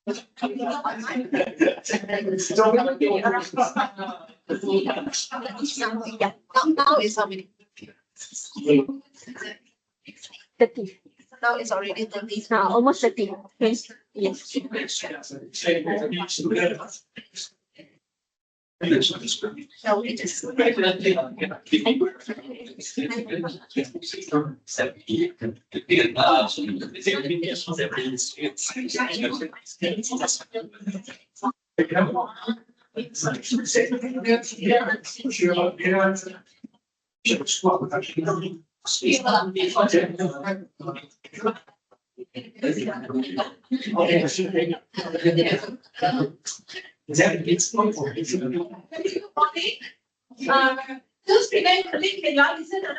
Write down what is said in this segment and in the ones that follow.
Now it's how many? 30. Now it's already 30. Almost 30. Okay. Yes. Shall we just? Those Penang colleague, can you all listen or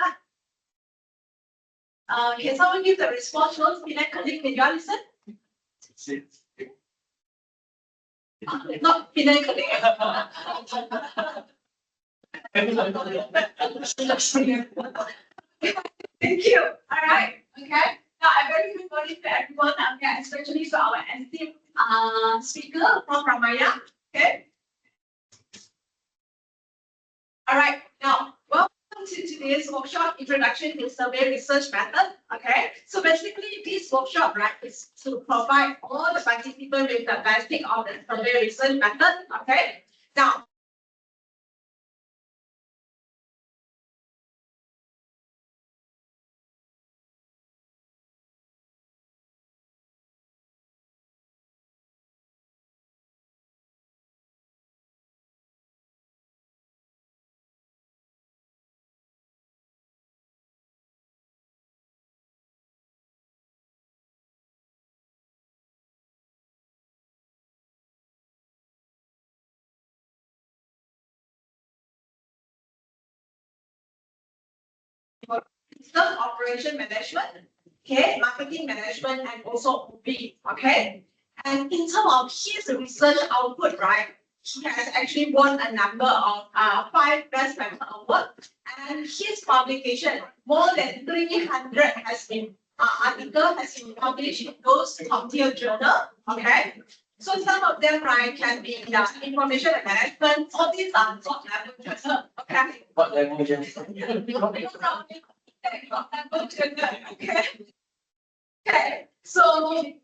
not? Can someone give the response? Those Penang colleague, can you all listen? Not Penang colleague. Thank you. All right. Okay. Now, a very good morning to everyone. Okay, especially to our esteemed speaker from Ramaya. Okay. All right. Now, welcome to today's workshop, Introduction to Survey Research Method. Okay. So basically, this workshop, right, is to provide all the participants with the basic of the survey research method. Okay. Now, system operation management, okay, marketing management, and also OB, okay. And in terms of his research output, right, he has actually won a number of 5 best method awards, and his publication, more than 300 has been article has been published in those top tier journal, okay. So some of them, right, can be in the information and management. All these are top level journal, okay. What level journal? Okay. Okay. So he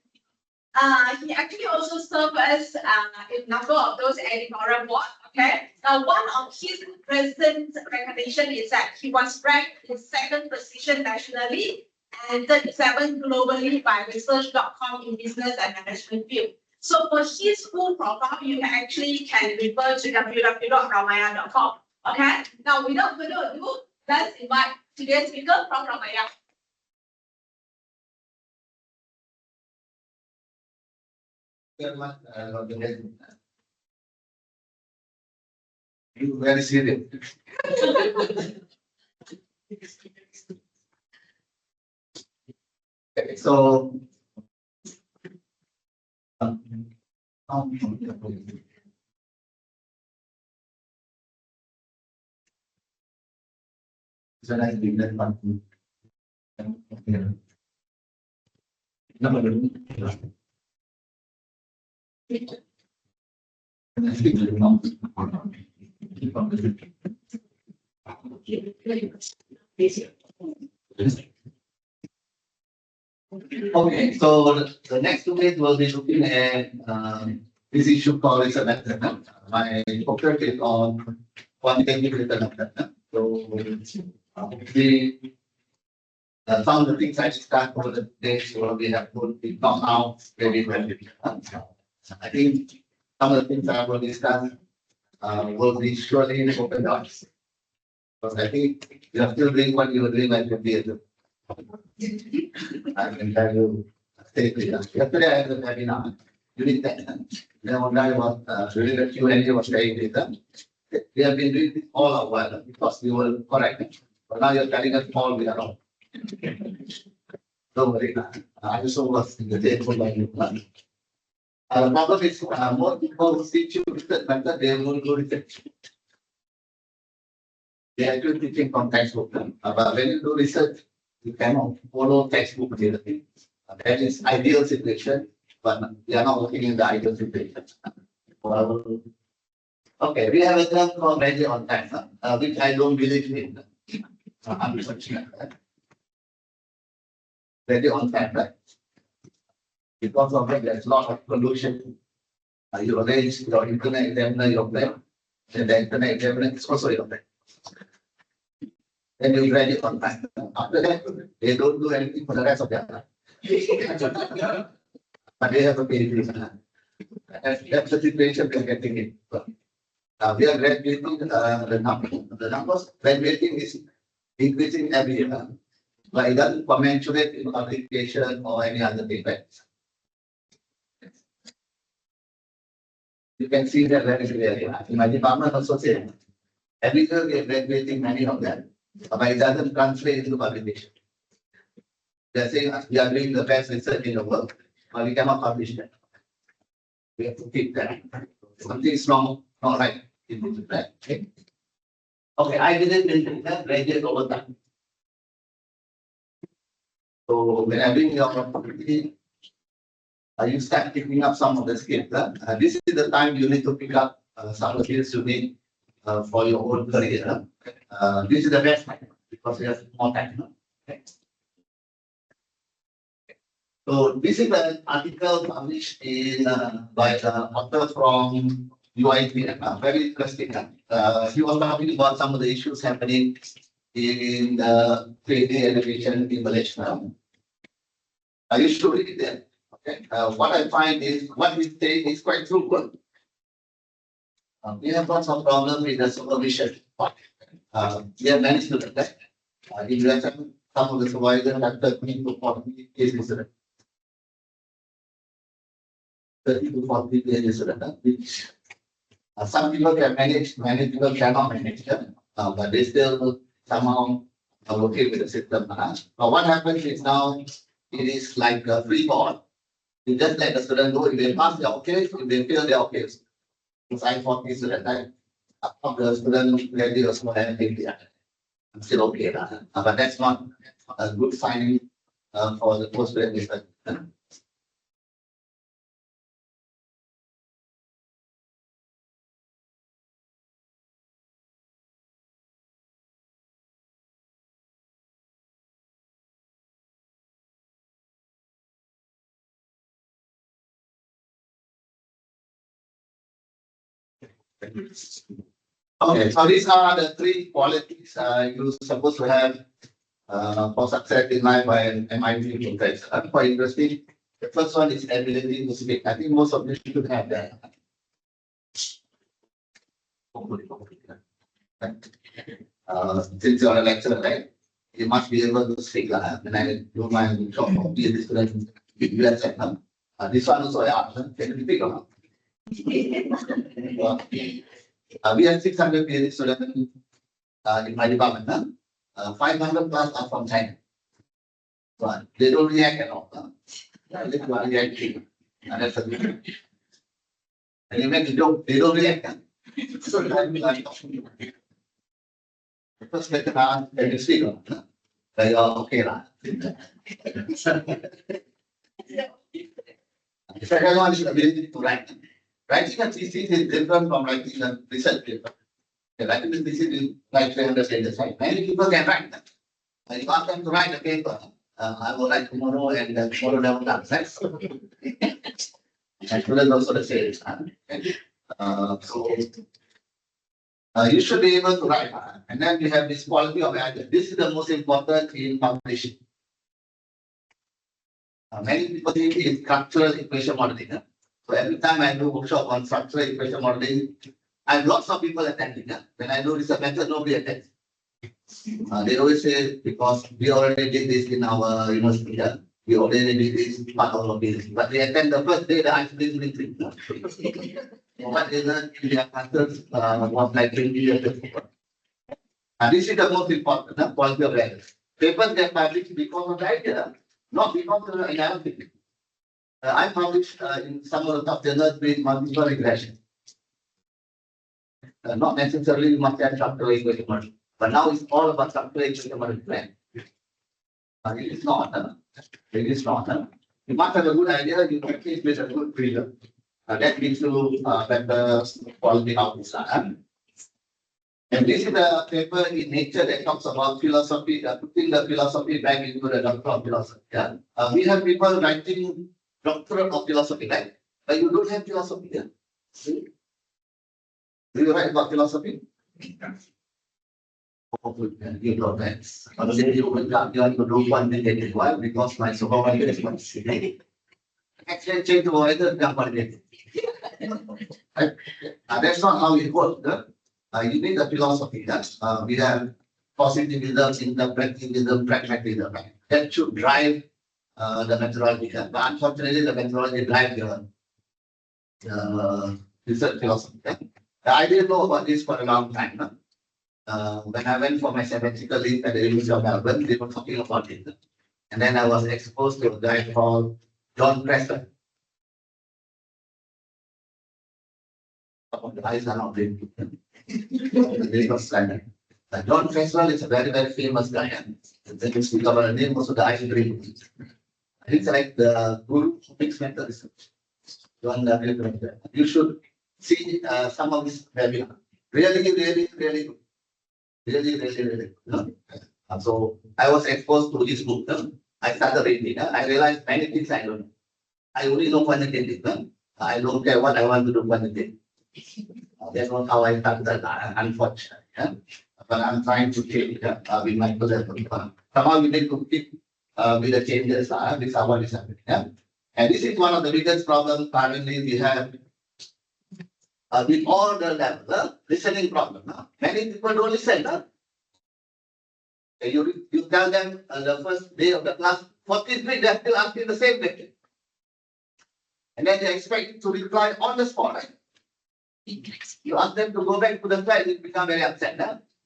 actually also served as a number of those editorial board. Okay. Now one of his recent recognition is that he was ranked in 2nd position nationally and 37 globally by research.com in business and management field. So for his full profile, you actually can refer to www.ramaya.com. Okay. Now without further ado, let's invite today's speaker from Ramaya. Very much, you very serious. Okay, so so nice being that one. Okay, so the next 2 days we'll be looking at this issue called is a method. My focus is on quantitative data method. So hopefully some of the things I start over the days will be helpful, if not now, maybe when I think some of the things I will discuss will be surely in open doors. Because I think you are still doing what you were doing at 20 years ago. I can tell you safely. Yesterday I had a webinar during that. One guy was during the Q&A was saying this. We have been doing this all our while because we were correct. But now you're telling us all we are wrong. Don't worry. I also was in the same for you. The problem is more people who teach you research method, they will do research. They are actually teaching from textbook. But when you do research, you cannot follow textbook material. That is ideal situation, but we are not working in the ideal situation. Okay, we have a term called ready on time, which I don't believe in. Unfortunately. Ready on time, right? Because of that, there's a lot of pollution. You arrange your internet examiner, your plan, and the internet examiner is also your plan. Then you ready on time. After that, they don't do anything for the rest of their life. But they have to pay fees. That's the situation we are getting in. We are graduating the numbers. Graduating is increasing every year. But it doesn't commensurate in publication or any other thing. Right? You can see that very clearly. In my department also same. Every year we are graduating many of them. But it doesn't translate into publication. They are saying we are doing the best research in the world, but we cannot publish that. We have to keep that. Something is wrong, not right. Okay. Okay, I didn't mention that graduate over time. So when I bring your property, you start picking up some of the skills. This is the time you need to pick up some of the skills you need for your own career. This is the best time because you have more time. Okay. So this is an article published in by the author from UIT, very interesting. He was talking about some of the issues happening in the 3D education in Malaysia. You should read them. Okay. What I find is what we say is quite true. We have got some problem with the supervision. We have managed to do that. In some of the supervisors have 30 to 40 cases. 30 to 40 cases. Which some people can manage, many people cannot manage them, but they still somehow are working with the system. But what happens is now it is like a free fall. You just let the student go. If they pass, they're okay. If they fail, they're okay. Sign 40 students, of the student ready or small and I'm still okay. But that's not a good sign for the post-graduate. Okay, so these are the three qualities you're supposed to have for success in life by an MIT professor. Quite interesting. The first one is ability to speak. I think most of you should have that. Since you're a lecturer, right? You must be able to speak. And I do my job of being this student. This one also, can you speak or not? We have 600 PhD students in my department. 500 plus are from China. So they don't react at all. They don't react. And that's a good thing. And you make a joke, they don't react. So the first question I ask, can you speak? They are okay. The second one is ability to write. Writing a thesis is different from writing a research paper. Writing a thesis is like 300 pages. Many people can write that. When you ask them to write a paper, I will write tomorrow and tomorrow never done. Right? And students also the same. So you should be able to write. And then you have this quality of writing. This is the most important in publishing. Many people think it's structural equation modeling. So every time I do workshop on structural equation modeling, I have lots of people attending. When I do this method, nobody attends. They always say, because we already did this in our university, we already did this part of our business. But they attend the first day, the answer is missing. What is the answers was like 20 years ago. And this is the most important, quality of errors. Papers get published because of the idea, not because of the analysis. I published in some of the top journals with multiple regression. Not necessarily you must have structural equation model, but now it's all about structural equation model plan. It is not. It is not. You must have a good idea, you practice with a good freedom. That gives you better quality outputs. And this is a paper in Nature that talks about philosophy, putting the philosophy back into the doctor of philosophy. We have people writing doctorate of philosophy, right? But you don't have philosophy. Do you write about philosophy? You don't have. You want to do quantitative. Why? Because my supervisor is quantitative. Actually, change the weather, quantitative. That's not how it works. You need a philosophy. We have positivism, interpretivism, pragmatism. That should drive the methodology. But unfortunately, the methodology drives the research philosophy. I didn't know about this for a long time. When I went for my sabbatical leave at the University of Melbourne, they were talking about it. And then I was exposed to a guy called John Preston. The eyes are not big. John Preston is a very, very famous guy. And then you speak about the name, also the eyes green. It's like the guru of mixed mental research. You should see some of this webinar. Really good. Really good. So I was exposed to this book. I started reading. I realized many things I don't know. I only know quantitative. I don't care what I want to do quantitative. That's not how I started, unfortunately. But I'm trying to change with my position. Somehow we need to keep with the changes. This is what is happening. And this is one of the biggest problems currently we have with all the levels, listening problem. Many people don't listen. You tell them the first day of the class, 14th week, they're still asking the same question. And then they expect to reply on the spot. Right? You ask them to go back to the slide, it becomes very upset.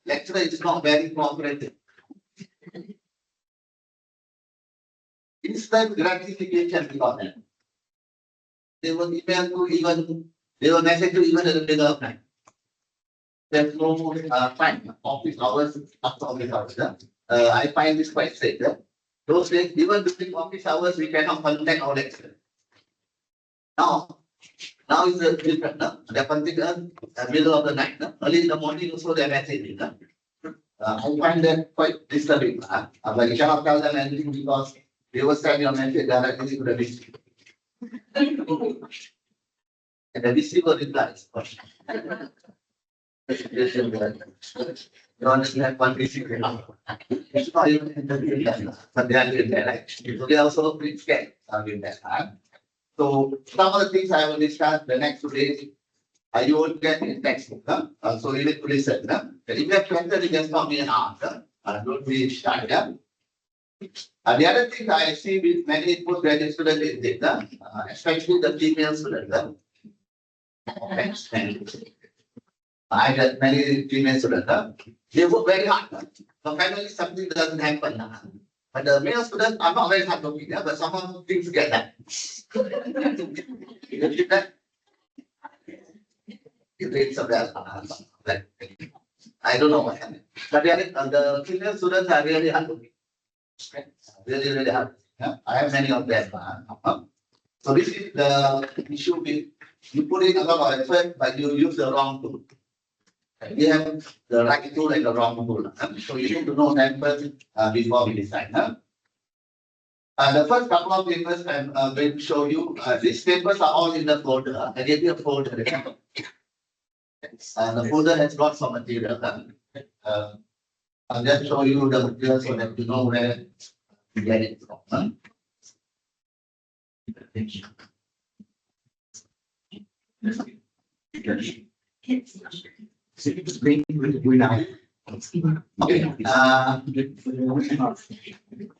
Lecturer is not very cooperative. Instant gratification because they will email to even, they will message you even at the middle of night. There's no time, office hours, after office hours. I find this quite strange. Those days, even during office hours, we cannot contact our lecturer. Now it's different. They're contacting middle of the night. Early in the morning, also they're messaging. I find that quite disturbing. But you cannot tell them anything because they will send your message directly to the receiver. And the receiver replies. You understand one receiver. It's not even interview, but they are doing that. So they also pretty scared with that. So some of the things I will discuss the next 2 days, you will get in textbook. So you need to listen. If you have questions, you can stop me and ask. Don't be shy. The other thing I see with many postgraduate students is this, especially the female students. I got many female students. They work very hard. So finally something doesn't happen. But the male students are not very hardworking, but somehow things get done. You get that? It takes a while. I don't know what happened. But the female students are really hardworking. Really hard. I have many of them. So this is the issue with you put in a lot of effort, but you use the wrong tool. We have the right tool and the wrong tool. So you need to know that first before we decide. The first couple of papers I'm going to show you, these papers are all in the folder. I gave you a folder. The folder has lots of material. I'll just show you the material so that you know where to get it from. We now. Okay,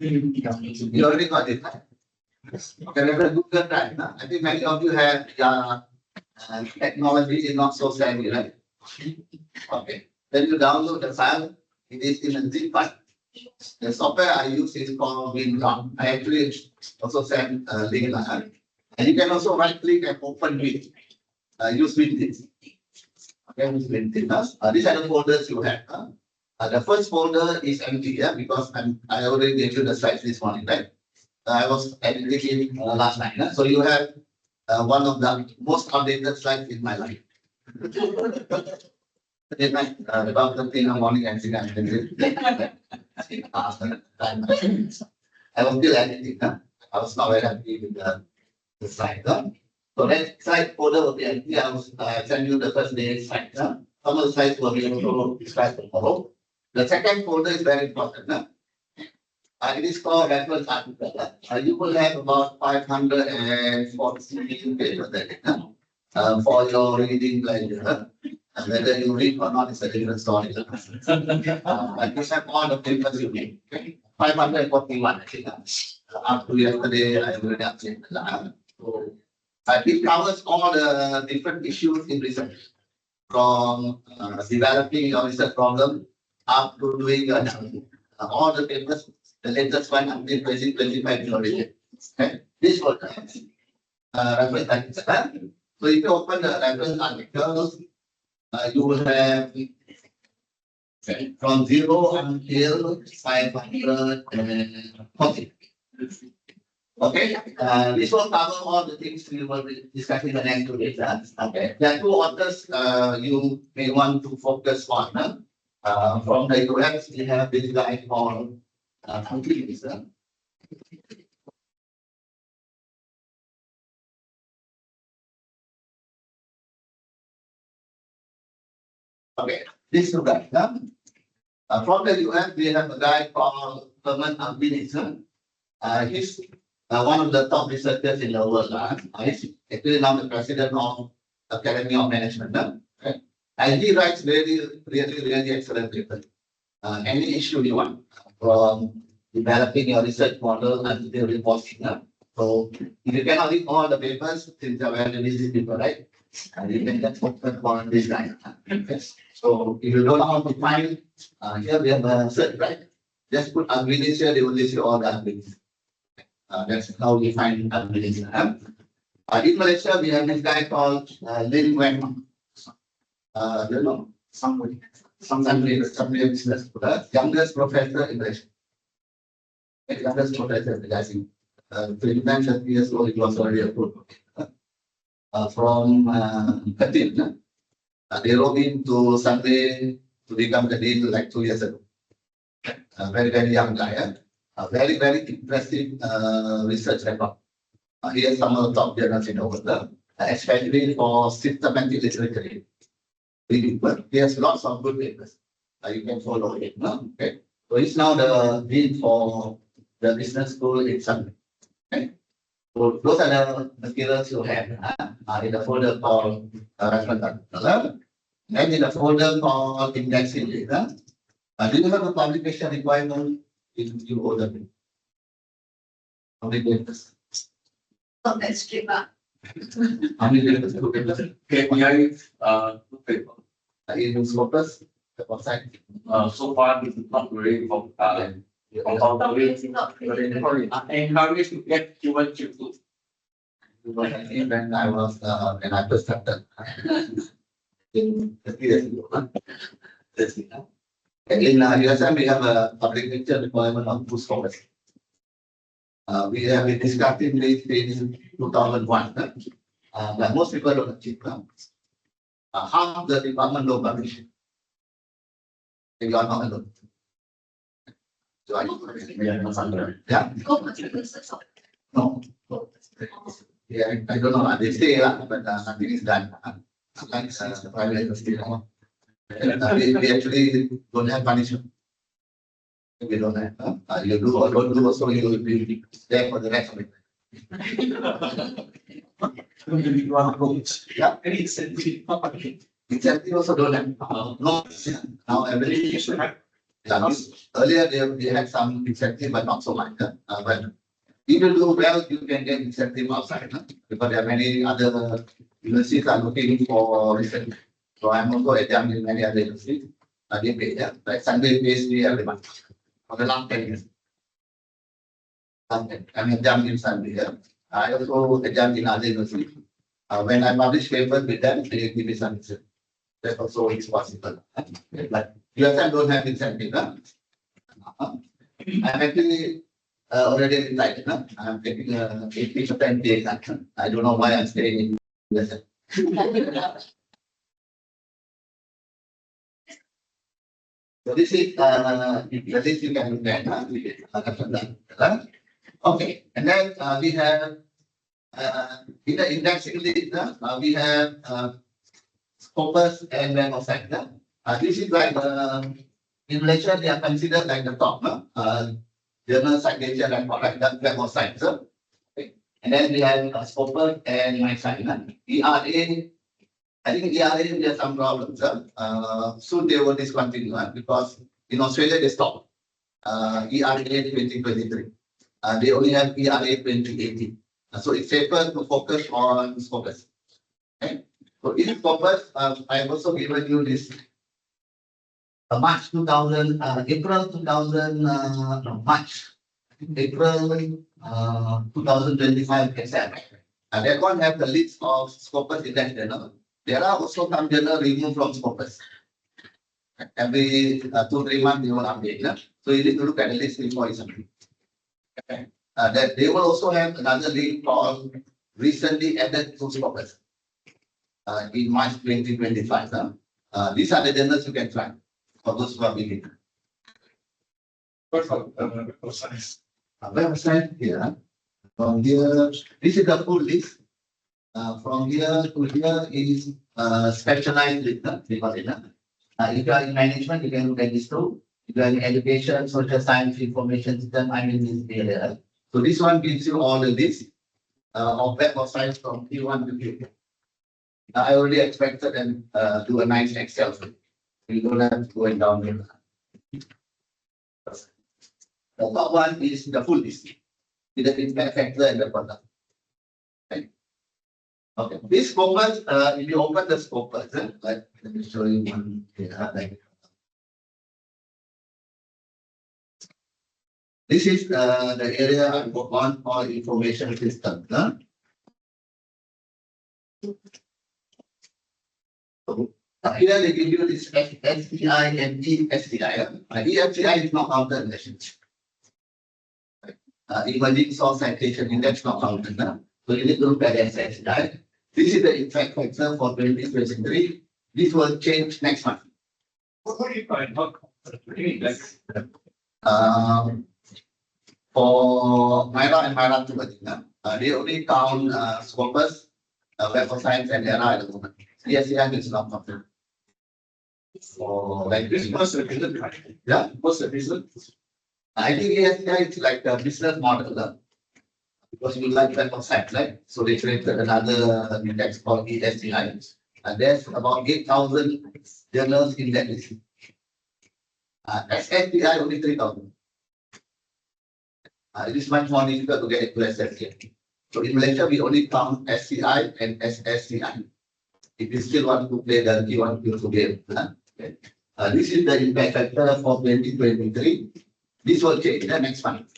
you already got it. Okay, let us Google Drive. I think many of you have technology is not so savvy, right? Okay, then you download the file. It is in a zip file. The software I use is called WinRAR. I actually also send a link. And you can also right click and open with. Use WinZip. Okay, use WinZip. These are the folders you have. The first folder is empty, because I already gave you the slides this morning, right? I was editing last night. So you have one of the most updated slides in my life. About the thing in the morning and I was still editing. I was not very happy with the slide. So that slide folder will be empty. I will send you the first day's slide. Some of the slides will be also described tomorrow. The second folder is very important. It is called reference article. You will have about 540 pages there for your reading pleasure. Whether you read or not is a different story. And you have all the papers you need. 541 actually. Up to yesterday, I already updated that. So it covers all the different issues in research, from developing your research problem up to doing your analysis. All the papers, the latest one until 2025 already. Okay, this was reference article. So if you open the reference articles, you will have from 0 until 540. Okay, this will cover all the things we will be discussing in the next 2 days. Okay, there are two authors you may want to focus on. From the US, we have this guy called okay, this guy. From the US, we have a guy called Herman Albanese. He's one of the top researchers in the world. He's actually now the president of Academy of Management. And he writes really excellent papers. Any issue you want, from developing your research model until reporting. So if you cannot read all the papers, since you're very busy people, right? And you can just focus on this guy. So if you don't know how to find, here we have a search, right? Just put Albanese here, they will list you all the Albanese. That's how we find Albanese. In Malaysia, we have this guy called Lin Weng. You know, somebody business, youngest professor in Malaysia. Youngest professor, I think. 30 years old, it was already approved. From 13, they wrote in to Sunday to become the dean like 2 years ago. Very, very young guy. Very, very impressive research record. He has some of the top journals in the world, especially for systematic literature. He has lots of good papers. You can follow it. Okay. So he's now the dean for the business school in Sunday. Okay. So those are the materials you have in the folder called reference article. Then in the folder called indexing data. Do you have a publication requirement if you order it? How many papers? Not that strict. How many papers? 2 papers. KPI, 2 paper. In Scopus, the website. So far, this is not very compelling. It's not pretty. Encourage to get human chip too. When I was when I first started in the years ago. In USM, we have a publication requirement of 2 scholars. We have been discussing this in 2001, but most people don't achieve. Half the department don't publish. You are not alone. So yeah. No. Yeah, I don't know. They say but nothing is done. Sometimes the private university, we actually don't have punishment. We don't have. You do or don't do, so you will be there for the rest of it. Yeah. Incentive also don't have. No, yeah. Now every should have. Yeah, earlier they had some incentive, but not so much. But if you do well, you can get incentive outside, because there are many other universities are looking for research. So I'm also examined in many other universities. They pay, yeah. Like Sunday pays me every month for the last 10 years. I'm examined in Sunday, yeah. I also examined in other universities. When I publish papers with them, they give me some incentive. That also is possible. But USM don't have incentive. I'm actually already retired. I'm taking 80% pay cut. I don't know why I'm staying in USM. So this is the list you can look at. Okay, and then we have in the indexing list, we have Scopus and Web of Science. This is like in Malaysia they are considered like the top journal citation and like the Web of Science. Okay. And then we have Scopus and My Science. ERA, I think ERA we have some problems. Soon they will discontinue because in Australia they stopped ERA 2023. They only have ERA 2018. So it's safer to focus on Scopus. Okay. So in Scopus, I have also given you this March 2000, April 2000, March, April 2025 Excel. And that one have the list of Scopus index journal. There are also some journal removed from Scopus. Every 2-3 months they will update. So you need to look at the list before it's updated. Okay. That they will also have another link called recently added to Scopus in March 2025. These are the journals you can try for those who are beginning. Website here. From here, this is the full list. From here to here is specialized list. If you are in management, you can look at this too. If you are in education, social science, information system, I'm in this area. So this one gives you all the list of Web of Science from Q1 to Q2. I already expected them do a nice Excel. So you don't have to go down there. The top one is the full list with the impact factor and the product. Okay. Okay. This Scopus, if you open the Scopus, let me show you one here. This is the area I work on for information systems. Here they give you this STI and ESTI. ESTI is not counted relationship. Emerging source citation index not counted. So you need to look at SSI. This is the impact factor for 2023. This will change next month. What do you find? For Myra and Myra together, they only count Scopus, Web of Science and ERA at the moment. ESTI is not counted. For like This was the reason. yeah. What's the reason? I think ESTI is like the business model. Because you like Web of Science, right? So they created another index called ESTI. And there's about 8,000 journals in that list. SSTI only 3,000. It is much more difficult to get into SSTI. So in Malaysia, we only count SCI and SSCI. If you still want to play the Q1, Q2 game. Okay. This is the impact factor for 2023. This will change next month.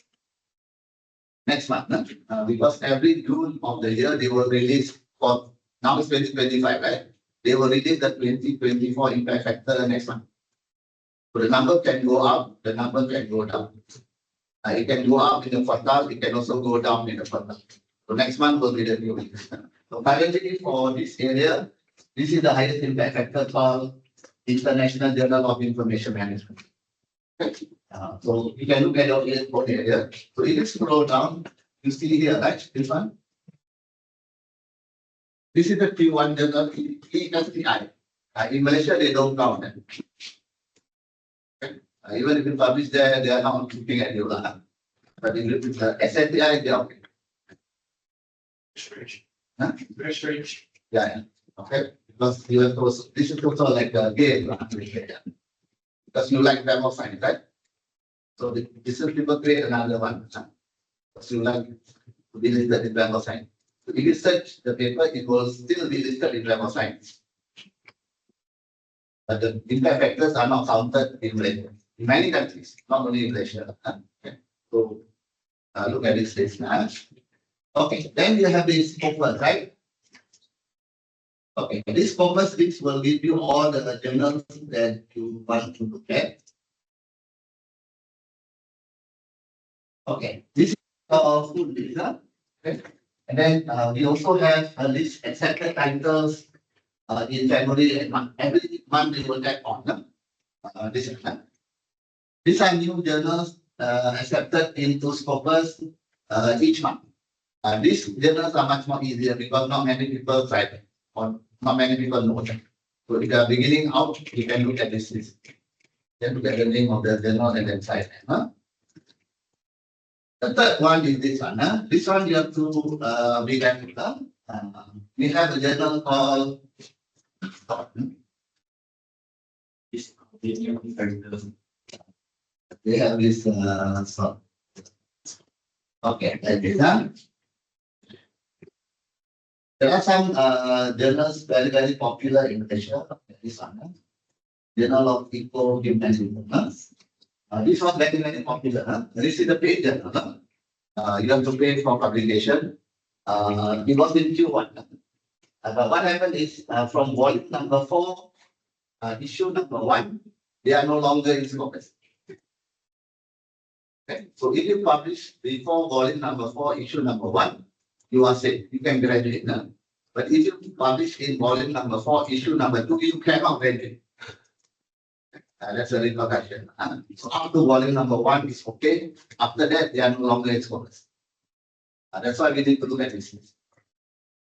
Next month, because every June of the year they will release for now it's 2025, right? They will release the 2024 impact factor next month. So the number can go up, the number can go down. It can go up in the quartile, it can also go down in the quartile. So next month will be the new release. So currently for this area, this is the highest impact factor called International Journal of Information Management. Okay. So you can look at your area. So if you scroll down, you see here, right? This one. This is the Q1 journal, ESTI. In Malaysia, they don't count it. Okay. Even if you publish there, they are not looking at you. But if you put the SSTI, they are okay. Strange. Huh? Very strange. Yeah, okay, because you have to, this is also like a game, because you like demo science, right? So this is people create another one, because you like to be listed in demo science. So if you search the paper, it will still be listed in demo science. But the impact factors are not counted in Malaysia, in many countries, not only in Malaysia. Okay. So look at this list now. Okay, then you have this focus, right? Okay, this focus list will give you all the journals that you want to look at. Okay, this is our full list, okay? And then we also have a list accepted titles in February and month. Every month we will add on. This is these are new journals accepted into Scopus each month. These journals are much more easier because not many people try them or not many people know them. So if you are beginning out, you can look at this list. Then look at the name of the journal and then try them. The third one is this one. This one you have to be careful. We have a journal called they have this so okay, like this. There are some journals very popular in Asia. This one, Journal of Eco Humanism. This one very popular. This is the paid journal. You have to pay for publication. It was in Q1. But what happened is from volume number 4, issue number 1, they are no longer in Scopus. Okay. So if you publish before volume number 4, issue number 1, you are safe. You can graduate now. But if you publish in volume number 4, issue number 2, you cannot graduate. That's a repercussion. So up to volume number 1 is okay. After that, they are no longer in Scopus. That's why we need to look at this.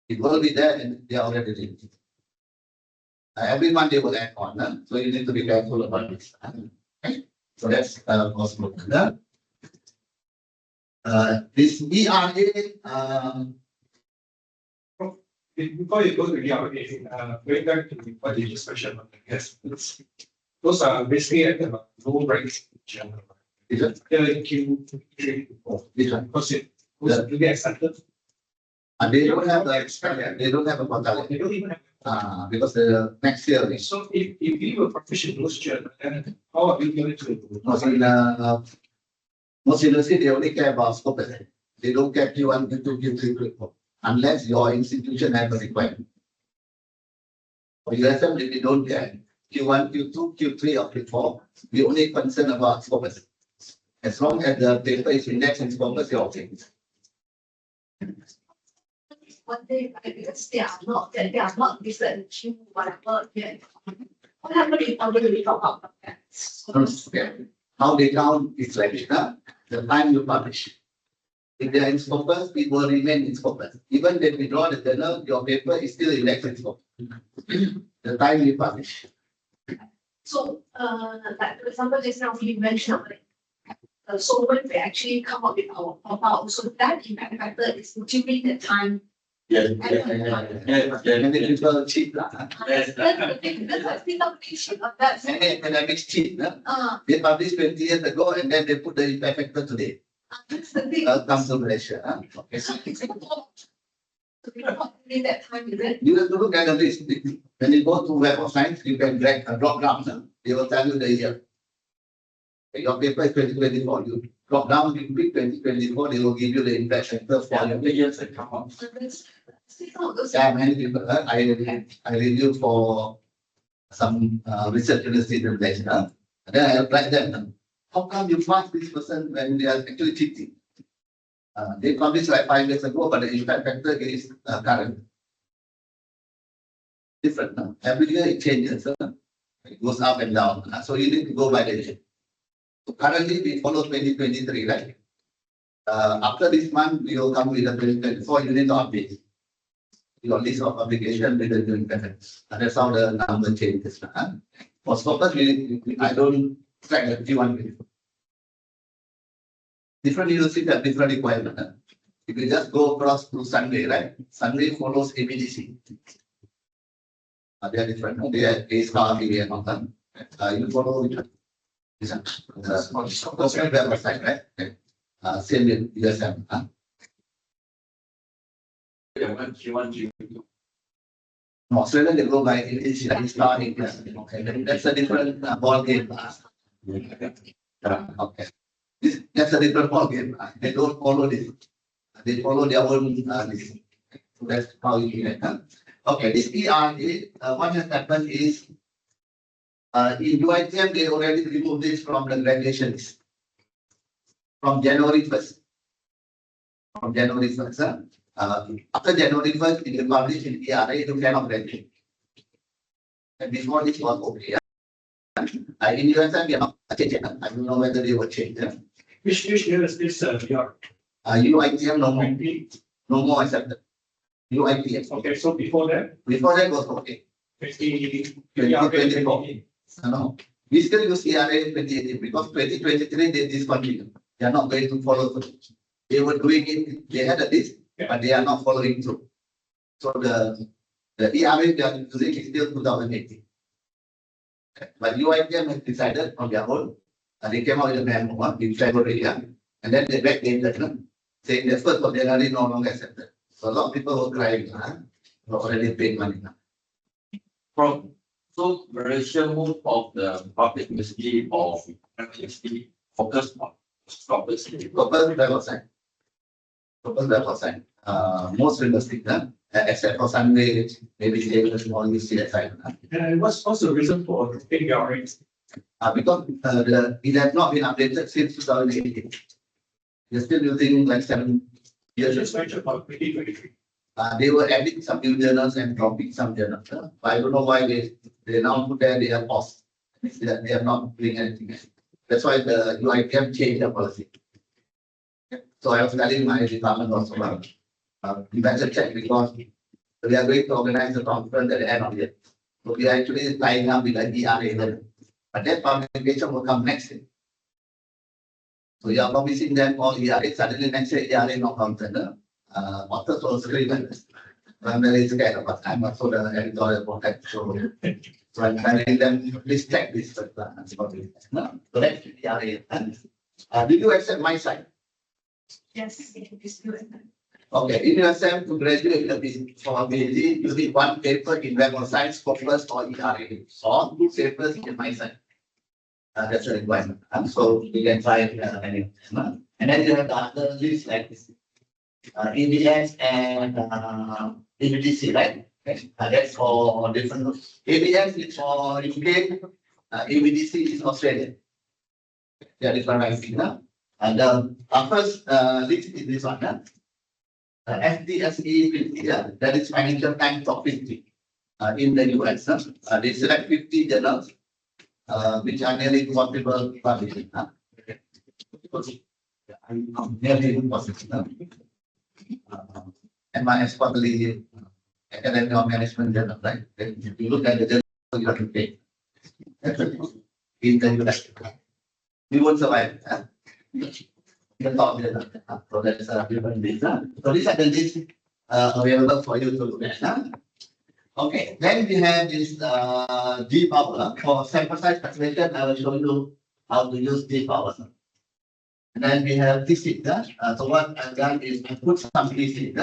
It will be there and they are already linked. Every month they will add on. So you need to be careful about this. Okay. So that's possible. This ERA, Before you go to ERA, going back to what you just mentioned, yes, those are basically at the low ranks in general. is it? Q3, This one. because it was to get accepted. They don't have the they don't have a portal. They don't even have. Because the next year is So if you were proficient in those journals, then how are you going to? most university, they only care about Scopus. They don't care Q1, Q2, Q3, Q4, unless your institution has a requirement. For USM, if you don't care Q1, Q2, Q3, or Q4, we only concern about Scopus. As long as the paper is indexed in Scopus, you're okay. One day, because they are not listed in whatever yet. What happened if already drop out of that? Okay. How they count is like the time you publish. If they are in Scopus, it will remain in Scopus. Even if we draw the journal, your paper is still indexed in Scopus. The time you publish. So, like, for example, just now you mentioned, so when we actually come up with our profile, so that impact factor is during the time. Yes. Many people cheat. That's the thing, that's why I think I'm patient on that. Many academics cheat. They published 20 years ago and then they put the impact factor today. That's the thing. Comes to Malaysia. Okay. So it's not during that time, is it? You have to look at the list. When you go to Web of Science, you can drag a drop down. They will tell you the year. Your paper is 2024. You drop down, you pick 2024, they will give you the impact factor for your years and come on. Yeah, many people. I reviewed for some research university in Malaysia. And then I applied them. How come you pass this person when they are actually cheating? They published like 5 years ago, but the impact factor is current. Different. Every year it changes. It goes up and down. So you need to go by the year. So currently we follow 2023, right? After this month, we will come with the 2024. You need to update your list of application with the new impact. That's how the number changes. For Scopus, I don't track the Q1 with. Different universities have different requirements. If you just go across to Sunway, right? Sunway follows ABDC. They are different. They are A star, A and all that. You follow which one? This one. Website, right? Okay. Same with USM. Australia, they go by ABDC, A star, A. Okay, that's a different ball game. Okay. That's a different ball game. They don't follow this. They follow their own this. So that's how you do it. Okay, this ERA, what has happened is in UITM, they already removed this from the graduations from January 1st. From January 1st. After January 1st, it will publish in ERA, you cannot graduate. And before this was okay. In USM, we are not changing. I don't know whether they will change. Which year is this, your? UITM no more accepted. UITM. Okay, so before that, Before that was okay. 2024. No, we still use ERA 2018 because 2023 they discontinued. They are not going to follow through. They were doing it, they had a list, but they are not following through. So the ERA they are using is still 2018. But UITM has decided on their own, and they came out with a memo in February, and then they backdated them, saying the 1st of January no longer accepted. So a lot of people were crying, already paid money now. So Malaysia move of the public university or university focus on scholars. Purpose website. Most realistic, except for Sunday, maybe they will only see that side. And what's also the reason for taking your rates? Because it has not been updated since 2018. They're still using like 7 You years. just mentioned about 2023. They were adding some new journals and dropping some journals. But I don't know why they now put there they are paused. They are not doing anything. That's why the UITM changed the policy. So I was telling my department also about you better check because we are going to organize a conference at the end of the year. So we are actually tying up with the ERA. But that publication will come next year. So you are promising them all ERA, suddenly next year ERA not counted. Authors will scream. I'm very scared about it. I'm also the editorial protect. So I'm telling them, please check this. So that's the ERA. Did you accept my side? Yes, it is good. Okay, in USM to graduate for PhD, you need one paper in Web of Science focused on ERA, or 2 papers in my side. That's a requirement. So you can try it anyway. And then you have the other list like this. ABS and ABDC, right? That's for different. ABS is for UK, ABDC is Australia. They are different ranking. And our first list is this one. FTSE 50, that is Financial Times Top 50 in the US. They select 50 journals, which are nearly impossible publishing. Nearly impossible. MIS Quarterly Academic of Management Journal, right? If you look at the journal, you have to pay. In the US. We won't survive. The top journal. So that's different data. So these are the lists available for you to look at. Okay, then we have this G power for sample size calculation. I will show you how to use G power. And then we have TC. So what I've done is I put some TC.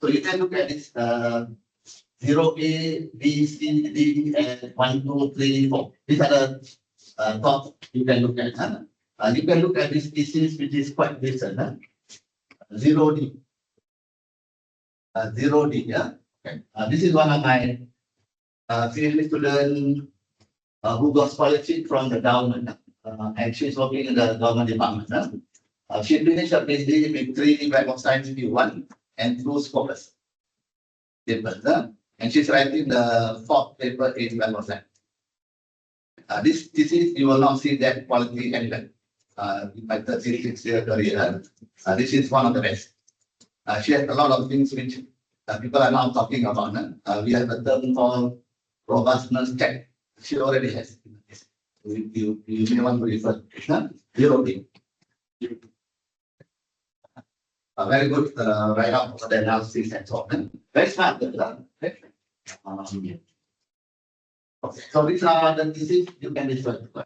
So you can look at this 0A, B, C, D, and 1, 2, 3, 4. These are the top you can look at. You can look at this thesis, which is quite recent. 0D. 0D, yeah. Okay. This is one of my PhD students who got scholarship from the government, and she's working in the government department. She finished her PhD with 3 Web of Science P1 and 2 Scopus papers, and she's writing the 4th paper in Web of Science. This thesis, you will not see that quality anywhere. In my 36-year career, this is one of the best. She has a lot of things which people are now talking about. We have a term called robustness check. She already has. You may want to refer to 0D. very good, right up for the analysis and so on. Very smart, okay? Okay, so these are the thesis you can refer to.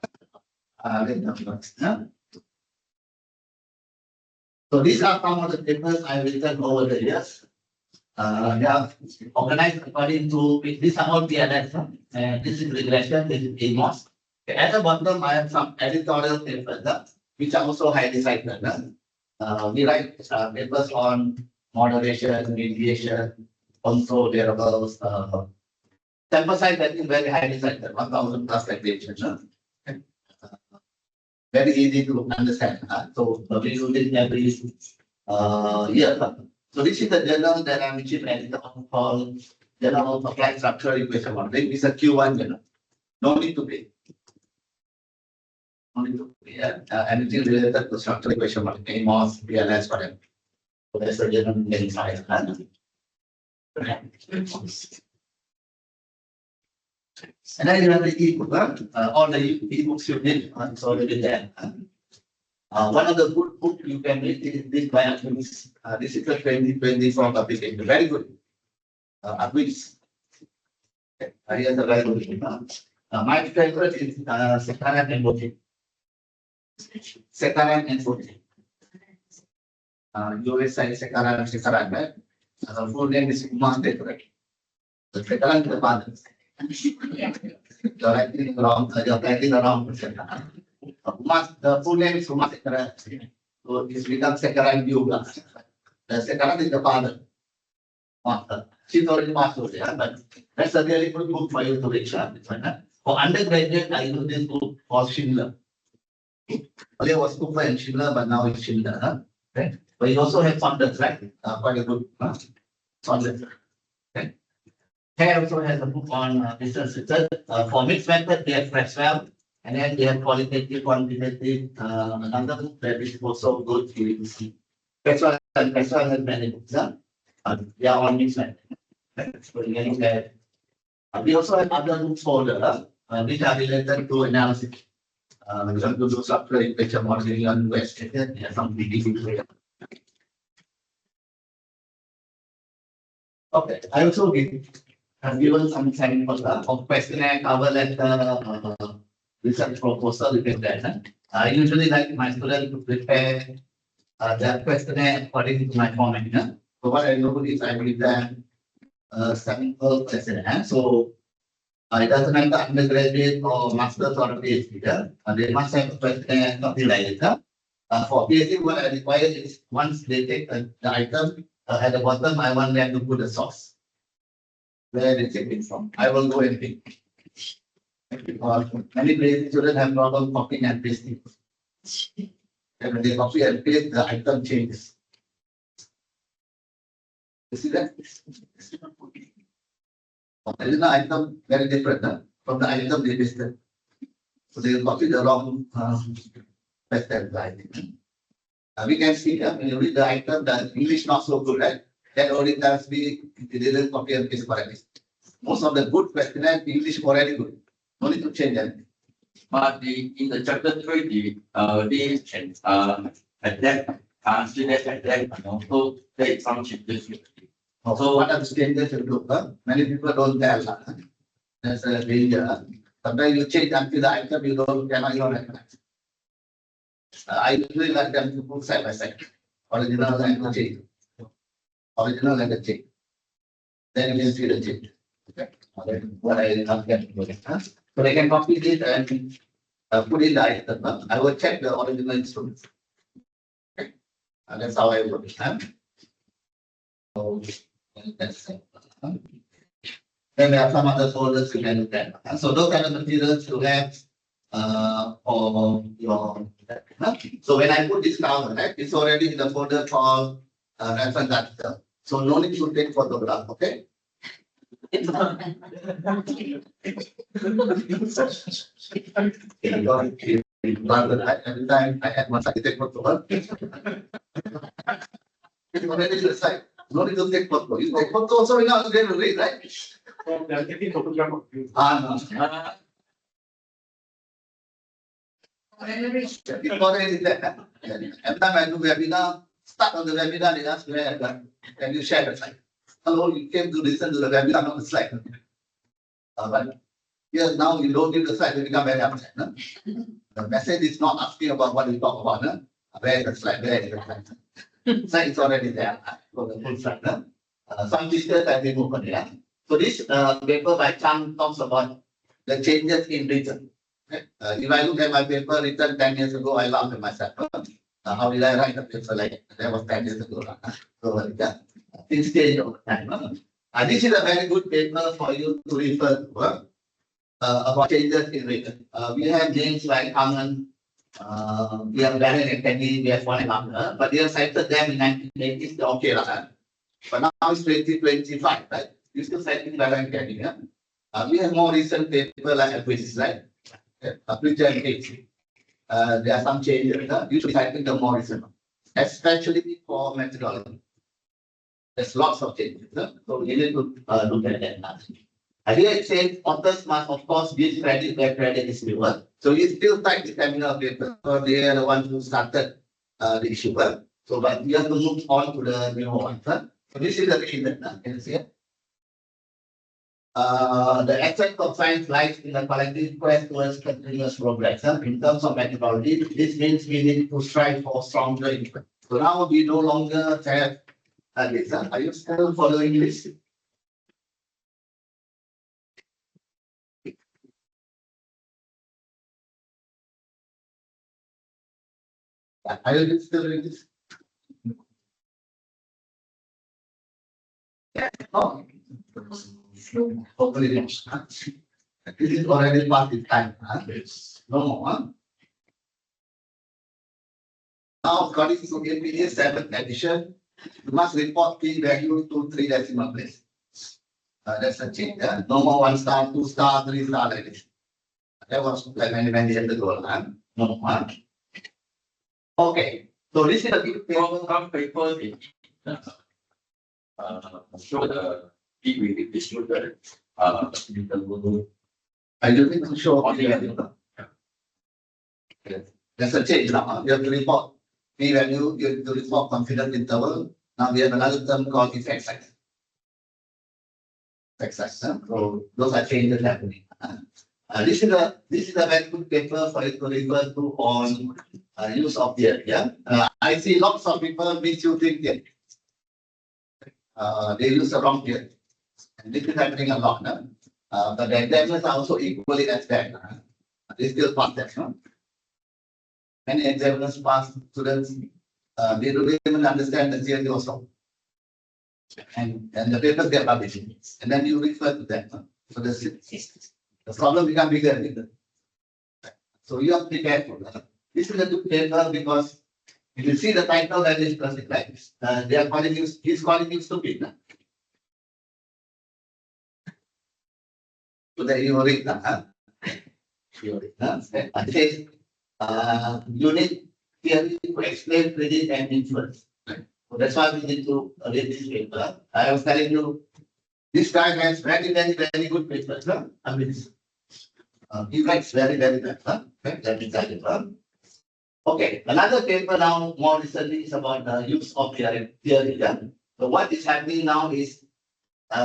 So these are some of the papers I've written over the years. They are organized according to, these are all PLS, and this is regression, this is AMOS. Okay, at the bottom, I have some editorial papers, which are also highly cited. We write papers on moderation, mediation, also variables, sample size that is very highly cited, 1,000 plus citations. Very easy to understand. So we do this every year. So this is the journal that I'm chief editor of called Journal of Applied Structural Equation Modeling. It's a Q1 journal. No need to pay. No need to pay. Anything related to structural equation modeling, AMOS, PLS, whatever. So that's the journal getting size. And then you have the ebook, all the ebooks you need, it's already there. One of the good book you can read is this by Aquinas. This is a 2024 publication, very good. Aquinas. Here's a very good book. My favorite is Sekaran and Botti. Sekaran and Botti. You always say Sekaran, right? Full name is Umar Sekaran. The Sekaran is the father. You're writing wrong, you're writing the wrong person. The full name is Umar Sekaran. So it's become Sekaran Yoga. The Sekaran is the father. She's already passed away, but that's a really good book for you to read. For undergraduate, I use this book for Schindler. Earlier was Cooper and Schindler, but now it's Schindler. Okay. But you also have Saunders, right? Quite a good Saunders. Okay. Here also has a book on business research. For mixed method, they have Freswell, and then they have qualitative, quantitative, another book that is also good to see. Freswell has many books. They are on mixed method. So we also have other books folder, which are related to analysis. We have to do structural equation modeling on West. Some BDC. Okay, I also have given some examples of questionnaire, cover letter, research proposal, you can get. I usually like my students to prepare their questionnaire according to my format. So what I do is I give them sample questionnaire. So it doesn't matter undergraduate or master's or a PhD. They must have a questionnaire, something like that. For PhD, what I require is once they take the item at the bottom, I want them to put the source. Where they take it from. I will go and pick. Because many places students have problem copying and pasting. And when they copy and paste, the item changes. You see that? There is an item very different from the item they pasted. So they copy the wrong pasted item. We can see when you read the item, the English not so good, right? That only tells me they didn't copy and paste correctly. Most of the good questionnaire English already good. No need to change anything. But in the chapter 3, they can adapt, adapt, and also take some changes. So what are the changes you do? Many people don't tell. That's a danger. Sometimes you change until the item you cannot even recognize. I usually like them to put side by side. Original and the change. Original and the change. Then you can see the change. Okay. What I not get. So they can copy it and put in the item. I will check the original instruments. Okay. And that's how I work. So that's it. Then there are some other folders you can look at. So those kind of materials you have for your. So when I put this down, right, it's already in the folder called reference article. So no need to take photograph, okay? Every time I had one side, take photo. It's already the side. No need to take photo. You take photo, so you're not going to read, right? They're taking photograph of you. No. It's already there. Every time I do webinar, start of the webinar, they ask, can you share the slide? Hello, you came to listen to the webinar, not the slide. But here now you don't give the slide, you become very upset. No? The message is not asking about what you talk about. No? Where is the slide? Where is the slide? Slide is already there for the full slide. No? Some pictures I remove on there. So this paper by Chang talks about the changes in written. If I look at my paper written 10 years ago, I laugh at myself. How did I write a paper like that was 10 years ago? So things change over time. This is a very good paper for you to refer to about changes in written. We have names like Haman, we have Darren and Kenny, we have one and another, but they have cited them in 1980s, they're okay. But now it's 2025, right? You still citing Darren and Kenny. We have more recent paper like Aquis, right? Preacher and Casey. There are some changes. Usually citing the more recent, especially for methodology. There's lots of changes. So we need to look at that now. Here it says authors must of course give credit where credit is due. So you still cite the terminal paper, so they are the ones who started the issue. So but we have to move on to the new one. So this is the reason. Can you see it? The essence of science lies in the collective quest towards continuous progress. In terms of methodology, this means we need to strive for stronger input. So now we no longer have this. Are you still following this? Are you still doing this? Oh. Hopefully, this is already past its time. It's no more. Now, according to APA 7th edition, you must report P value to 3 decimal places. That's a change. No more 1 star, 2 star, 3 star like this. That was like many years ago. No more. Okay, so this is a big paper. Some papers in show the deep with distributed interval. I don't need to show all the value. That's a change now. You have to report P value, you have to report confidence interval. Now we have another term called effect size. Effect size. So those are changes happening. This is a very good paper for you to refer to on use of theory. I see lots of people misusing theory. They use the wrong theory. And this is happening a lot. But the examiners are also equally as bad. They still pass that. Many examiners pass students, they don't even understand the theory also. And the papers get published. And then you refer to them. So the problem becomes bigger and bigger. So you have to be careful. This is a good paper because if you see the title that is classic like this, they are calling you, he's calling you stupid. So that you read that. It says, you need theory to explain credit and influence. So that's why we need to read this paper. I was telling you, this guy has very good papers. I mean, he writes very well. That is that. Okay, another paper now more recently is about the use of theory. So what is happening now is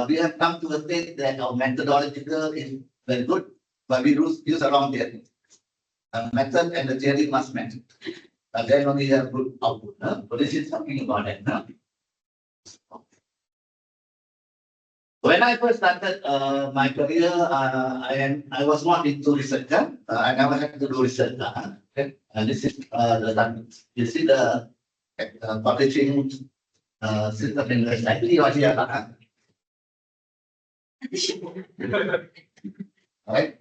we have come to a state that our methodological is very good, but we use the wrong theory. Method and the theory must match. Then only have good output. So this is something about it. When I first started my career, I was not into research. I never had to do research. This is you see the publishing system in the slightly or here. Right?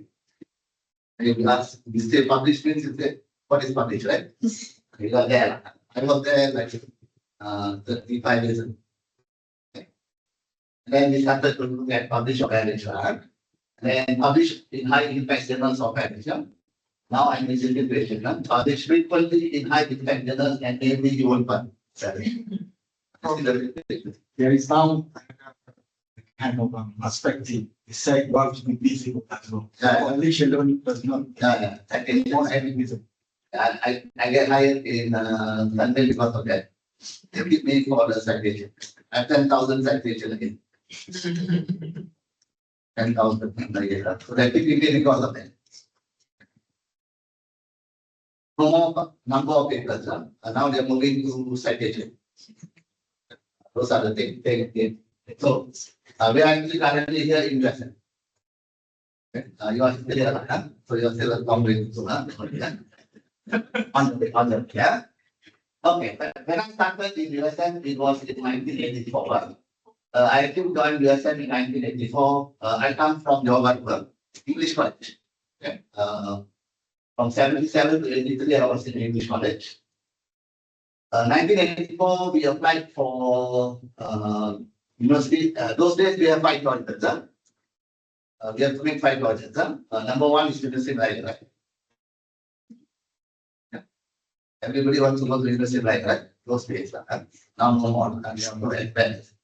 You ask, you say publish means you say what is published, right? You got there. I was there like 35 years ago. Then we started to look at publish or publish, then publish in high impact journals or publish. Now I'm in situation. Publish frequently in high impact journals and maybe you won't publish. There is now kind of perspective. It's said you have to be busy with that. So English alone does not. I get hired in London because of that. They keep me for the citation. I have 10,000 citation again. 10,000 again. So they keep me because of that. No more number of papers. Now they are moving to citation. Those are the things. So we are actually currently here in USA. You are still here, huh? So you are still a long way to go, huh? On the, yeah. Okay, when I started in USM, it was in 1984. I actually joined USM in 1984. I come from Johor, English College. Okay. From 77 to 83, I was in English College. 1984, we applied for university. Those days, we have 5 choices. We have to make 5 choices. Number 1 is university life, right? Everybody wants to go to university life, right? Those days. Now no more. And we have to advance.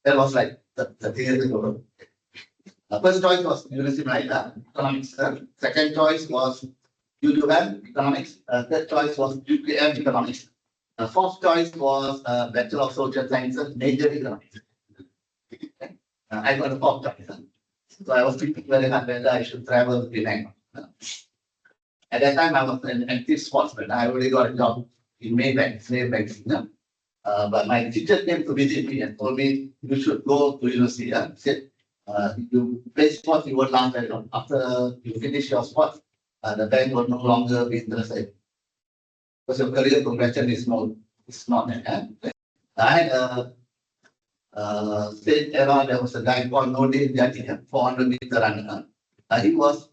That was like the thing is the first choice was university life, economics. Second choice was UUM economics. Third choice was UPM economics. Fourth choice was Bachelor of Social Sciences, major economics. I got the fourth choice. So I was thinking very hard whether I should travel to Penang. At that time, I was an active sportsman. I already got a job in Maybank. But my teacher came to visit me and told me you should go to university. He said, you play sports, you won't last very long. After you finish your sports, the bank will no longer be interested. Because your career progression is not that. I had state era, there was a guy called Nordin Jati, 400 meter runner. He was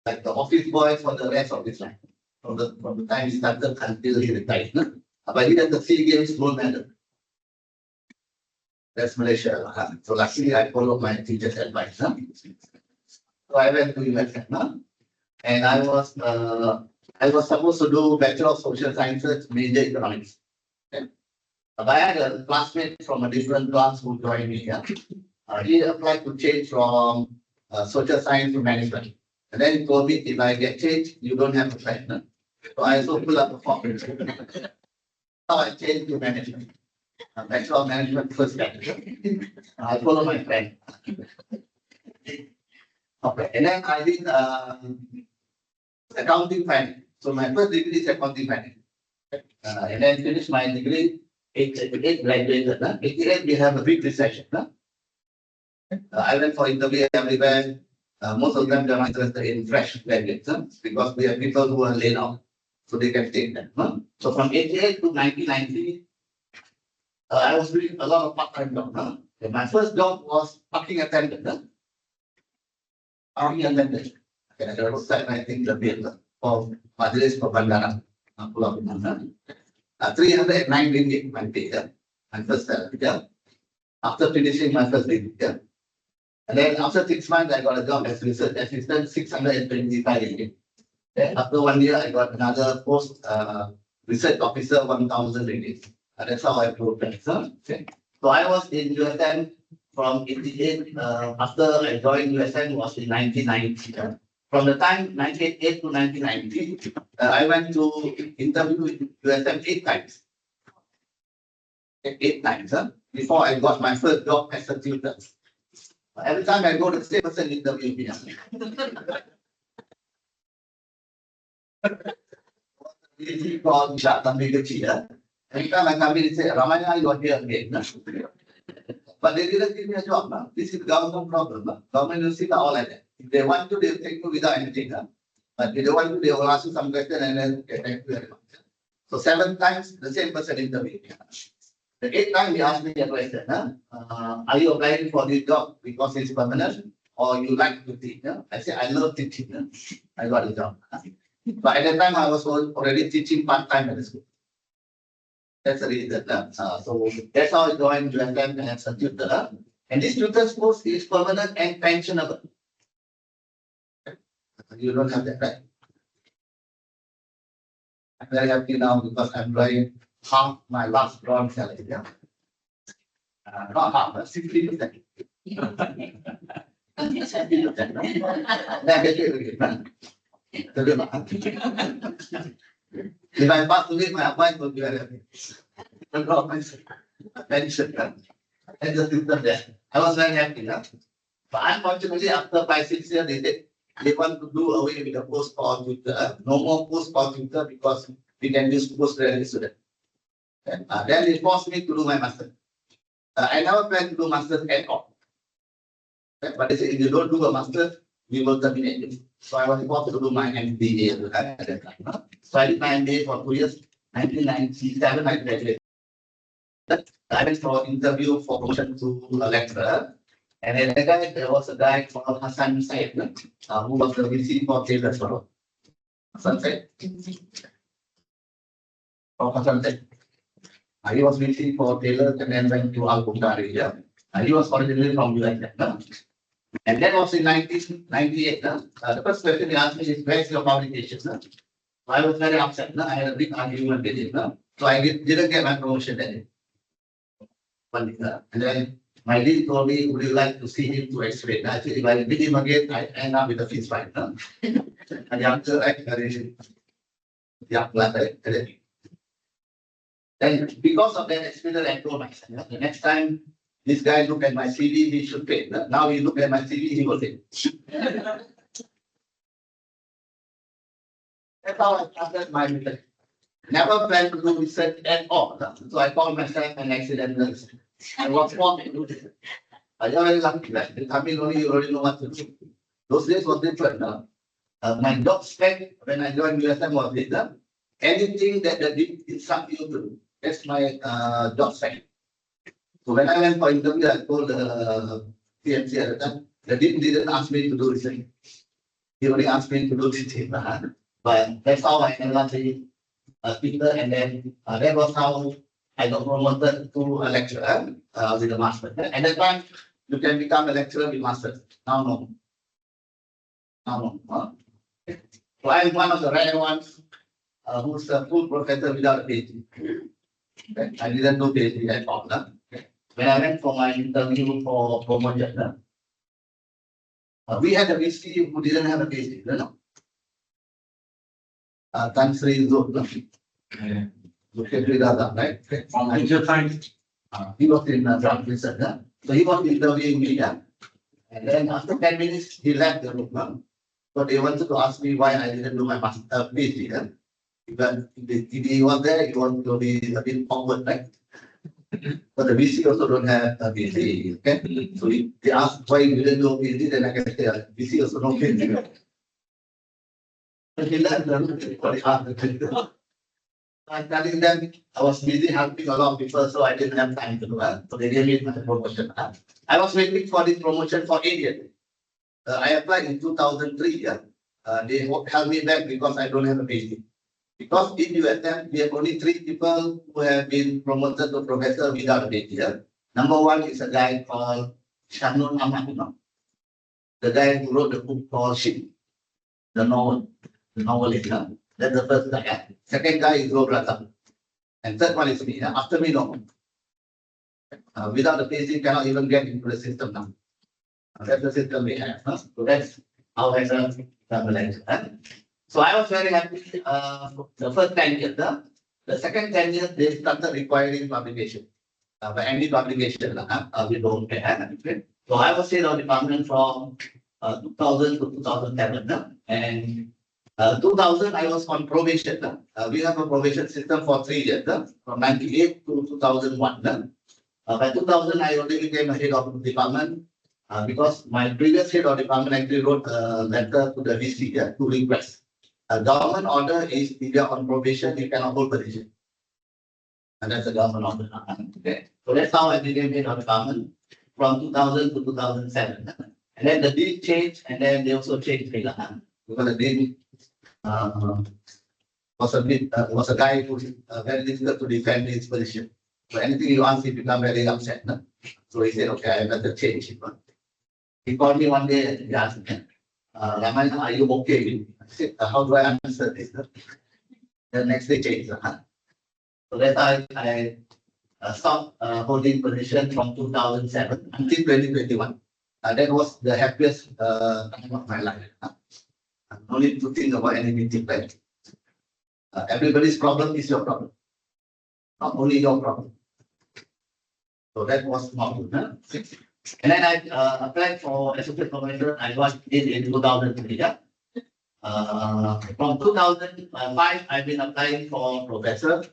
like the office boy for the rest of his life. From the time he started until he retired. But he had the SEA Games gold medal. That's Malaysia. So luckily I followed my teacher's advice. So I went to USM, and I was supposed to do Bachelor of Social Sciences, major economics. Okay. But I had a classmate from a different class who joined me here. He applied to change from social science to management. And then he told me, if I get changed, you don't have to try. So I also pulled up a form. So I changed to management. Bachelor of Management, first Bachelor. I follow my friend. Okay, and then I did accounting finance. So my first degree is accounting finance. And then finished my degree, 88 graduated. 88, we have a big recession. I went for interview everywhere. Most of them are interested in fresh graduates because we have people who are laid off, so they can take them. So from 88 to 1990, I was doing a lot of part-time jobs. My first job was parking attendant. Parking attendant. Okay, I was writing the bill for Majlis Perbandaran, Pulau Pinang. 309 ringgit my pay, my first salary. After finishing my first degree. And then after 6 months, I got a job as research assistant, 625 ringgit. After 1 year, I got another post research officer, 1,000 ringgit. That's how I progressed. Okay. So I was in USM from 88. After I joined USM was in 1990. From the time 1988 to 1990, I went to interview with USM 8 times. 8 times, before I got my first job as a tutor. Every time I go, the same person interview me. He called every time I come in, he say, Ramaya, you are here again. But they didn't give me a job. This is government problem. Government universities are all like that. If they want to, they'll take you without anything. But if they want to, they will ask you some question and then get thank you very much. So 7 times, the same person interviewed me. The 8th time, he asked me a question. Are you applying for this job because it's permanent or you like to teach? I said, I love teaching. I got the job. But at that time, I was already teaching part-time at the school. That's the reason. So that's how I joined USM as a tutor. And this tutor's post is permanent and pensionable. You don't have that, right? I'm very happy now because I'm drawing half my last drawing salary. Not half, but 60%. 60%. If I pass away, my wife will be very happy. I got my pension. And the system there. I was very happy. But unfortunately, after 5-6 years, they want to do away with the post-power tutor. No more post-power tutor because we can use post-graduate student. And then they forced me to do my master. I never planned to do master's at all. But they said, if you don't do a master, we will terminate you. So I was forced to do my MBA at that time. So I did my MBA for 2 years. 1997, I graduated. I went for interview for promotion to a lecturer. And then there was a guy called Hassan Said, who was the VC for Taylor Swift. Hassan Said. Oh, Hassan Said. He was VC for Taylor and then went to Al Bukhari. He was originally from US. And that was in 1998. The first question he asked me is, where's your publication? So I was very upset. I had a big argument with him. So I didn't get my promotion then. And then my lead told me, would you like to see him to explain? I said, if I meet him again, I end up with a fist fight. And the answer, then because of that experience, I told myself, the next time this guy look at my CV, he should pay. Now he look at my CV, he will pay. That's how I started my research. Never planned to do research at all. So I called myself an accidentalist. I was born to do this. I was very lucky. I mean, only you already know what to do. Those days was different. My job spec when I joined USM was this. Anything that the dean instruct you to do. That's my job spec. So when I went for interview, I told the CMC at the time, the dean didn't ask me to do research. He only asked me to do teaching. But that's how I ended up being a speaker, and then that was how I got promoted to a lecturer with a master. At that time, you can become a lecturer with master. Now no. So I'm one of the rare ones who's a full professor without a PhD. I didn't do PhD at all. When I went for my interview for promotion, we had a VC who didn't have a PhD. No. Tan Sri Zul, right? From Angel Times. He was in drug research. So he was interviewing me. And then after 10 minutes, he left the room. So they wanted to ask me why I didn't do my master PhD. But if he was there, he wanted to be a bit awkward, right? But the VC also don't have a PhD. Okay? So they asked why you didn't do a PhD, then I can say VC also no PhD. He left the room. I'm telling them I was busy helping a lot of people, so I didn't have time to do that. So they gave me my promotion. I was waiting for this promotion for 8 years. I applied in 2003. They held me back because I don't have a PhD. Because in USM, we have only 3 people who have been promoted to professor without a PhD. Number 1 is a guy called Shannon Ahmad. The guy who wrote the book called Ship, the novelist. That's the first guy. Second guy is Robrata. And third one is me. After me, no. Without the PhD, cannot even get into the system now. That's the system we have. So that's how I learned language. So I was very happy the first 10 years. The second 10 years, they started requiring publication. But any publication, we don't pay. So I was in our department from 2000 to 2007. And 2000, I was on probation. We have a probation system for 3 years, from 98 to 2001. By 2000, I already became a head of the department because my previous head of department actually wrote a letter to the VC to request. A government order is if you're on probation, you cannot hold position. And that's a government order. Okay. So that's how I became head of department from 2000 to 2007. And then the deal changed, and then they also changed me because the deal was a guy who was very difficult to defend his position. So anything you ask, he become very upset. So he said, okay, I better change it. He called me one day and he asked me, Raman, are you okay with me? I said, how do I answer this? The next day changed. So that's how I stopped holding position from 2007 until 2021. That was the happiest time of my life. No need to think about anything different. Everybody's problem is your problem, not only your problem. So that was not good. Huh? And then I applied for associate professor. I got it in 2003. Yeah? From 2005, I've been applying for professor.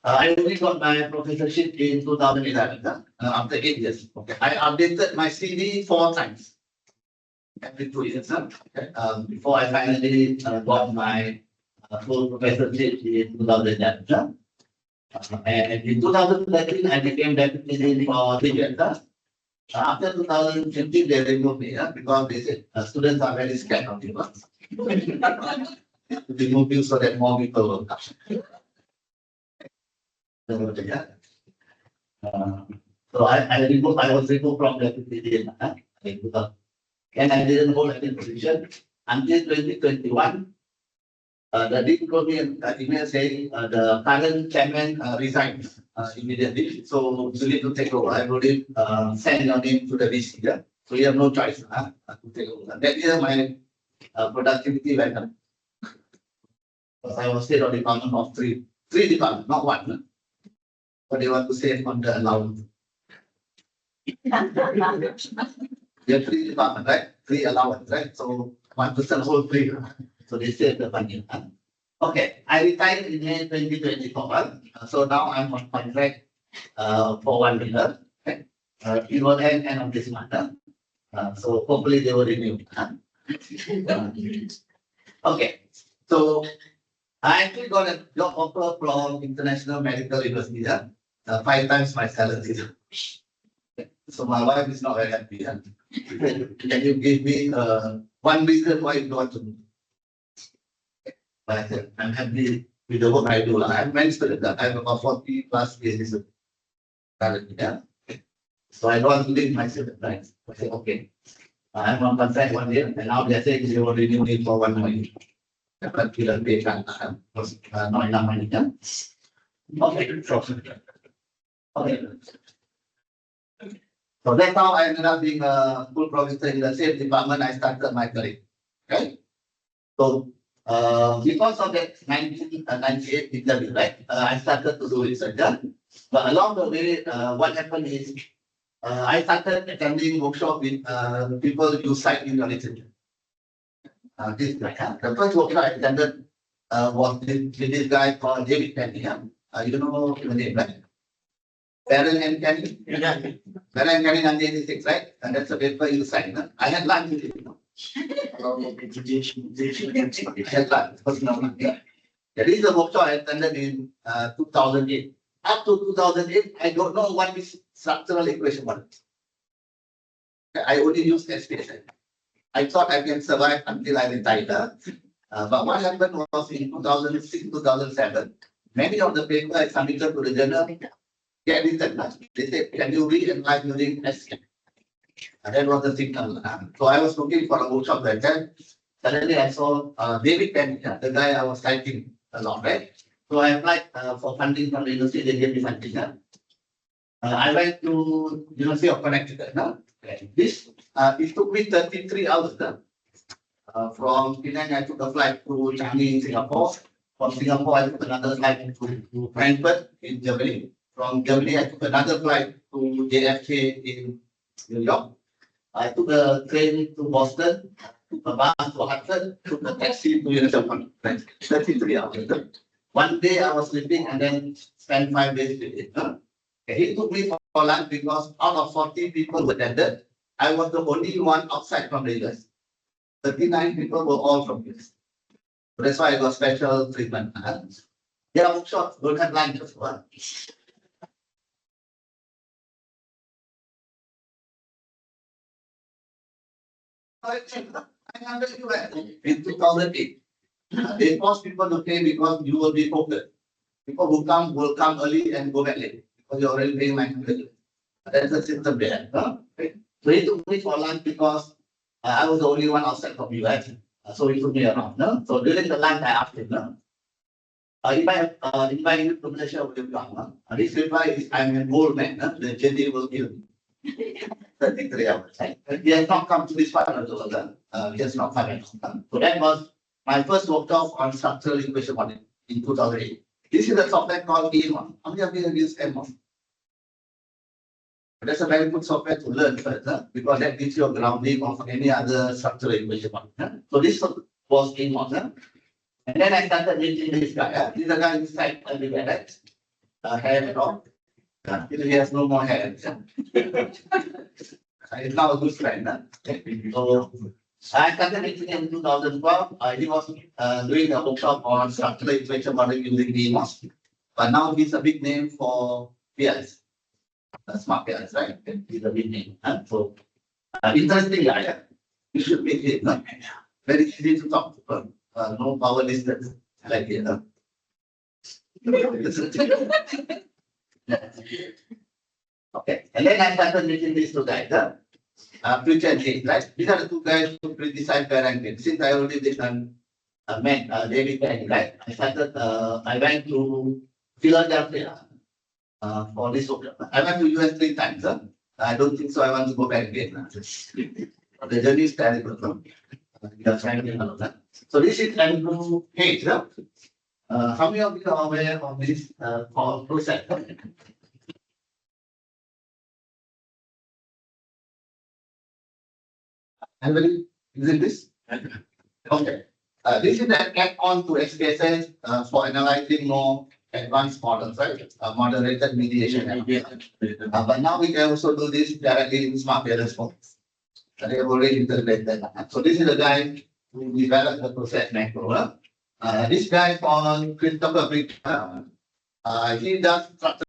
I only got my professorship in 2011, after 8 years. Okay. I updated my CV 4 times. Every 2 years, before I finally got my full professorship in 2011. And in 2013, I became deputy dean for 3 years. After 2015, they removed me because they said students are very scared of you. They remove you so that more people will come. So I was removed from deputy dean. And I didn't hold any position until 2021. The dean told me an email saying the current chairman resigns immediately. So you need to take over. I told him, send your name to the VC. Yeah? So you have no choice to take over. That year my productivity went up. Because I was still on department of three departments, not one. But they want to save on the allowance. You have 3 departments, right? 3 allowance, right? So 1% whole 3. So they save the money. Okay, I retired in May 2024. So now I'm on contract for 1 year. Okay. It will end of this month. So hopefully they will renew. Okay, so I actually got a job offer from International Medical University. 5 times my salary. So my wife is not very happy. Can you give me 1 reason why you don't want to do? But I said, I'm happy with the work I do. I'm mentioned that I have about 40 plus years of salary. So I don't want to leave myself at night. I said, okay. I'm on contract 1 year, and now they're saying they will renew it for 1 more year. But we don't pay not enough money. Okay. Okay. So that's how I ended up being a full professor in the same department I started my career. Okay. So because of that 1998 interview, right? I started to do research. But along the way, what happened is I started attending workshop with people you cite in your literature. This guy, the first workshop I attended was with this guy called David Penny. You know the name, right? Baron and Kenny. Baron and Kenny 1986, right? And that's the paper you signed. I had lunch with him. There is a workshop I attended in 2008. Up to 2008, I don't know what is structural equation was. I only used SPSS. I thought I can survive until I retired. But what happened was in 2006, 2007, many of the papers I submitted to the journal get written. They said, can you read and write using SPSS? And that was the signal. So I was looking for a workshop like that. Suddenly I saw David Penny, the guy I was citing a lot, right? So I applied for funding from the university. They gave me funding. I went to University of Connecticut. This it took me 33 hours. From Penang, I took a flight to Changi, Singapore. From Singapore, I took another flight to Frankfurt in Germany. From Germany, I took another flight to JFK in New York. I took a train to Boston, took a bus to Hudson, took a taxi to University of Connecticut. 33 hours. One day I was sleeping and then spent 5 days with him. He took me for lunch because out of 40 people who attended, I was the only one outside from the US. 39 people were all from US. So that's why I got special treatment. Yeah, workshops, don't have lunch as well. In 2008, they forced people to pay because you will be focused. People who come will come early and go back late because you're already paying my money. That's the system there. So he took me for lunch because I was the only one outside from US. So he took me around. So during the lunch, I asked him, if I invite you to Malaysia, will you come? This reply is, I'm an old man. The JD will kill me. 33 hours, right? But he has not come to this part of the world, he has not come. So that was my first workshop on structural equation modeling in 2008. This is a software called E1. How many of you have used M1? That's a very good software to learn first, because that gives you a grounding of any other structural equation modeling. So this was E1. And then I started meeting this guy. This is a guy who's like everywhere, right? Hair and all. He has no more hair. He's now a good friend. So I started meeting him in 2012. He was doing a workshop on structural equation modeling using EMOS. But now he's a big name for PLS. Smart PLS, right? He's a big name. So interesting guy. You should meet him. Very easy to talk to. No power distance. Like it. Okay, and then I started meeting these two guys, Future and James, right? These are the two guys who criticize parenting. Since I already did met David Penny, right? I went to Philadelphia for this workshop. I went to US 3 times. I don't think so. I want to go back again. The journey is terrible. So this is Andrew Hayes. How many of you are aware of this process? Anybody using this? Okay. This is an add-on to SPSS for analyzing more advanced models, right? Moderated mediation. But now we can also do this directly in Smart PLS forms. They have already integrated. So this is the guy who developed the process macro. This guy called Christopher Brick, he does structure.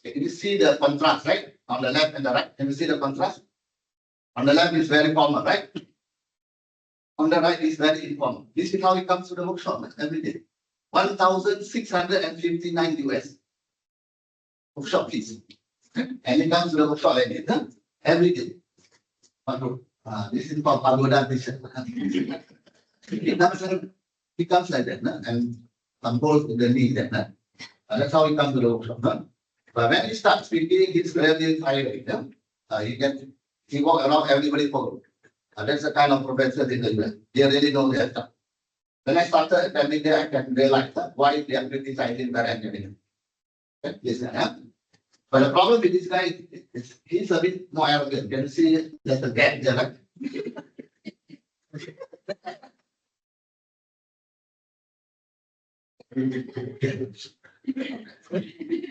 You see the contrast, right? On the left and the right. Can you see the contrast? On the left is very formal, right? On the right is very informal. This is how it comes to the workshop every day. 1,659 US workshop fees. And it comes to the workshop every day. This is called Pagoda Vision. It comes like that, and composed the need that. That's how it comes to the workshop. But when he starts speaking, he's very fiery. He walk around, everybody follow. That's the kind of professors in the US. They really know their stuff. When I started attending there, I can realize why they are criticizing parenting. But the problem with this guy is he's a bit more arrogant. Can you see there's a gap there, right?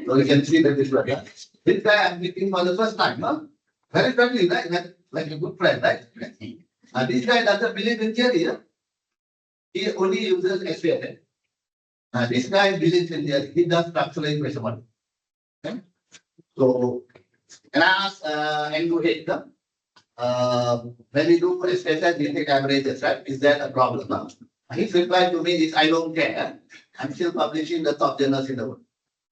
So you can see that this guy. This guy I'm meeting for the first time, very friendly, right? Like a good friend, right? This guy doesn't believe in theory. He only uses SPSS. This guy believes in theory. He does structural equation modeling. Okay? So, and I asked Andrew Hayes, when we do SPSS, we take averages, right? Is that a problem? His reply to me is, I don't care. I'm still publishing the top journals in the world.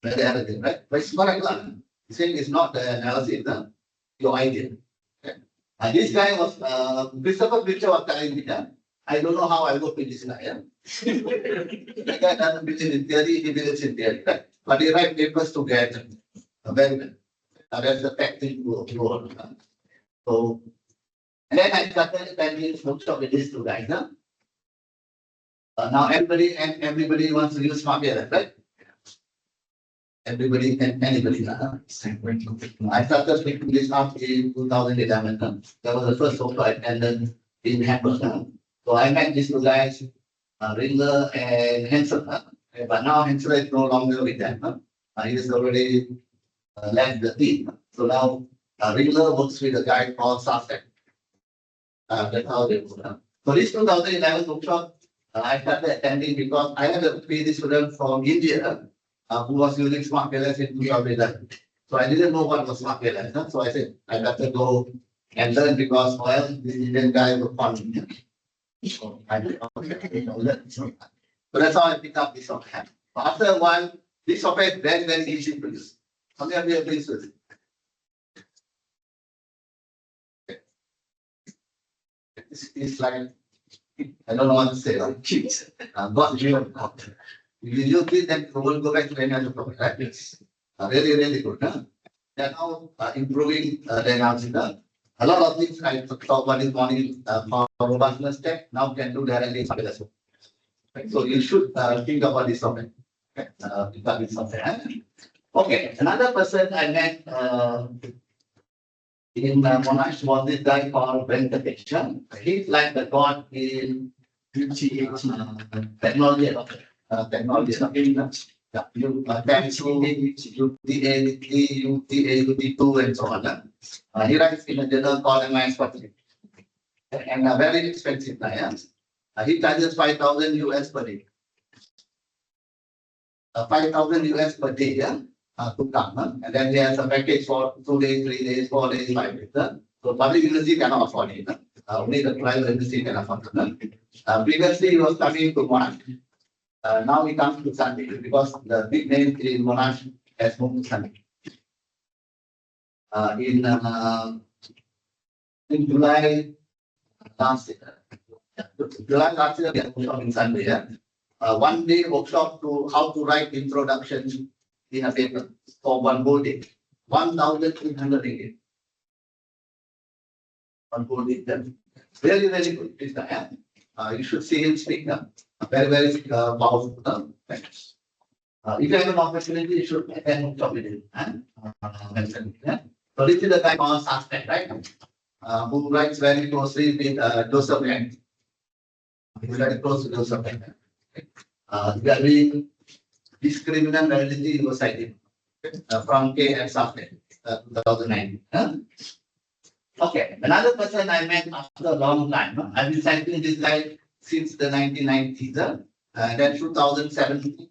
Very arrogant, right? But it's correct. He's saying it's not the analysis, your idea. Okay? This guy was, Christopher Bridger was telling me, I don't know how I work with this guy. The guy doesn't believe in theory, he believes in theory, right? But he writes papers to get very well. That's the technical role. So, and then I started attending workshop with these two guys. Now everybody wants to use Smart PLS, right? Everybody and anybody. I started speaking this up in 2011. That was the first workshop I attended in Hamburg. So I met these two guys, Ringler and Hensel. But now Hensel is no longer with them. He has already left the team. So now Ringler works with a guy called Sasek. That's how they work. So this 2011 workshop, I started attending because I had a PhD student from India who was using Smart PLS in 2011. So I didn't know what was Smart PLS. So I said, I got to go and learn because, well, this Indian guy was fun. So that's how I picked up this software. After a while, this software is very, very easy to use. How many of you have used it? It's like, I don't know what to say, like cheese. Not real. If you use it, then we will go back to any other product, right? It's really, really good. They're now improving the analysis. A lot of things I talked about this morning for robustness check now can do directly in as well. Right, so you should think about this software. Okay, about this software. Okay, another person I met in Monash was this guy called Venkatesh. He's like the god in technology. Technology. Yeah, you UTA, and so on. He writes in a journal called MIS Public. And a very expensive client. He charges 5,000 US per day. 5,000 US per day, yeah, to come. And then there's a package for 2 days, 3 days, 4 days, 5 days. So public university cannot afford it. Only the private university can afford it. Previously, he was coming to Monash. Now he comes to Sunday because the big name in Monash has moved to Sunday. In July last year, we are working Sunday. Yeah? 1 day workshop to how to write introduction in a paper for 1 whole day. 1,300 ringgit. 1 whole day. Very, very good. You should see him speak. Very, very powerful. If you have an opportunity, you should attend workshop with him. So this is the guy called Suspect, right? Who writes very closely with Joseph Yang. He's very close to Joseph Yang. We are doing discriminant reality society from K and Suspect, 2009. Okay, another person I met after a long time. I've been cycling this guy since the 1990s. Then 2017.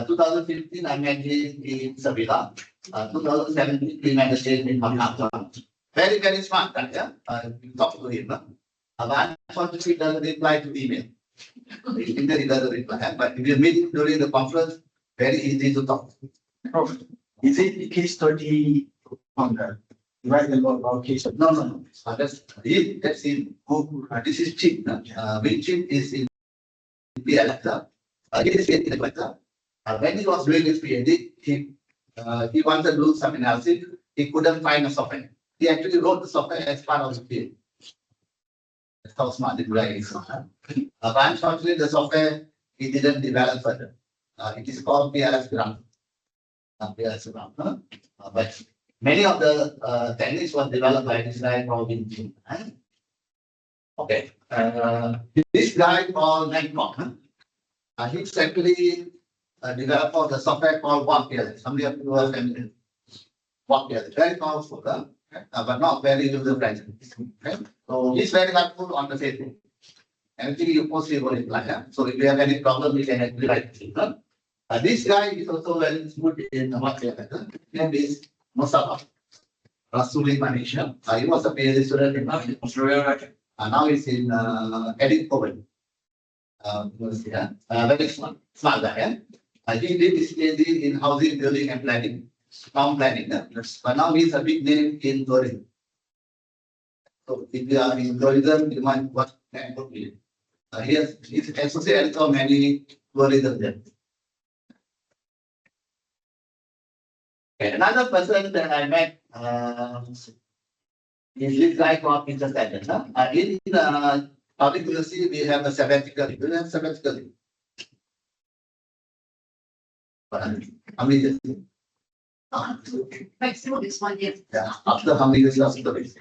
2015, I met him in Sevilla. 2017, we met again in Makassar. Very, very smart guy. You talk to him. But unfortunately, he doesn't reply to email. He doesn't reply. But if you meet him during the conference, very easy to talk. Oh, is it case study on the right about case study? No. That's him. Oh, this is Chip. When Chip is in PLS, he is in the when he was doing his PhD, he wanted to do some analysis. He couldn't find a software. He actually wrote the software as part of the PhD. That's how smart the guy is. But unfortunately, the software he didn't develop further. It is called PLS Ground. But many of the techniques were developed by this guy called Win. Okay. This guy called Nightcock. He's actually developed for the software called WAP. Somebody of you are familiar. WAP, very powerful, but not very user friendly. Okay? So he's very helpful on the Facebook. Anything you post, he will reply. So if you have any problem, you can actually write it. This guy is also very good in WAP. His name is Mustafa Rasuli Manisha. He was a PhD student in Australia. Now he's in Edinburgh. Very smart guy. He did his PhD in housing, building, and planning, town planning. But now he's a big name in tourism. So if you are in tourism, you might watch that book. He's associated with many tourism there. Okay, another person that I met is this guy called Peter Sanders. In public university, we have a sabbatical. We have sabbatical. How many years? Maximum is 1 year. Yeah. After how many years after this?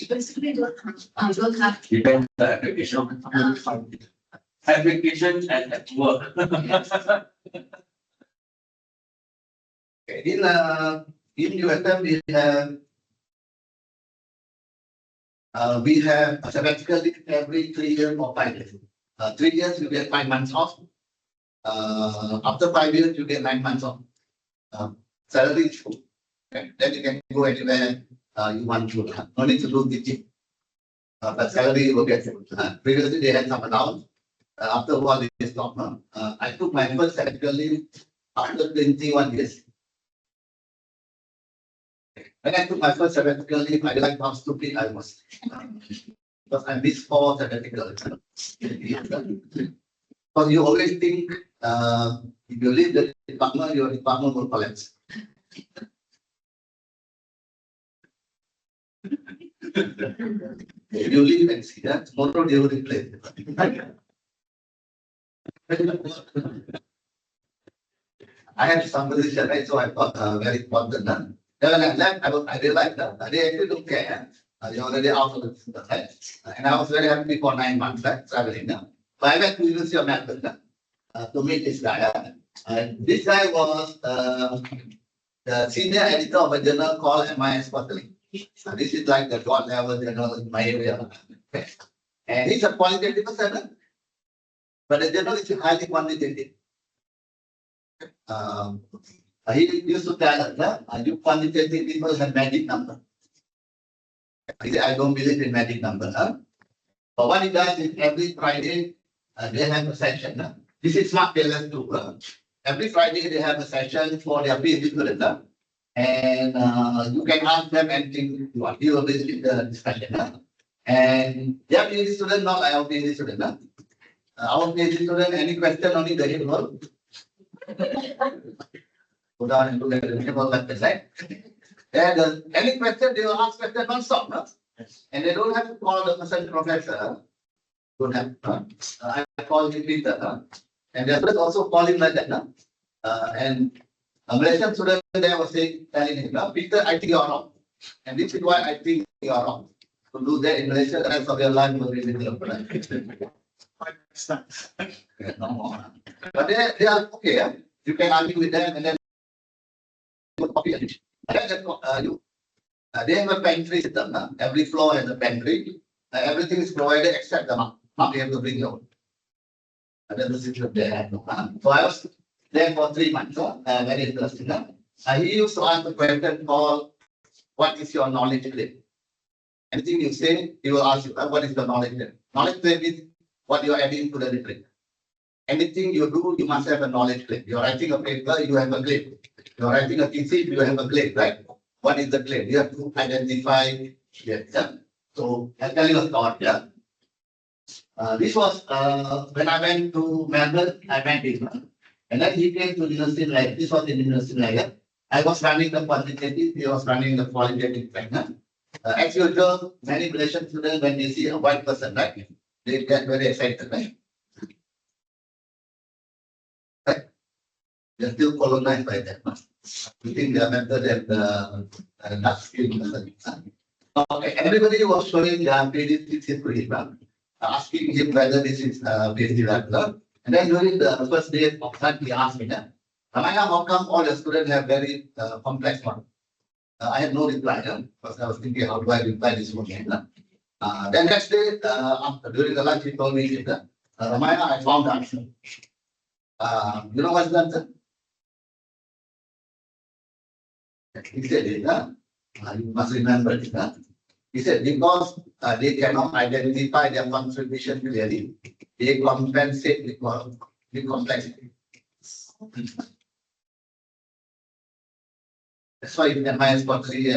Basically, don't have. Depends on the application. Application and at work. Okay. In USM, we have a sabbatical every 3 years or 5 years. 3 years, you get 5 months off. After 5 years, you get 9 months off. Salary is full. Okay. Then you can go anywhere you want to. No need to do teaching. But salary you will get full. Previously, they had some allowance. After a while, they stopped. I took my first sabbatical leave after 21 years. When I took my first sabbatical leave, I realized how stupid I was. Because I missed 4 sabbaticals. Because you always think if you leave the department, your department will collapse. If you leave and see that, tomorrow they will replace it. I had some position, right? So I thought very important. Then when I left, I realized that they actually don't care. They already out of the right? And I was very happy for 9 months, right? Traveling. So I went to University of Melbourne to meet this guy. And this guy was the senior editor of a journal called MIS Quarterly. This is like the God level journal in my area. And he's a qualitative person, but the journal is highly quantitative. He used to tell us, you quantitative people have magic number. He said, I don't believe in magic number. But what he does is every Friday, they have a session. This is smart tailors too. Every Friday, they have a session for their PhD students. And you can ask them anything you want. You will visit the discussion. And their PhD student, not our PhD student. Our PhD student, any question, only the hit will go down into the table left and right. And any question, they will ask question non-stop. No? And they don't have to call the person professor. Don't have. I call him Peter. And the others also call him like that. No? And a Malaysian student there was saying, telling him, no, Peter, I think you are wrong. And this is why I think you are wrong. To do that in Malaysia, the rest of your life will be with your no more. But they are okay. You can argue with them and then copy it. They have a pantry system. Every floor has a pantry. Everything is provided except the map. Map you have to bring your own. And then the system there. So I was there for 3 months. Very interesting. He used to ask the question called, what is your knowledge claim? Anything you say, he will ask you, what is the knowledge claim? Knowledge claim is what you are adding to the literature. Anything you do, you must have a knowledge claim. You are writing a paper, you have a claim. You are writing a thesis, you have a claim, right? What is the claim? You have to identify. Yeah. So I'll tell you a story. Yeah. This was when I went to Melbourne, I met him. And then he came to University Life. This was in University Life. I was running the quantitative, he was running the qualitative track. As usual, many Malaysian students, when they see a white person, right, they get very excited, right? They're still colonized by them. You think they are better than the dark skin person. Okay, everybody was showing their PhD to him, asking him whether this is PhD level. And then during the first day of that, he asked me, Ramaya, how come all the students have very complex one? I had no reply, because I was thinking, how do I reply this one? Then next day, during the lunch, he told me, Ramaya, I found the answer. You know what's the answer? He said, you must remember it. He said, because they cannot identify their contribution clearly, they compensate with complexity. That's why in MIS Quarterly,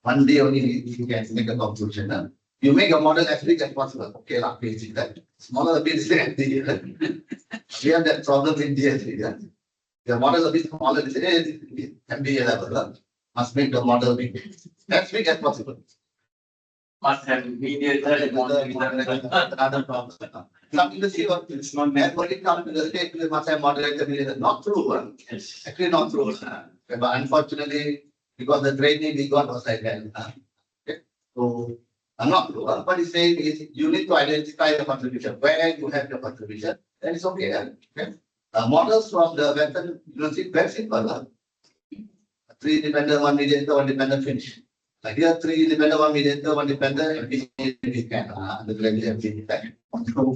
one day only you can make a conclusion. You make a model as big as possible. Okay, like PhD, that smaller a bit is the we have that problem in DSD. The model a bit smaller is MBA level. Must make the model big. As big as possible. Must have mediated Another problem. Some industry it's not meant when it comes to the state, we must have moderated mediated. Not true. Yes. Actually not true. But unfortunately, because the training we got was like that. Okay. So not true. What he's saying is you need to identify your contribution. Where you have your contribution, then it's okay. Okay. Models from the Western University, very simple. 3 independent, 1 mediator, 1 dependent finish. Like here, 3 independent, 1 mediator, 1 dependent, we can control.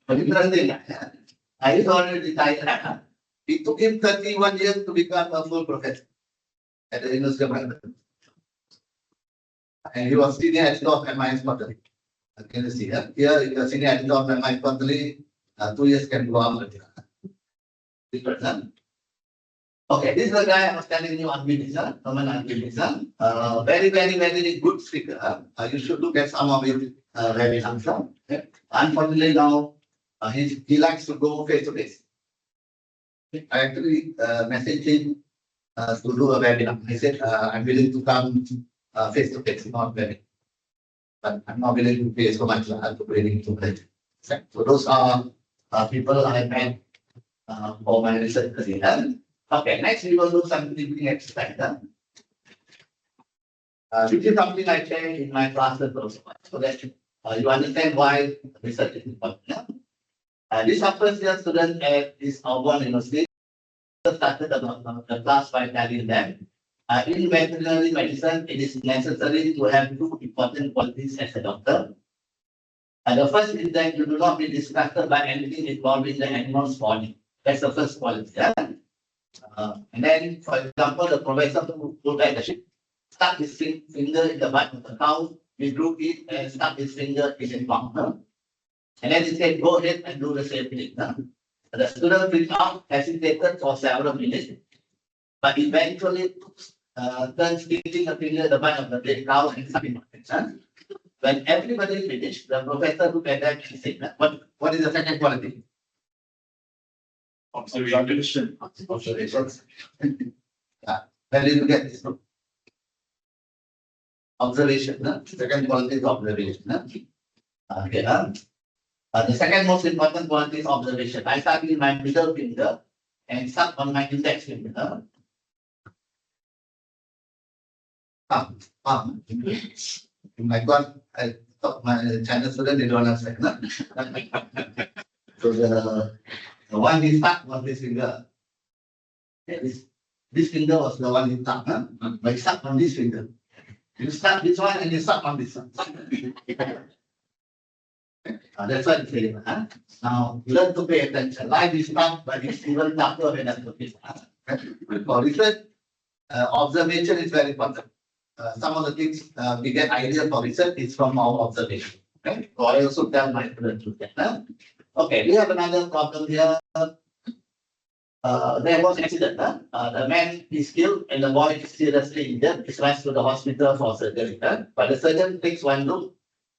But interesting, I is already retired. It took him 31 years to become a full professor at the University of Melbourne. And he was senior editor of MIS Quarterly. Can you see here? Here, if you are senior editor of MIS Quarterly, 2 years can go up. Different. Okay, this is the guy I was telling you, Anvin, Roman Anvin. Very, very, very good speaker. You should look at some of his webinars. Unfortunately, now he likes to go face to face. I actually messaged him to do a webinar. I said, I'm willing to come face to face, not webinar. But I'm not willing to pay so much to willing to play. So those are people I met for my research career. Okay, next we will do some thinking exercise. Which is something I share in my classes also, so that you understand why research is important. This first year student at this Auburn University started the class by telling them, in veterinary medicine, it is necessary to have two important qualities as a doctor. The first is that you do not be distracted by anything involving the animal's body. That's the first quality. And then, for example, the professor who looked at the sheep, stuck his finger in the butt of the cow, he drew it and stuck his finger in his mouth. And then he said, go ahead and do the same thing. The student freaked out, hesitated for several minutes, but eventually turned sticking a finger in the butt of the dead cow and stuck it. When everybody finished, the professor looked at them and said, what is the second quality? Observation. Observations. Where did you get this from? Observation. Second quality is observation. Okay. The second most important quality is observation. I start with my middle finger and start on my index finger. My God, I thought my China student, they don't understand. So the one is stuck on this finger. Okay, this finger was the one you stuck, but it's stuck on this finger. You start this one and you start on this one. That's what I'm saying. Now, learn to pay attention. Life is tough, but it's even tougher when I'm looking. For research, observation is very important. Some of the things we get idea for research is from our observation. Okay? So I also tell my students to get that. Okay, we have another problem here. There was an accident. The man is killed and the boy is seriously injured. He's rushed to the hospital for surgery. But the surgeon takes one look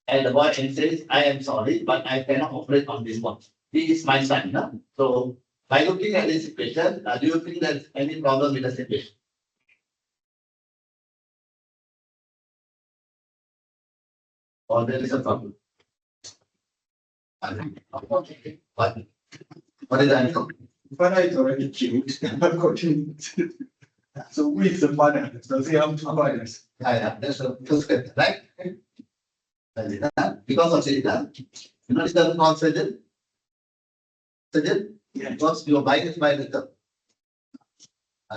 and the boy and says, I am sorry, but I cannot operate on this one. He is my son. So by looking at this situation, do you think there's any problem with the situation? Or there is a problem? Okay. What is the answer? Father is already killed. Continue. So who is the father? Does he have two fathers? Yeah, that's the first step, right? Because of it, you know, it's the called surgeon. Surgeon? Yeah. Because your bike is by the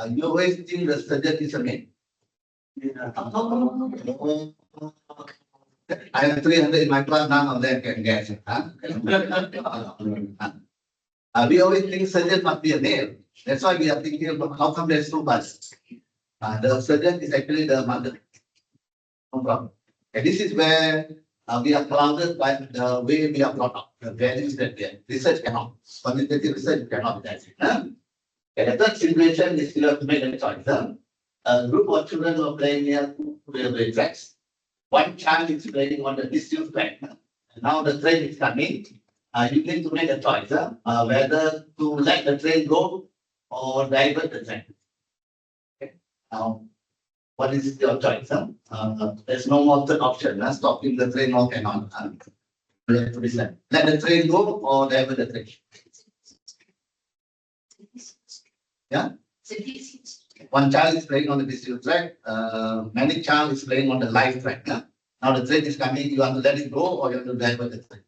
you always think the surgeon is a man. Yeah. I have 300 in my class, none of them can guess. We always think surgeon must be a male. That's why we are thinking about how come there's two parts. The surgeon is actually the mother. No problem. And this is where we are clouded by the way we are brought up. The values that we have. Research cannot. Quantitative research cannot. That's it. Okay, the third situation is you have to make a choice. A group of children were playing near two railway tracks. One child is playing on the disused track. Now the train is coming. You need to make a choice whether to let the train go or divert the train. Okay. Now, what is your choice? There's no more third option. Stopping the train or cannot. You have to decide. Let the train go or divert the train. Yeah. One child is playing on the disused track. Many child is playing on the live track. Now the train is coming. You have to let it go or you have to divert the train.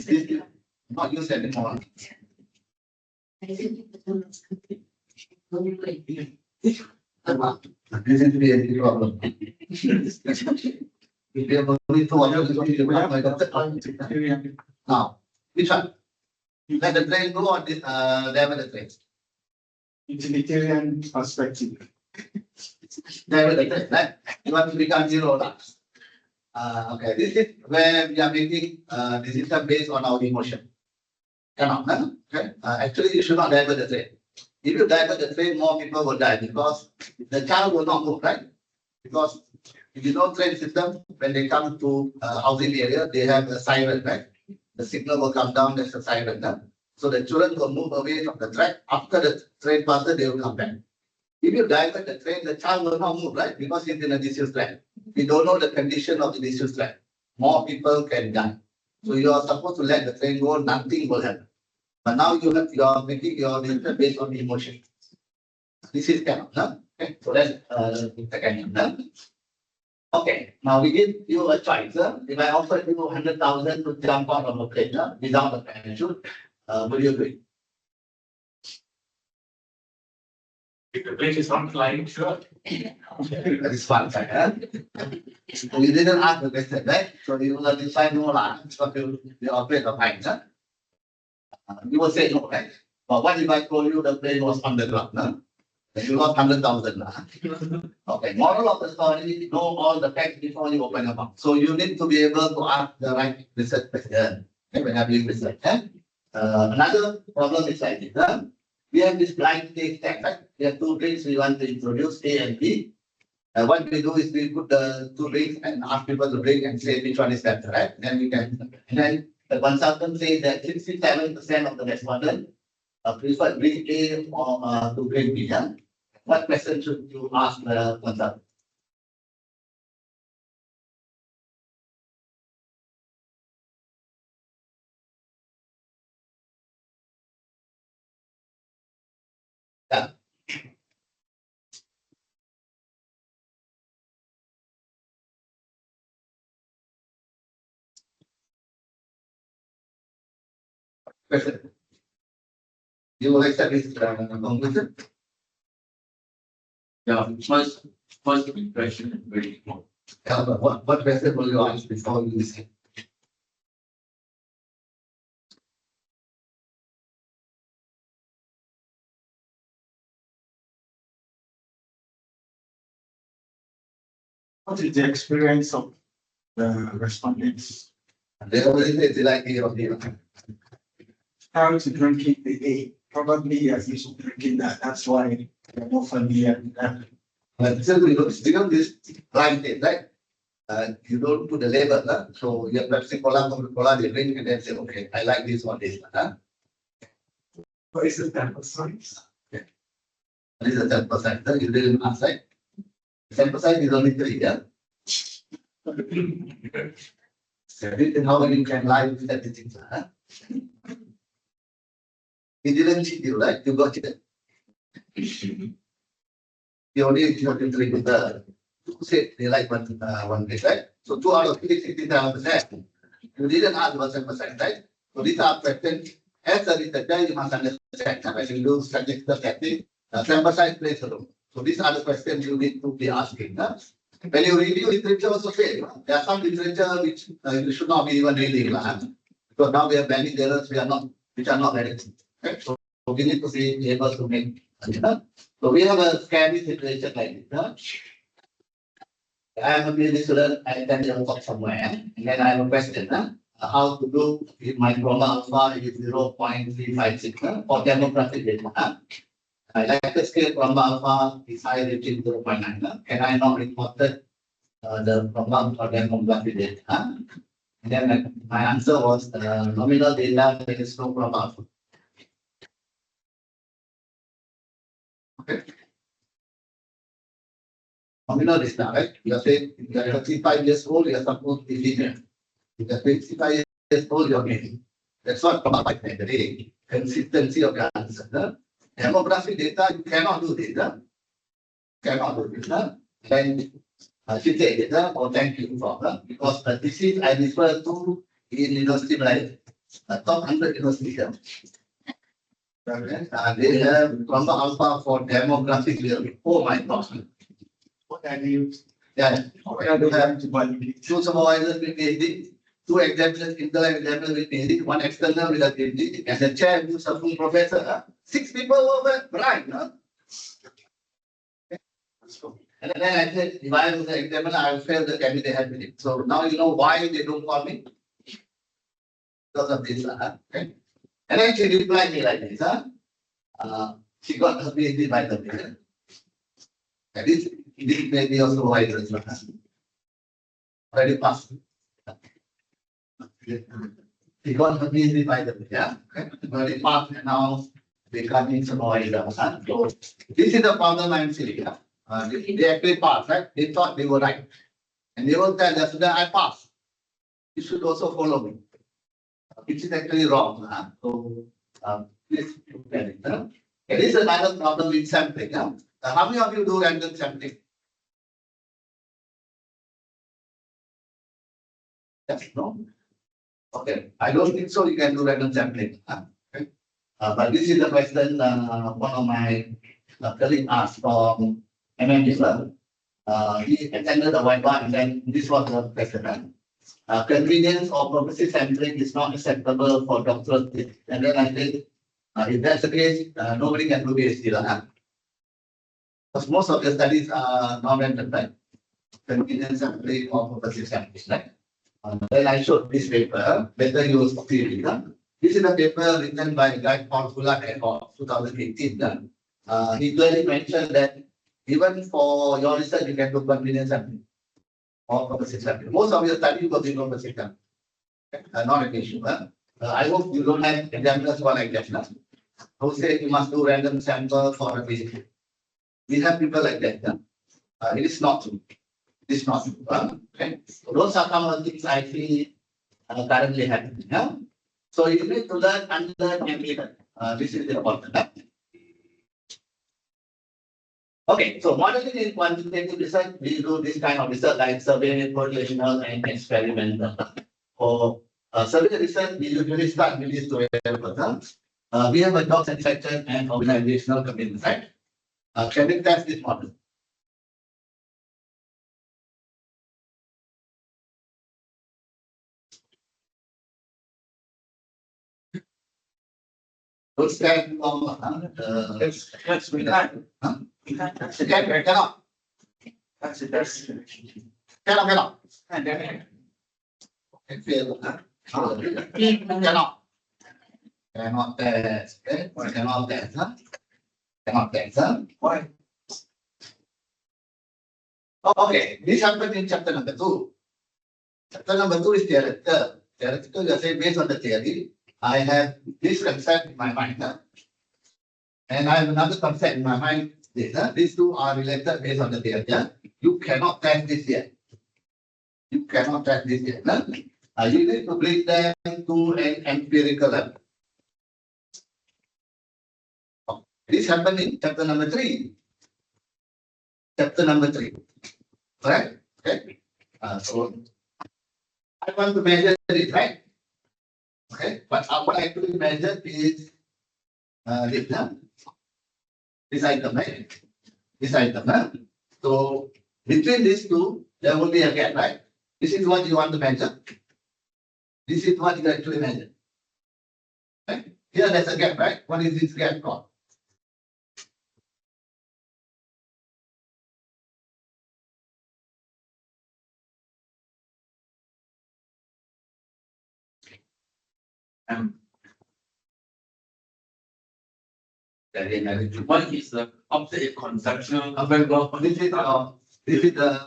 Is not used anymore. This is the problem. If you have only two now, which one? Let the train go or divert the train? Utilitarian perspective. Divert the train, right? You want to become zero laps. Okay, this is where we are making decision based on our emotion. Cannot, okay? Actually, you should not divert the train. If you divert the train, more people will die because the child will not move, right? Because you know, train system, when they come to housing area, they have a siren, right? The signal will come down, there's a siren. So the children will move away from the track. After the train passes, they will come back. If you divert the train, the child will not move, right? Because it's in a disused land. We don't know the condition of the disused land. More people can die. So you are supposed to let the train go, nothing will happen. But now you are making your decision based on emotion. This is kind of, okay. So that's the second one. Okay, now we give you a choice. If I offer you 100,000 to jump out of a plane without a parachute, will you agree? If the plane is not flying, sure. That is fun, right? So you didn't ask the question, right? So you will decide no lah, because you operate a plane. You will say no, right? But what if I told you the plane was on the ground? Then you lost 100,000. Okay, moral of the story, know all the facts before you open your mouth. So you need to be able to ask the right research question. Okay, when I'm doing research. Another problem is like this. We have this blind taste test, right? We have two drinks we want to introduce, A and B. What we do is we put the two drinks and ask people to drink and say which one is better, right? Then we can, and then the consultant says that 67% of the respondents prefer drink A or to drink B. What question should you ask the consultant? Question. You will accept this conclusion? Yeah, first impression is very important. Yeah, but what question will you ask before you decide? What is the experience of the respondents? They already say they like A or B. How to drinking the A? Probably as used to drinking that. That's why they're more familiar with that. But still, still this blind test, right? You don't put the label, so you have Pepsi Cola, Coca-Cola, they drink and then say, okay, I like this or this. What is the sample size? This is a 10%. You didn't ask, right? 10% is only 3, yeah? And how you can lie with everything, He didn't cheat you, right? You got it. You only drink the two said they like one day, right? So 2 out of 3, 67%. You didn't ask 1%, right? So these are questions. As a researcher, you must understand when you do statistical testing, sample size plays a role. So these are the questions you need to be asking. When you review literature, also say there are some literature which you should not be even reading, because now we have many errors which are not very good. Okay? So we need to be able to make. So we have a scary situation like this. I am a PhD student, I attend a talk somewhere, and then I have a question. How to do if my chroma alpha is 0.356 for demographic data. I like the scale chroma alpha is high reaching 0.9. Can I not report the chroma for demographic data? And then my answer was nominal data, there is no chroma alpha. Okay. Nominal data, right? You are saying if you are 35 years old, you are supposed to be linear. If you are 25 years old, you are getting. That's what chroma alpha is. Consistency of the answer. Demographic data, you cannot do data. Cannot do data. Then she said data or thank you for that because the disease I refer to in university like top 100 universities. They have chroma alpha for demographic theory. Oh my God. What are you? Yeah. What are they having to validate? Two supervisors with PhD, two examiners, internal examiners with PhD, one external with a PhD, and the chair who's a full professor. 6 people were blind. And then I said, if I was the examiner, I would fail the candidate had with it. So now you know why they don't call me? Because of this. Okay. And then she replied me like this. She got her PhD by the way. That is, this may be also why it is. already passed. He got completely by the way, yeah, okay, already passed and now they coming some more exams. So this is the problem I'm seeing, yeah. They actually passed, right? They thought they were right. And they will tell us that I passed. You should also follow me. Which is actually wrong, so, please look at it, It is another problem with sampling, how many of you do random sampling? Yes, no? Okay, I don't think so, you can do random sampling, okay? But this is the question, one of my colleagues asked from MMG. He attended the webinar and then this was the question. Convenience or purposive sampling is not acceptable for doctoral thesis. And then I think, if that's the case, nobody can do PhD. Because most of the studies are non-random, right? Convenience sampling or purposive sampling, right? Then I showed this paper, better use theory. This is a paper written by a guy called Fulak et al. 2018. He clearly mentioned that even for your research, you can do convenience sampling or purposive sampling. Most of your study will be purposive sampling. Not an issue. I hope you don't have examiners who are like that. Who say you must do random sample for a visit. We have people like that. It is not true. It is not true. Okay. So those are some of the things I see currently happening. So you need to learn, unlearn, and relearn. This is important. Okay, so modeling in quantitative research, we do this kind of research like survey, correlational, and experimental. For survey research, we usually start with these two areas. We have a job satisfaction and organizational commitment, right? Can we test this model? Don't stand on, Yes, we can. cannot. That's it, that's. Cannot. And then, It fail, Cannot. Cannot test, okay? Cannot test, Cannot test, why? Okay, this happened in chapter number 2. Chapter number 2 is theoretical. Theoretical, you say based on the theory, I have this concept in my mind, and I have another concept in my mind. These two are related based on the theory. You cannot test this yet. You cannot test this yet. You need to bring them to an empirical level. This happened in chapter number 3. Chapter number 3. Correct? Okay. So I want to measure it, right? Okay, but what I actually measure is this item, right? This item. So between these two, there will be a gap, right? This is what you want to measure. This is what you actually measure. Right? Here there's a gap, right? What is this gap called? One is the object conceptual available. This is the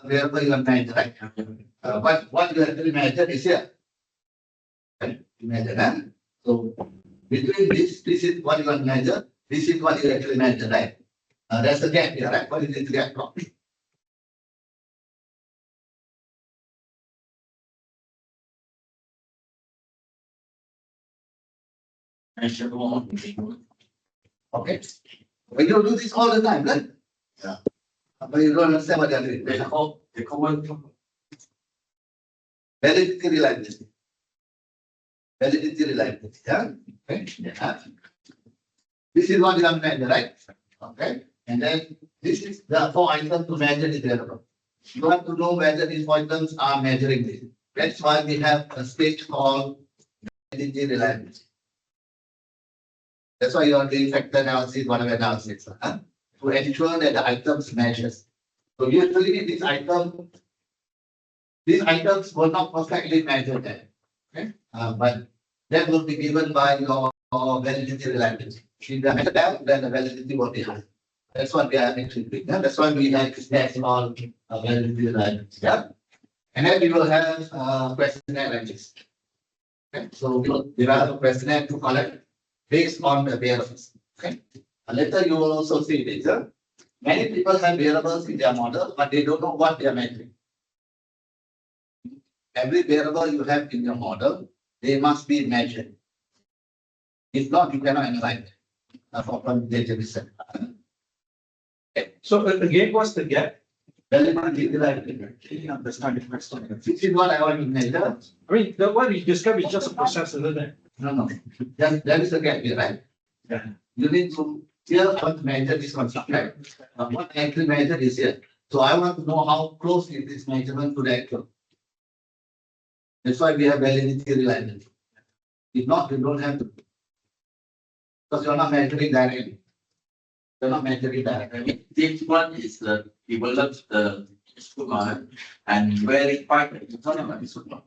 variable you measure, right? But what you actually measure is here. Okay, you measure that. So between this is what you want to measure. This is what you actually measure, right? There's a gap here, right? What is this gap called? Okay. But you do this all the time, right? Yeah. But you don't understand what they're doing. They call Validity reliability. Validity reliability. Yeah. Okay. Yeah. This is what you have measured, right? Okay. And then this is the 4 items to measure is available. You have to know whether these items are measuring this. That's why we have a stage called validity reliability. That's why you are doing factor analysis, whatever analysis, to ensure that the items measures. So usually these items will not perfectly measure that. Okay, but that will be given by your validity reliability. If they measure that, then the validity will be high. That's what we are actually doing. That's why we have this test on validity reliability. Yeah. And then we will have questionnaire like this. Okay, so we will develop a questionnaire to collect based on the variables. Okay, later you will also see this. Many people have variables in their model, but they don't know what they are measuring. Every variable you have in your model, they must be measured. If not, you cannot analyze it for quantitative research. So again, what's the gap? Validity reliability. Really understand the question. This is what I want to measure. I mean, the one you described is just a process, isn't it? No. That is the gap here, right? Yeah. You need to, here I want to measure this one, right? What I actually measure is here. So I want to know how close is this measurement to the actual. That's why we have validity reliability. If not, you don't have to. Because you're not measuring directly. You're not measuring directly. This one is the develop the instrument and verify the instrument.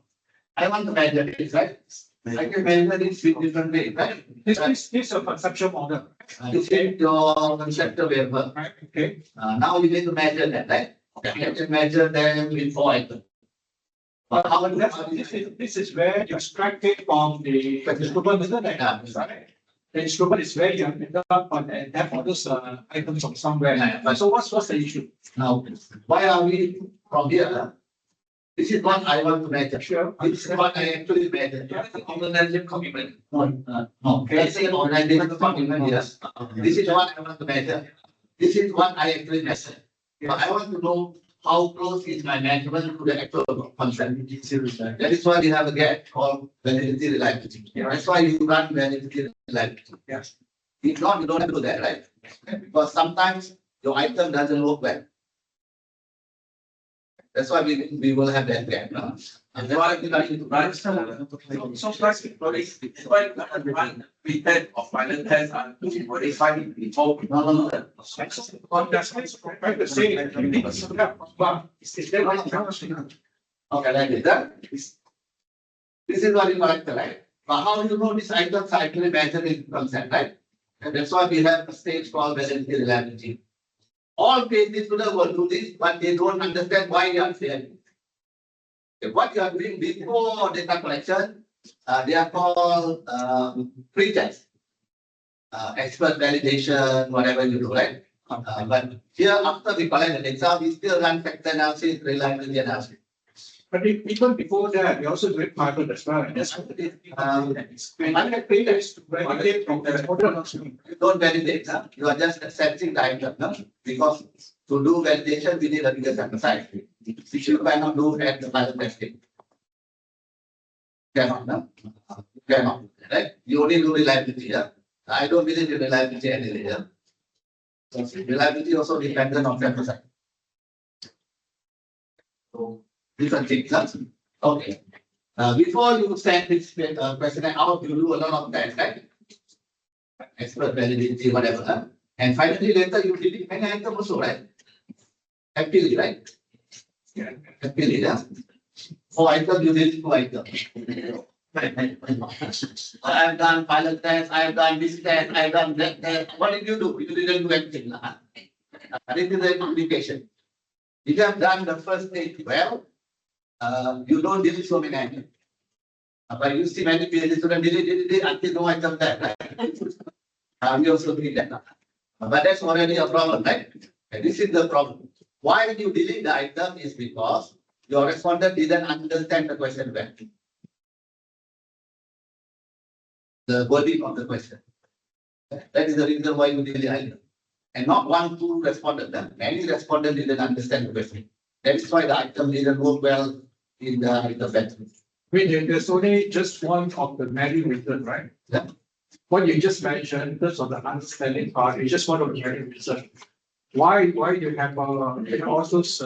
I want to measure this, right? I can measure this with different ways, right? This is a conceptual model. This is your conceptual variable. Right, okay. Now you need to measure that, right? You can measure them with 4 items. But how much? This is where you extract it from the instrument, isn't it? Yeah. Right? The instrument is where you have to up on and have all those items from somewhere. Yeah. So what's the issue? Now, why are we from here? This is what I want to measure. Sure. This is what I actually measure. Organization commitment. No, let's say an organization commitment, yes. This is what I want to measure. This is what I actually measure. But I want to know how close is my measurement to the actual function. That is why we have a gap called validity reliability. That's why you run validity reliability. Yes. If not, you don't have to do that, right? Because sometimes your item doesn't work well. That's why we will have that gap. No? And that's why we like to run. So that's why we run pre-test or final test and to verify it before. No. That's right to say. Okay, like that. This is what you collect, right? But how do you know this items are actually measured in consent, right? And that's why we have a stage called validity reliability. All PhD students will do this, but they don't understand why they are failing. What you are doing before data collection, they are called pre-test. Expert validation, whatever you do, right? But here, after we collect the data, we still run factor analysis, reliability analysis. But even before that, we also do it pilot as well. And that's what it is. I think is to validate from the model. You don't validate, huh? You are just accepting the item, no? Because to do validation, we need a bigger sample size, which you cannot do at the pilot testing. Cannot, no? Cannot, right? You only do reliability, yeah? I don't believe in reliability anyway, yeah? So reliability also dependent on sample size. So, different things, huh? Okay. Before you send this questionnaire out, you do a lot of tests, right? Expert validity, whatever, huh? And finally, later you delete many items also, right? Happily, right? Yeah. Happily, yeah? 4 items, you delete 2 items. I have done pilot test, I have done this test, I have done that test. What did you do? You didn't do anything. This is the communication. If you have done the first stage well, you don't delete so many items. But you see many PhD students delete until no item there, right? We also do that. But that's already a problem, right? And this is the problem. Why you delete the item is because your respondent didn't understand the question well. The wording of the question. That is the reason why you delete the item. And not 1, 2 respondents. Many respondents didn't understand the question. That is why the item didn't work well in the factory. There's only just one of the value return, right? Yeah. What you just mentioned, in terms of the understanding part, is just one of the value return. Why you have all those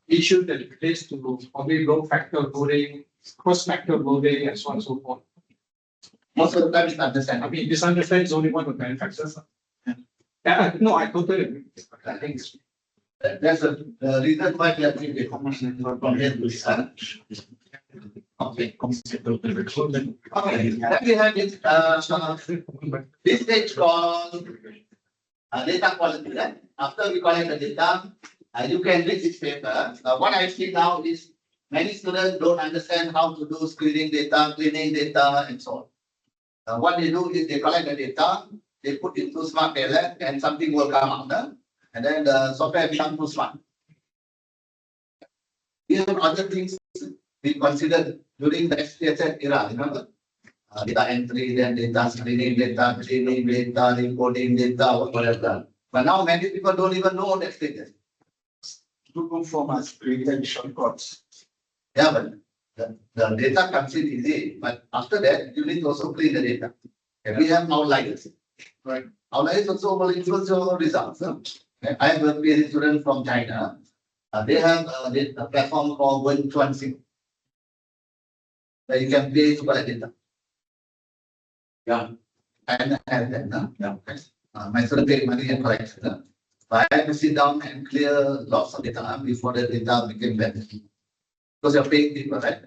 issues that relates to probably low factor loading, cross factor loading, and so on and so forth. Most of the time it's understanding. I mean, misunderstanding is only one of the manufacturers. Yeah, no, I totally agree. I think it's That's the reason why we are doing the commission from here to this. Okay. Okay, then we have this stage called data quality, right? After we collect the data, you can read this paper. What I see now is many students don't understand how to do screening data, cleaning data, and so on. What they do is they collect the data, they put into smart data, and something will come out, and then the software becomes too smart. We have other things we considered during the SPSS era, remember? Data entry, then data screening, data cleaning, data recording, data, whatever. But now many people don't even know that status. Google form has created shortcuts. Yeah, but the data comes in easy, but after that, you need to also clean the data. And we have outliers. Right. Outliers also will influence your results. I have a PhD student from China. They have a platform called Wenchuanxing, where you can pay to collect data. Yeah. And then, my student paid money and collection. But I had to sit down and clear lots of data before the data became better. Because you're paying people, right?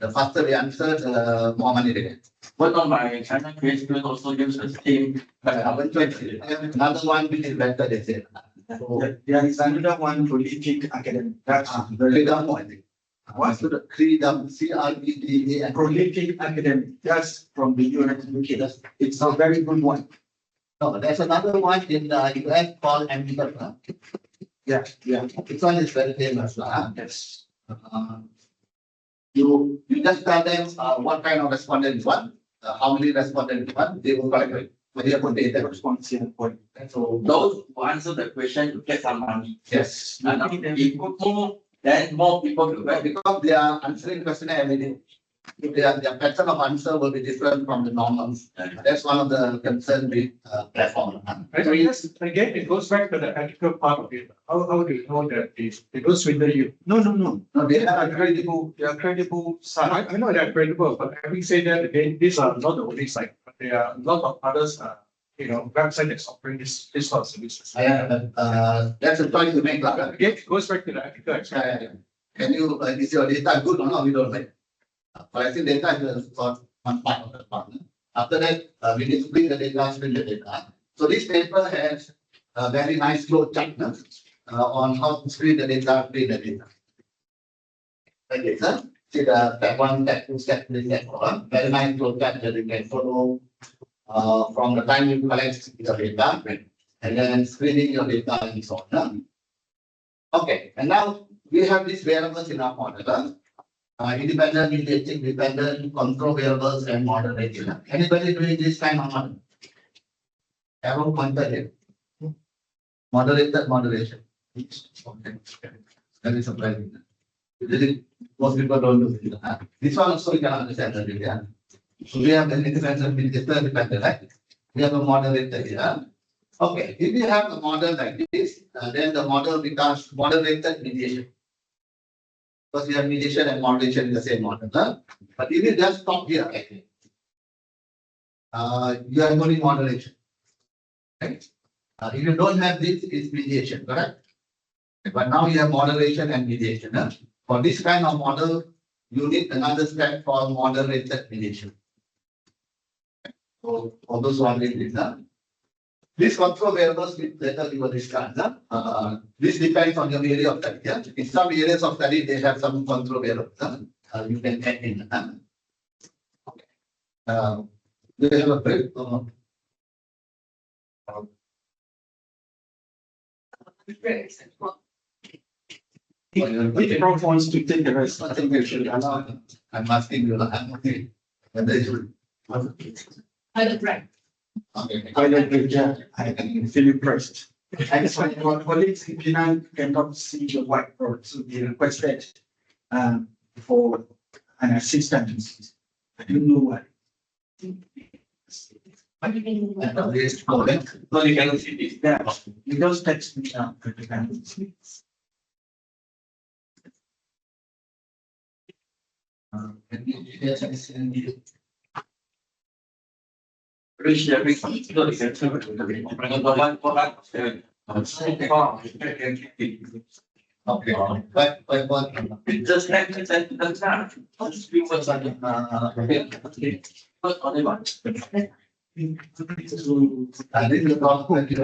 The faster they answer, the more money they get. One of my China PhD students also use the same. Another one which is better, they say. So, There is another one, prolific academic. That's very Freedom, I think. What's the freedom? CREDA. prolific academic. That's from the US. It's a very good one. No, there's another one in the US called Ambiguous. Yeah. This one is very famous. Yes. You just tell them what kind of respondent you want, how many respondents you want, they will collect it. But you have to pay them. Response here point. So, Those who answer the question, you get some money. yes. And if you put more, then more people will get. Because they are answering question every day. Their pattern of answer will be different from the normals. That's one of the concerns with platform. So yes, again, it goes back to the ethical part of it. How do you know that it goes swindle you? No. No, they have They are credible. I know they're credible, but having said that, again, these are not the only site, but there are a lot of others, website that's offering this sort of services. that's a choice to make. Again, it goes back to the ethical aspect. Can you, is your data good or not? We don't know. Collecting data is one part of the partner. After that, we need to bring the data, screen the data. So this paper has a very nice flow chart on how to screen the data, clean the data. Okay, sir. See the step 1, step 2, step 3, step 4. Very nice flow chart that you can follow from the time you collect your data and then screening your data and so on. Okay, and now we have these variables in our model. Independent, mediating, dependent, control variables, and moderator. Anybody doing this kind of model? Arrow pointer here. Moderated moderation. Okay. That is surprising. Most people don't do it. This one also we can understand that. Yeah. So we have the independent, mediator, dependent, right? We have a moderator here. Okay, if you have a model like this, then the model becomes moderated mediation. Because we have mediation and moderation in the same model. But if you just stop here, you have only moderation. Right? If you don't have this, it's mediation, correct? But now you have moderation and mediation. For this kind of model, you need another step for moderated mediation. So all those one is this control variables later we will discuss. This depends on your area of study. Yeah? In some areas of study, they have some control variables. You can add in. Do you have a break? If Prof wants to take the rest, I think we should allow. I'm asking you. I'm okay. And they should. I don't right. Okay. I don't know, I feel impressed. And so our colleagues in Penang cannot see the whiteboard, so they requested for an assistant. I don't know why. And this comment. So you cannot see this. Yeah, you just text me now. Reach every. So you can turn it. Okay. But what? It just happens at the time. Just be what's on it. But only one. I didn't talk like you.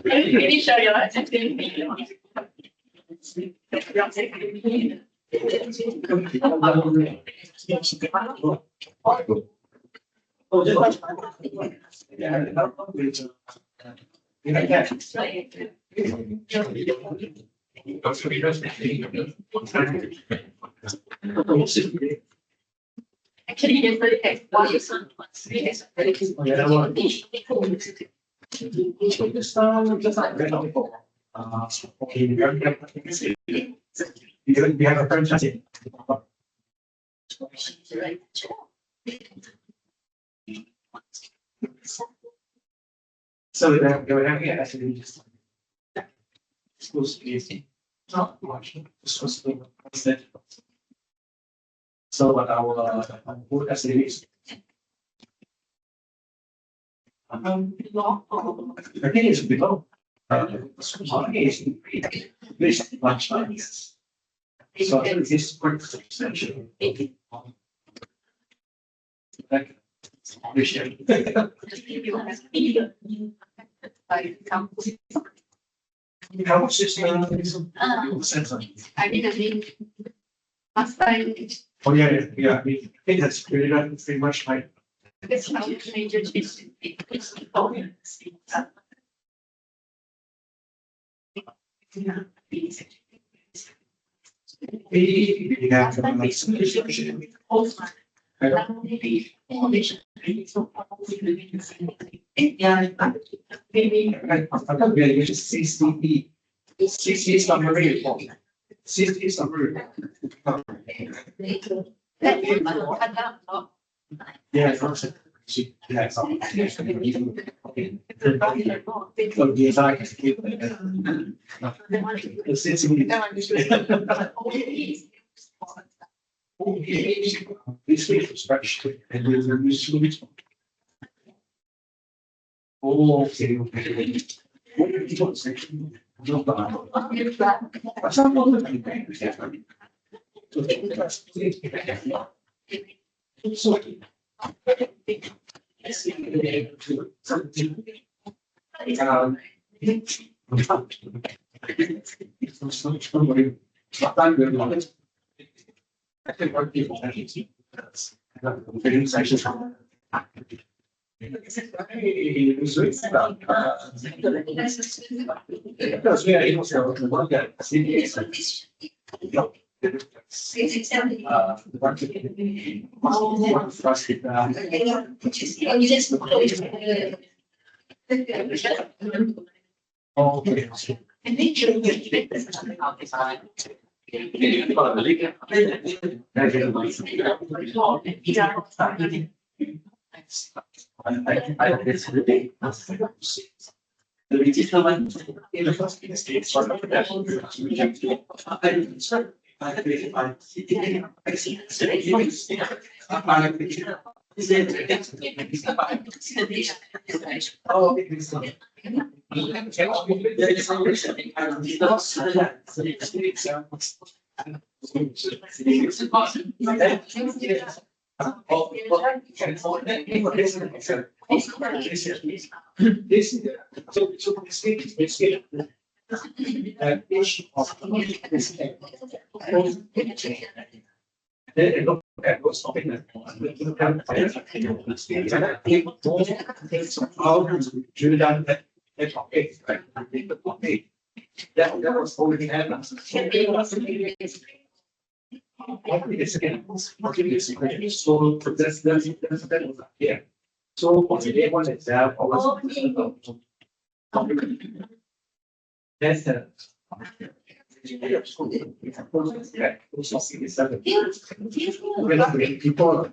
Really show your attention. Actually, yesterday I was We have a franchise. So they were having it actually just. Supposed to be not much, supposed to be instead. So what our board estimates. I think it's below. It's much like this. So I think it's quite substantial. Like, appreciate it. How much is I mean, last time, Oh, yeah, I mean, I think that's pretty much like. it's how major change. We have. I thought we are using CCP. CCP summary report. CCP summary report. Yeah, it's also. Yeah, it's all. So design is keep. The CCP. This week was special. And we will use it. Oh, okay. What did you want to say? No, but some of them. So. I think what people because we are able to work at CDS. The digital one in the first stage for this so this issue of then look at what's happening. How to done that topic, right? That was already happened. So that's yeah. So for the one itself, that's the. We're not really people.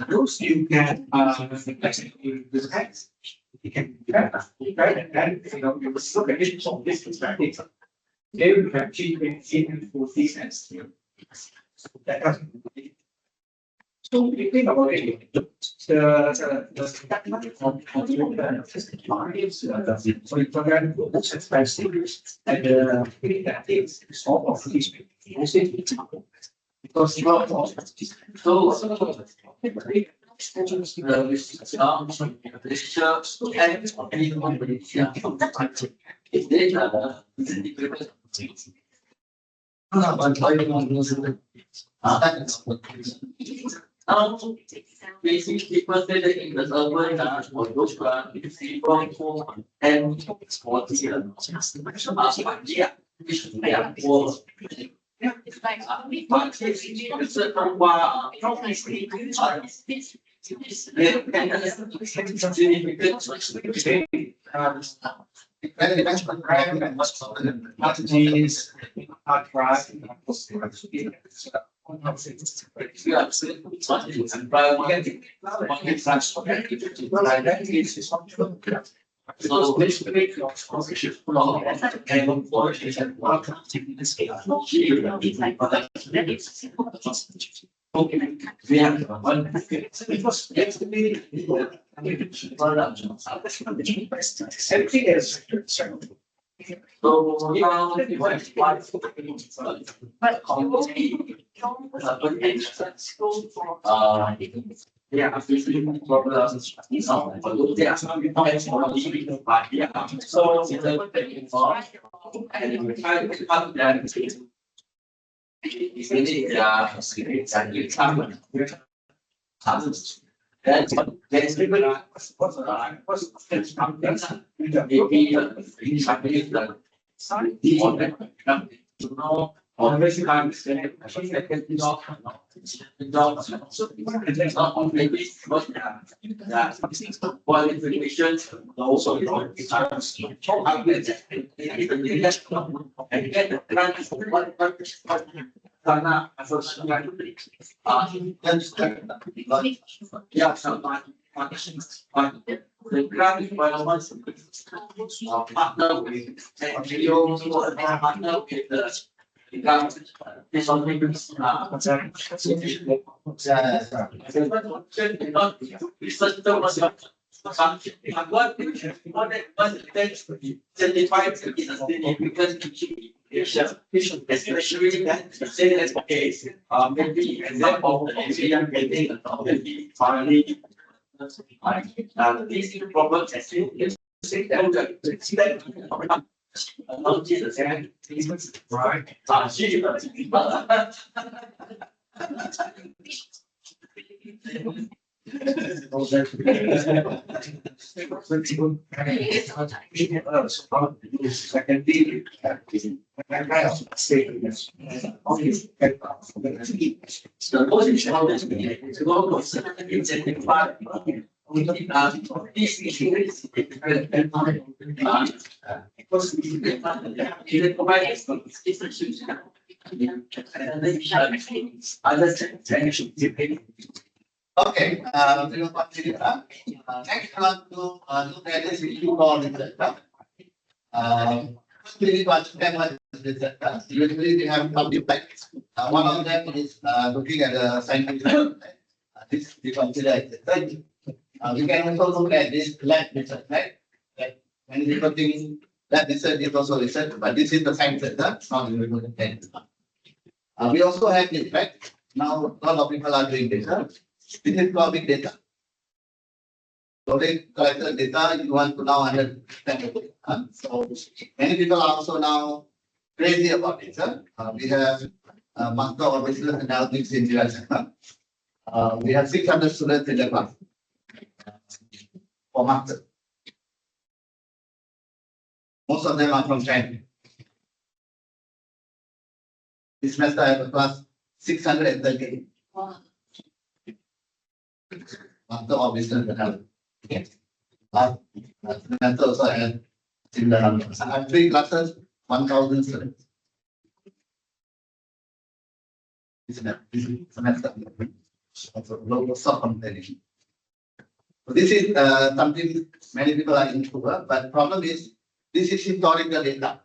Those you can, this text. You can, and, you know, you look at it from this perspective. They will have cheap in for these ends. That doesn't. So if you think about it, Basically, people say that in the urban or those you see from home and sports here. Yeah, they are poor. But it's a while. Strategies, hard drive. So basically, we have one. Everything is. So now yeah, that's maybe or basically I'm saying, qualifications also and get the grant for one purpose. Yeah, the grant requirements partner with NGOs, partner with the government. This one is especially that say that's okay. Maybe example of getting finally these problems as you say that not Jesus and right. The position of this meeting is to go to identify this issue is Okay, we will continue. Next one to look at this issue called research. First we need to understand what is research. Usually we have some types. One of them is looking at the scientific method. This we consider as research. We can also look at this lab research, right? Like when people think lab research is also research, but this is the science center, it's not really. We also have this, right? Now a lot of people are doing this. This is called big data. So they collected data, you want to now understand it. So many people are also now crazy about it. We have Master of Business Analytics in US. We have 600 students in the class for master. Most of them are from China. This semester I have a class 630. Master of Business Analytics. Yes. Semester also I have similar numbers. I have 3 classes, 1,000 students. This semester. So low competition. So this is something many people are into, but problem is this is historical data.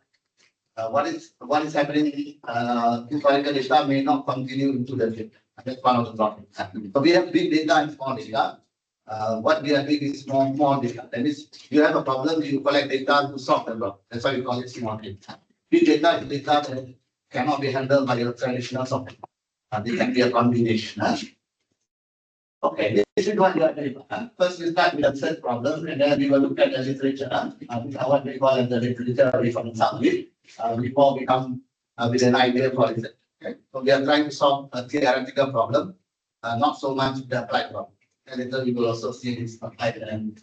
What is happening? Historical data may not continue into the data. That's one of the problems. So we have big data and small data. What we are doing is small data. That means you have a problem, you collect data to solve the problem. That's why we call it small data. Big data is data that cannot be handled by your traditional software. This can be a combination. Okay, this is what you are doing. First, we start with the first problem, and then we will look at the literature. What we call as the literature reference summary. Before we come with an idea for it. Okay, so we are trying to solve a theoretical problem, not so much the applied problem. And later we will also see this applied and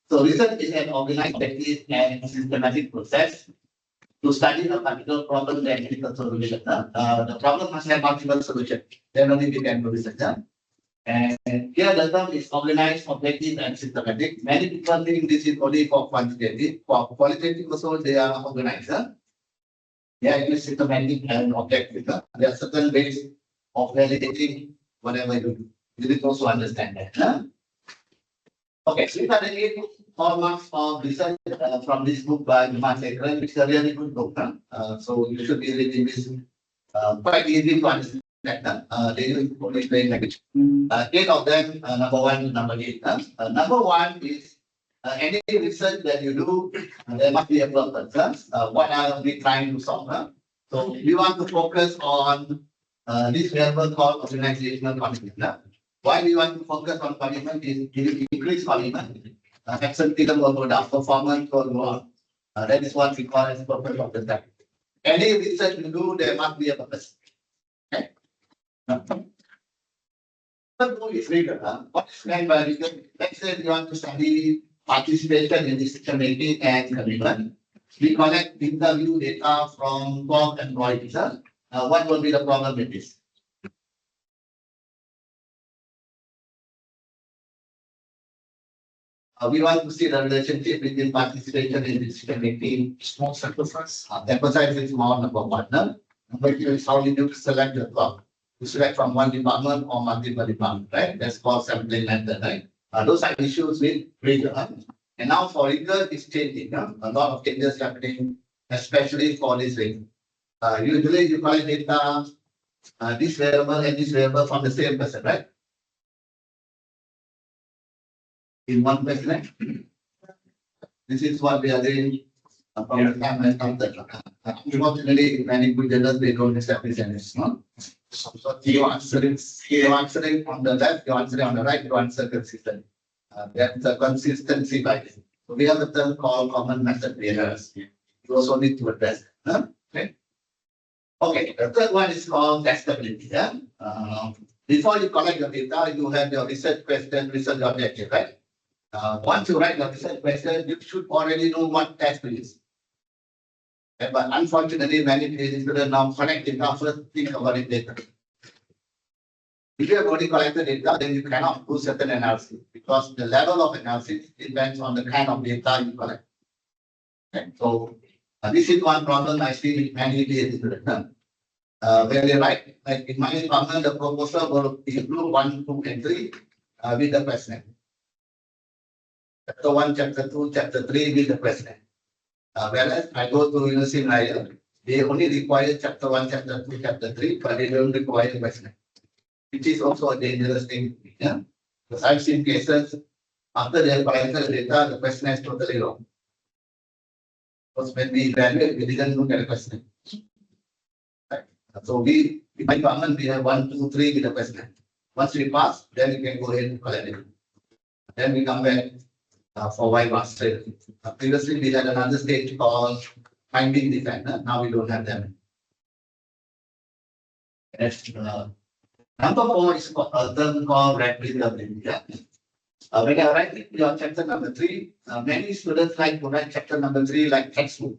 so research is an organized technique and systematic process to study a particular problem and critical solution. The problem must have multiple solutions. Then only we can do research. And here the term is organized, objective, and systematic. Many people think this is only for quantitative. For qualitative also, they are organized. They are systematic and objective. There are certain ways of validating whatever you do. You need to also understand that. Okay, so these are the 8 hallmarks of research from this book by Vimal Sekran, which is a really good book. So you should be reading this quite easy to understand. They use only plain language. 8 of them, number 1 to number 8. Number 1 is any research that you do, there must be a purpose. What are we trying to solve? So we want to focus on this variable called organizational commitment. Why we want to focus on commitment is to increase commitment. Absenteeism will go down, performance will go up. That is what we call as purpose of the study. Any research you do, there must be a purpose. Okay. What is rigor? What is meant by rigor? Let's say you want to study participation in decision making and commitment. We collect interview data from 12 employees. What will be the problem with this? We want to see the relationship between participation in decision making. Small sample size. Sample size is small, number 1. Number 2 is how you do select the club. You select from one department or multiple departments, right? That's called sampling method, right? Those are issues with rigor. And now for rigor, it's changing. A lot of changes happening, especially for this rigor. Usually you collect data, this variable and this variable from the same person, right? In one person, right? This is what we are doing from the time and concept. Unfortunately, many good journals, they don't establish anything. So you're answering on the left, you're answering on the right, you answer consistently. That's a consistency bias. So we have a term called common method errors. You also need to address it. Okay. Okay, the third one is called testability. before you collect the data, you have your research question, research objective, right? Once you write the research question, you should already know what test to use. Okay, but unfortunately, many students now collect data first, think about it later. If you have already collected data, then you cannot do certain analysis because the level of analysis depends on the kind of data you collect. Okay, so this is one problem I see with many PhD students. When they write, like in my department, the proposal will include 1, 2, and 3 with the question. Chapter 1, chapter 2, chapter 3 with the question. Whereas I go to University of Naya, they only require chapter 1, chapter 2, chapter 3, but they don't require the question. Which is also a dangerous thing. Yeah? Because I've seen cases after they have collected the data, the question is totally wrong. Because when we evaluate, we didn't look at the question. Right? So in my department, we have 1, 2, 3 with the question. Once we pass, then we can go ahead and collect it. Then we come back for Y master. Previously, we had another stage called finding defect. Now we don't have them. Number 4 is a term called replicability. When I write your chapter number 3, many students like to write chapter number 3 like textbook,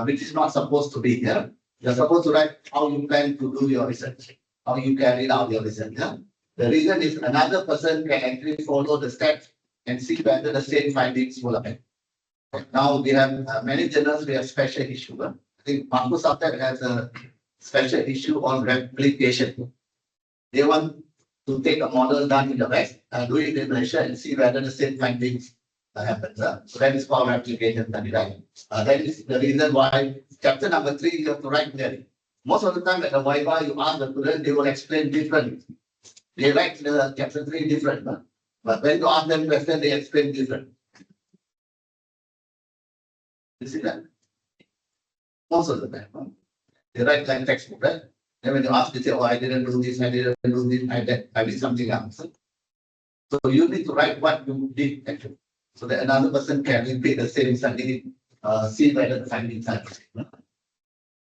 which is not supposed to be here. You're supposed to write how you plan to do your research, how you carry out your research. The reason is another person can actually follow the steps and see whether the same findings will appear. Now we have many journals, we have special issue. I think Marcus Arthur has a special issue on replication. They want to take a model done in the West and do it in Malaysia and see whether the same findings happen. So that is called replication study, right? That is the reason why chapter number 3 you have to write clearly. Most of the time at the Viva, you ask the student, they will explain differently. They write the chapter 3 different, but when you ask them question, they explain different. You see that? Most of the time, they write like textbook, right? And when you ask, they say, "Oh, I didn't do this, I didn't do this, I did something else." So you need to write what you did actually, so that another person can repeat the same study, see whether the findings are the same.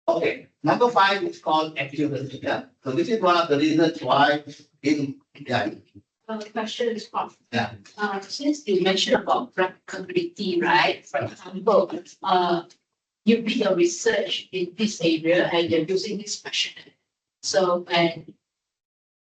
Okay, number 5 is called accuracy. Yeah. So this is one of the reasons why The question is from. Yeah. Since you mentioned about replicability, right? For example, you did your research in this area and you're using this questionnaire. So when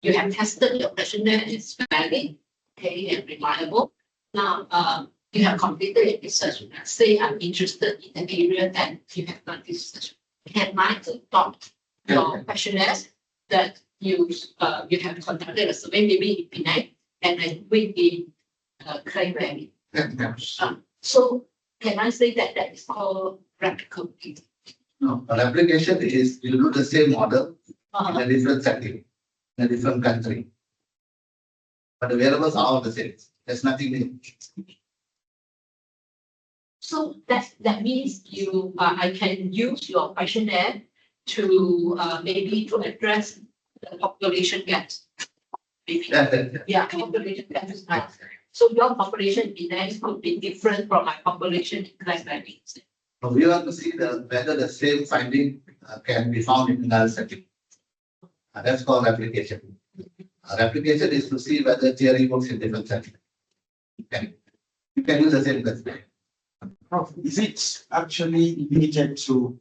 you have tested your questionnaire, it's valid, okay, and reliable. Now, you have completed your research. Let's say I'm interested in an area that you have done research. Can I adopt your questionnaires that you have conducted a survey, maybe in Penang, and then with the claim value? So can I say that that is called replicability? No, a replication is you do the same model in a different setting, in a different country. But the variables are all the same. There's nothing new. So that means I can use your questionnaire to maybe to address the population gaps. Maybe. Yeah, population gaps. Right. So your population index could be different from my population index. So we want to see whether the same finding can be found in another setting. That's called replication. Replication is to see whether theory works in different settings. You can use the same question. Is it actually limited to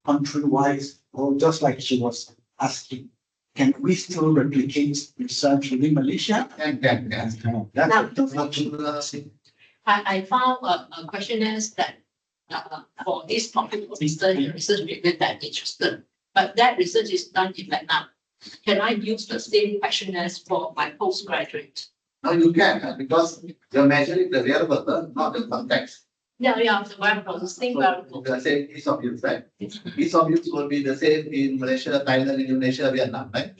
country-wise, or just like she was asking, can we still replicate research within Malaysia? I found a questionnaires that for this topic of research related that I'm interested, but that research is done in Vietnam. Can I use the same questionnaires for my postgraduate? No, you can, because you're measuring the variable, not the context. Yeah, the variable, the same variable. The same ease of use, right? Ease of use will be the same in Malaysia, Thailand, Indonesia, Vietnam, right?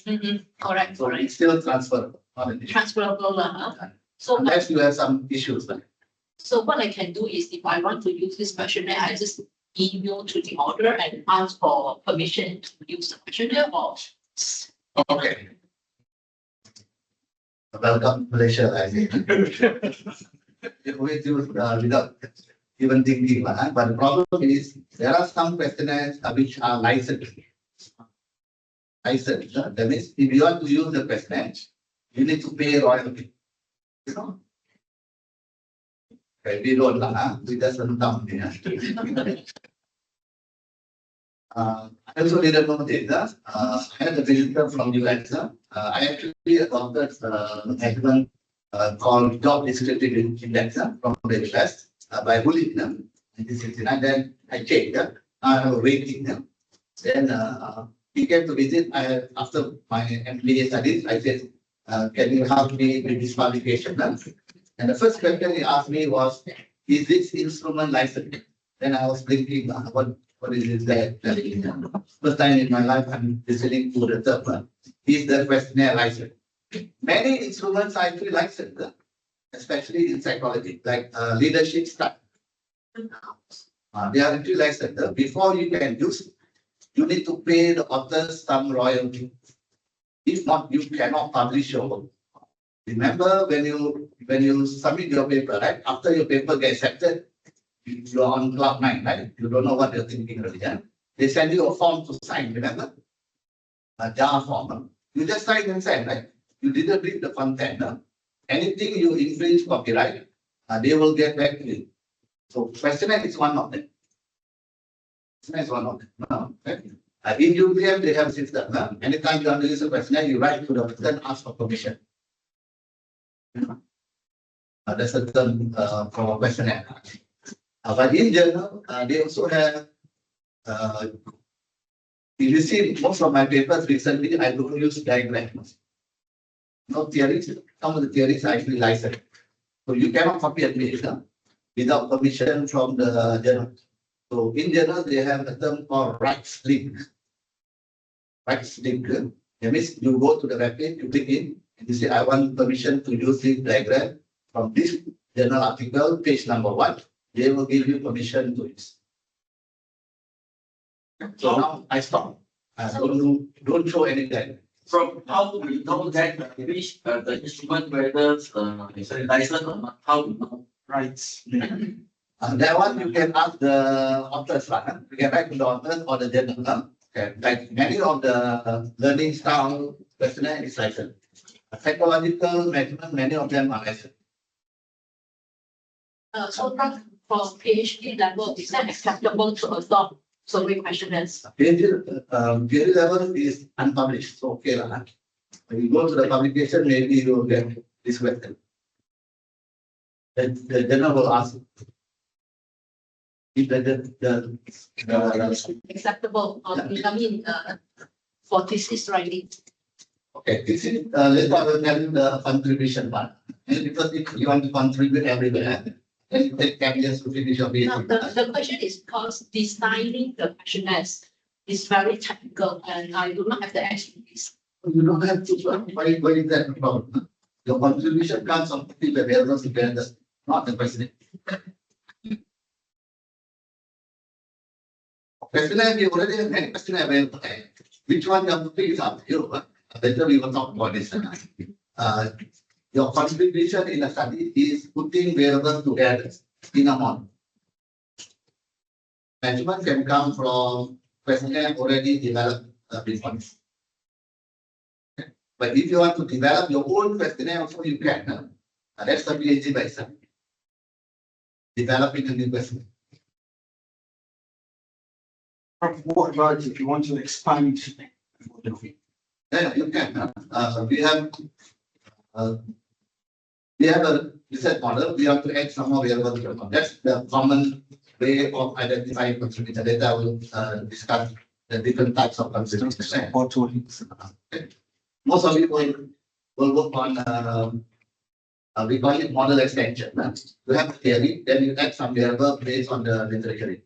Correct, So correct. it's still transferable. Not an issue. Transferable. So, Unless you have some issues, right? so what I can do is if I want to use this questionnaire, I just email to the order and ask for permission to use the questionnaire or. Okay. Welcome to Malaysia, I think. You always use without even thinking, but the problem is there are some questionnaires which are licensed. license. That means if you want to use the questionnaire, you need to pay royalty. You know? Okay, we don't we just down here. I also didn't know this. I had a visitor from US. I actually adopted an called job descriptive index from the US by bullying them. And then I checked rating them. Then he came to visit. After my MBA studies, I said, can you help me with this qualification? And the first question he asked me was, is this instrument licensed? Then I was thinking, what is this? First time in my life I'm listening to the term. Is the questionnaire licensed? Many instruments are actually licensed, especially in psychology, like leadership style. They are actually licensed. Before you can use, you need to pay the authors some royalty. If not, you cannot publish your work. Remember when you submit your paper, right? After your paper gets accepted, you're on cloud nine, right? You don't know what you're thinking really. Yeah? They send you a form to sign, remember? A jar form. You just sign and send, right? You didn't read the content. Anything you infringe copyright, they will get back to you. So questionnaire is one of them. Questionnaire is one of them. No, right? In UPM, they have a system. Anytime you want to use a questionnaire, you write to the person, ask for permission. That's a term for questionnaire. But in general, they also have, if you see most of my papers recently, I don't use diagrams. No theories, some of the theories are actually licensed. So you cannot copy and paste without permission from the journal. So in general, they have a term called rights link. Rights link. That means you go to the webpage, you click in, and you say, I want permission to use this diagram from this journal article, page number 1. They will give you permission to use. So now I stop. Don't show any diagram. From how we know that which the instrument whether is licensed or not, how we know? Rights. That one you can ask the authors, right? You can write to the authors or the journal. Okay. Like many of the learning style questionnaire is licensed. Psychological measurement, many of them are licensed. So from PhD level, is that acceptable to adopt survey questionnaires? PhD level is unpublished, so okay. When you go to the publication, maybe you will get this question. The journal will ask if Acceptable, I mean, for thesis writing. okay, this is later I will tell you the contribution part. Because if you want to contribute everywhere, then you take 10 years to finish your Now, PhD. the question is because designing the questionnaires is very technical and I do not have the expertise. You don't have to, why is that problem? Your contribution comes from the variables together, not the question. Questionnaire, we already have many questionnaire available. Which one you have to pick is up to you. Later we will talk about this. Your contribution in a study is putting variables together in a model. Measurement can come from questionnaire already developed before. But if you want to develop your own questionnaire, also you can. That's the PhD by itself. Developing a new questionnaire. What about if you want to expand? Yeah, you can. We have a research model. We have to add some more variables. That's the common way of identifying contributor data. I will discuss the different types of contributors. Most of you will work on we call it model extension. You have a theory, then you add some variable based on the literature.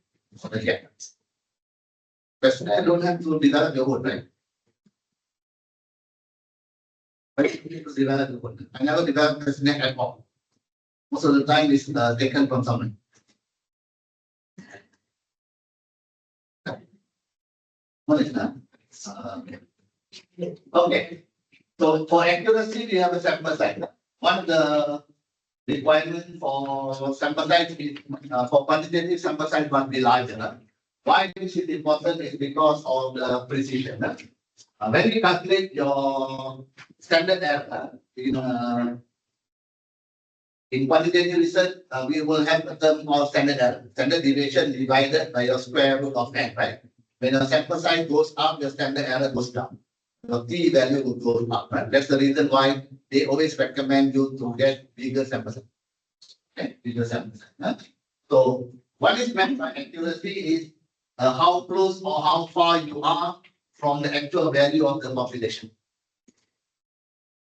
Questionnaire don't have to develop your own, right? But you need to develop your own. I never developed questionnaire at all. Most of the time is taken from someone. Okay. So for accuracy, we have a sample size. One of the requirement for sample size is for quantitative sample size must be larger. Why this is important is because of the precision. When you calculate your standard error in quantitative research, we will have a term called standard error, standard deviation divided by your square root of n, right? When your sample size goes up, your standard error goes down. Your t value will go up, right? That's the reason why they always recommend you to get bigger sample size. Okay, bigger sample size. Huh? So what is meant by accuracy is how close or how far you are from the actual value of the population.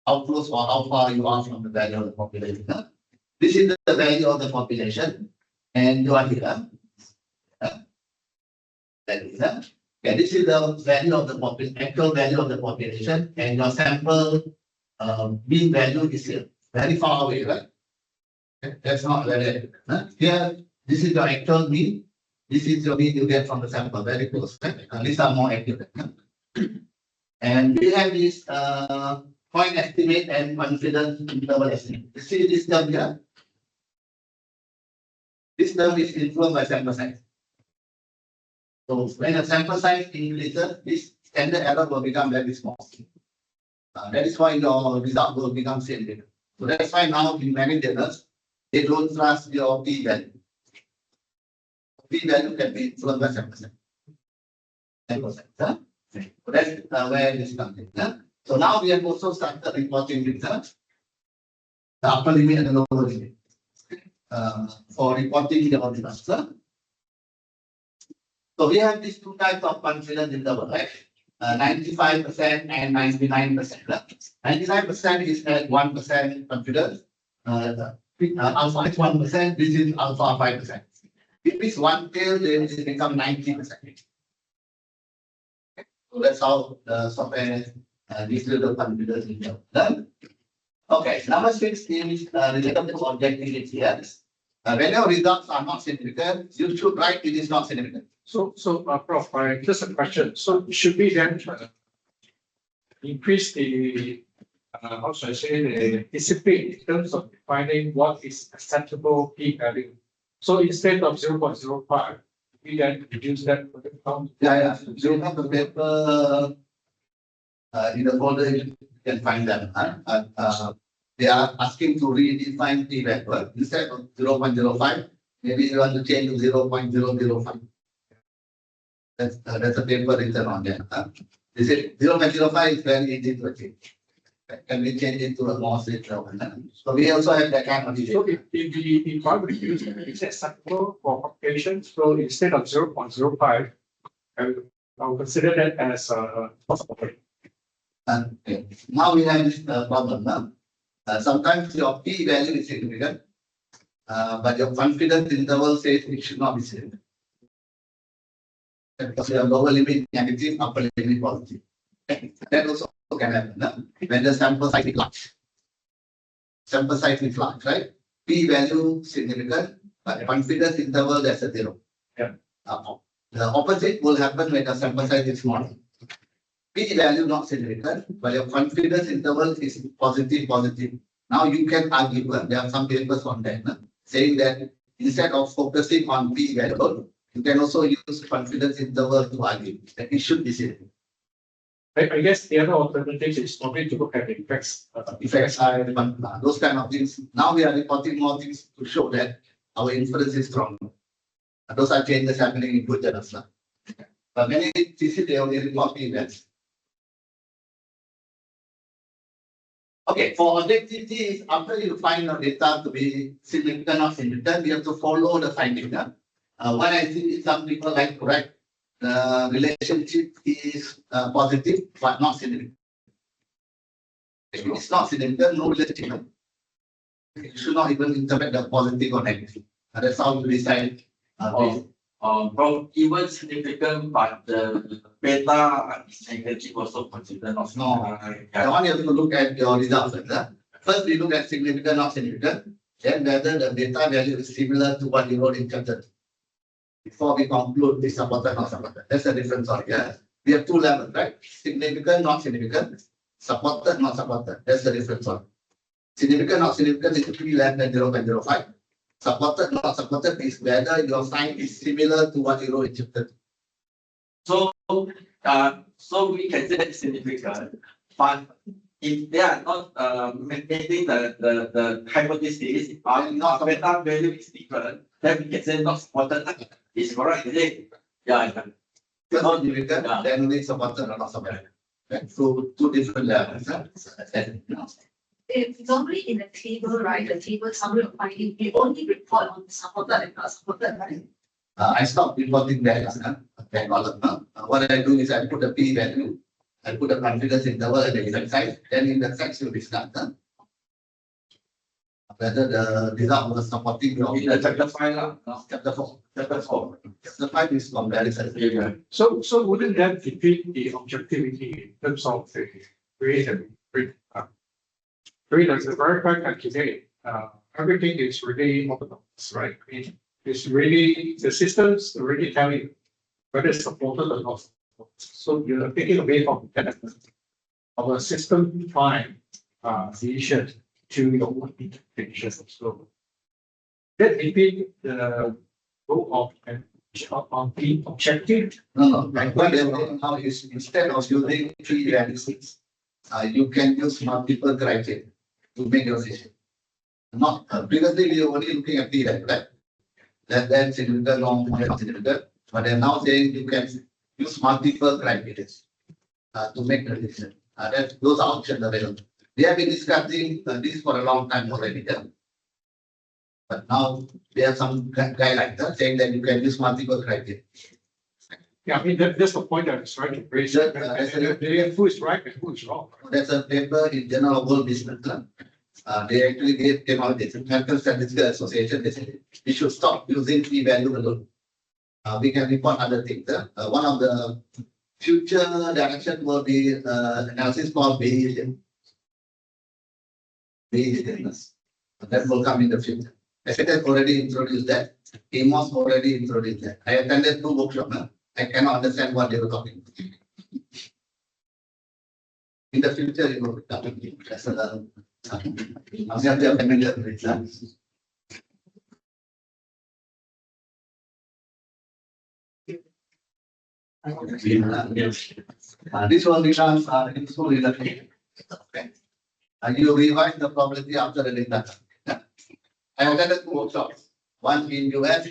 How close or how far you are from the value of the population. Huh? This is the value of the population, and you are here. That is, okay, this is the value of the actual value of the population, and your sample mean value is here, very far away, right? Okay, that's not very accurate. Here, this is your actual mean. This is your mean you get from the sample, very close. Right? These are more accurate. And we have this point estimate and confidence interval estimate. You see this term here? This term is influenced by sample size. So when the sample size increases, this standard error will become very small. That is why your result will become significant. So that's why now in many journals, they don't trust your p value. P value can be influenced by sample size. So that's where this comes in. So now we have also started reporting results, the upper limit and the lower limit. For reporting the results. So we have these two types of confidence interval, right? 95% and 99%. 99% is at 1% confidence. Alpha is 1%, this is alpha 5%. If it's one tail, then it becomes 90%. So that's how the software gives you the confidence interval. Done? Okay, number 6 is related to objectivity here. When your results are not significant, you should write it is not significant. So, Prof, just a question. So should we then increase the, how should I say, the discipline in terms of defining what is acceptable p value? So instead of 0.05, we then reduce that to the count. Yeah. You have the paper in the folder, you can find them. They are asking to redefine p value instead of 0.05. Maybe you want to change to 0.005. That's a paper written on there. This is 0.05 is very easy to achieve. Can we change it to a more safe level? So we also have that kind of issue. So if I would use it, is acceptable for populations? So instead of 0.05, I'll consider that as possible. Okay. Now we have this problem. Sometimes your p value is significant, but your confidence interval says it should not be significant. Because your lower limit negative, upper limit positive. That also can happen when the sample size is large. Sample size is large, right? P value significant, but confidence interval that's a 0. Yeah. The opposite will happen when the sample size is small. P value not significant, but your confidence interval is positive. Now you can argue, there are some papers on that, saying that instead of focusing on P value, you can also use confidence interval to argue that it should be significant. I guess the other alternative is probably to look at the effects. Effects are those kind of things. Now we are reporting more things to show that our inference is strong. Those are changes happening in good journals. But many TC they only report events. Okay, for objectivity, after you find your data to be significant or significant, you have to follow the finding. What I see is some people like correct. The relationship is positive but not significant. If it's not significant, no relationship. You should not even interpret the positive or negative. That's how you decide. From even significant, but the beta is negative also considered not. No, the one you have to look at your results. First, we look at significant, not significant. Then whether the beta value is similar to what you wrote in chapter. Before we conclude this supported, not supported. That's the difference. We have two levels, right? Significant, not significant. Supported, not supported. That's the difference. Significant, not significant is to be less than 0.05. Supported, not supported is whether your sign is similar to what you wrote in chapter. So, so we can say that's significant, but if they are not, maintaining the hypothesis, not beta value is different, then we can say not supported, it's correct, is it? Yeah, yeah. It's not difficult, then it's supported or not supported. Right? So two different levels. If normally in the table, right, the table summary of finding, we only report on supported and not supported, right? I stopped reporting that, that column. What I do is I put a p value, I put a confidence interval at the exact size, then in the section you discuss whether the result was supporting or In the chapter 5 lah, no? chapter 4. Chapter 4. Chapter 5 is comparison. Yeah. So wouldn't that defeat the objectivity in terms of the creation? It's a very fact that today, everything is really autonomous, right? I mean, it's really, the systems already tell you whether it's supported or not. So you're taking away from that of a system defined decision to your own interpretation. So that may be the goal of being objective. No, what they're saying now is instead of using 3 values, you can use multiple criteria to make your decision. Not previously we were only looking at the value, right? That's significant, long, significant. But they're now saying you can use multiple criteria to make the decision. Those are options available. We have been discussing this for a long time already. But now we have some guidelines saying that you can use multiple criteria. Yeah, I mean, that's the point that I was trying to raise. Who is right and who is wrong. There's a paper in Journal of World Business. They actually came out with American Statistical Association. They said we should stop using p value alone. We can report other things. One of the future direction will be analysis called Bayesian. That will come in the future. SAT has already introduced that. AMOS already introduced that. I attended 2 workshops. I cannot understand what they were talking about. In the future, it will become as a familiar with that. This one becomes useful in the future. Okay. You revise the probability after the data. I attended 2 workshops, one in US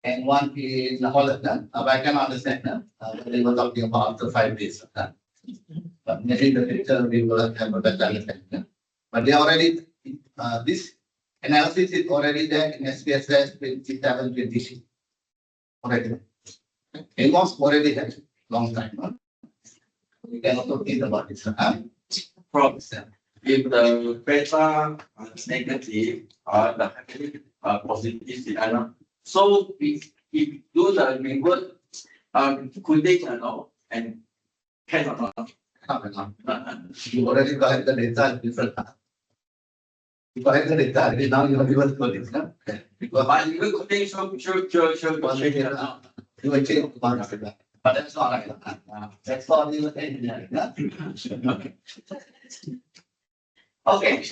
and one in Holland. But I cannot understand what they were talking about after 5 days. But maybe in the future we will have a better understanding. But they already, this analysis is already there in SPSS 2720. Already. AMOS already has long time. We can also think about this. From if the beta is negative, the positive, so if do the reward, could they know and cannot? You already collect the data different. You collect the data, now you have given for this. Because But you could think sure. you will change the but that's not like that. That's for the engineering. Okay.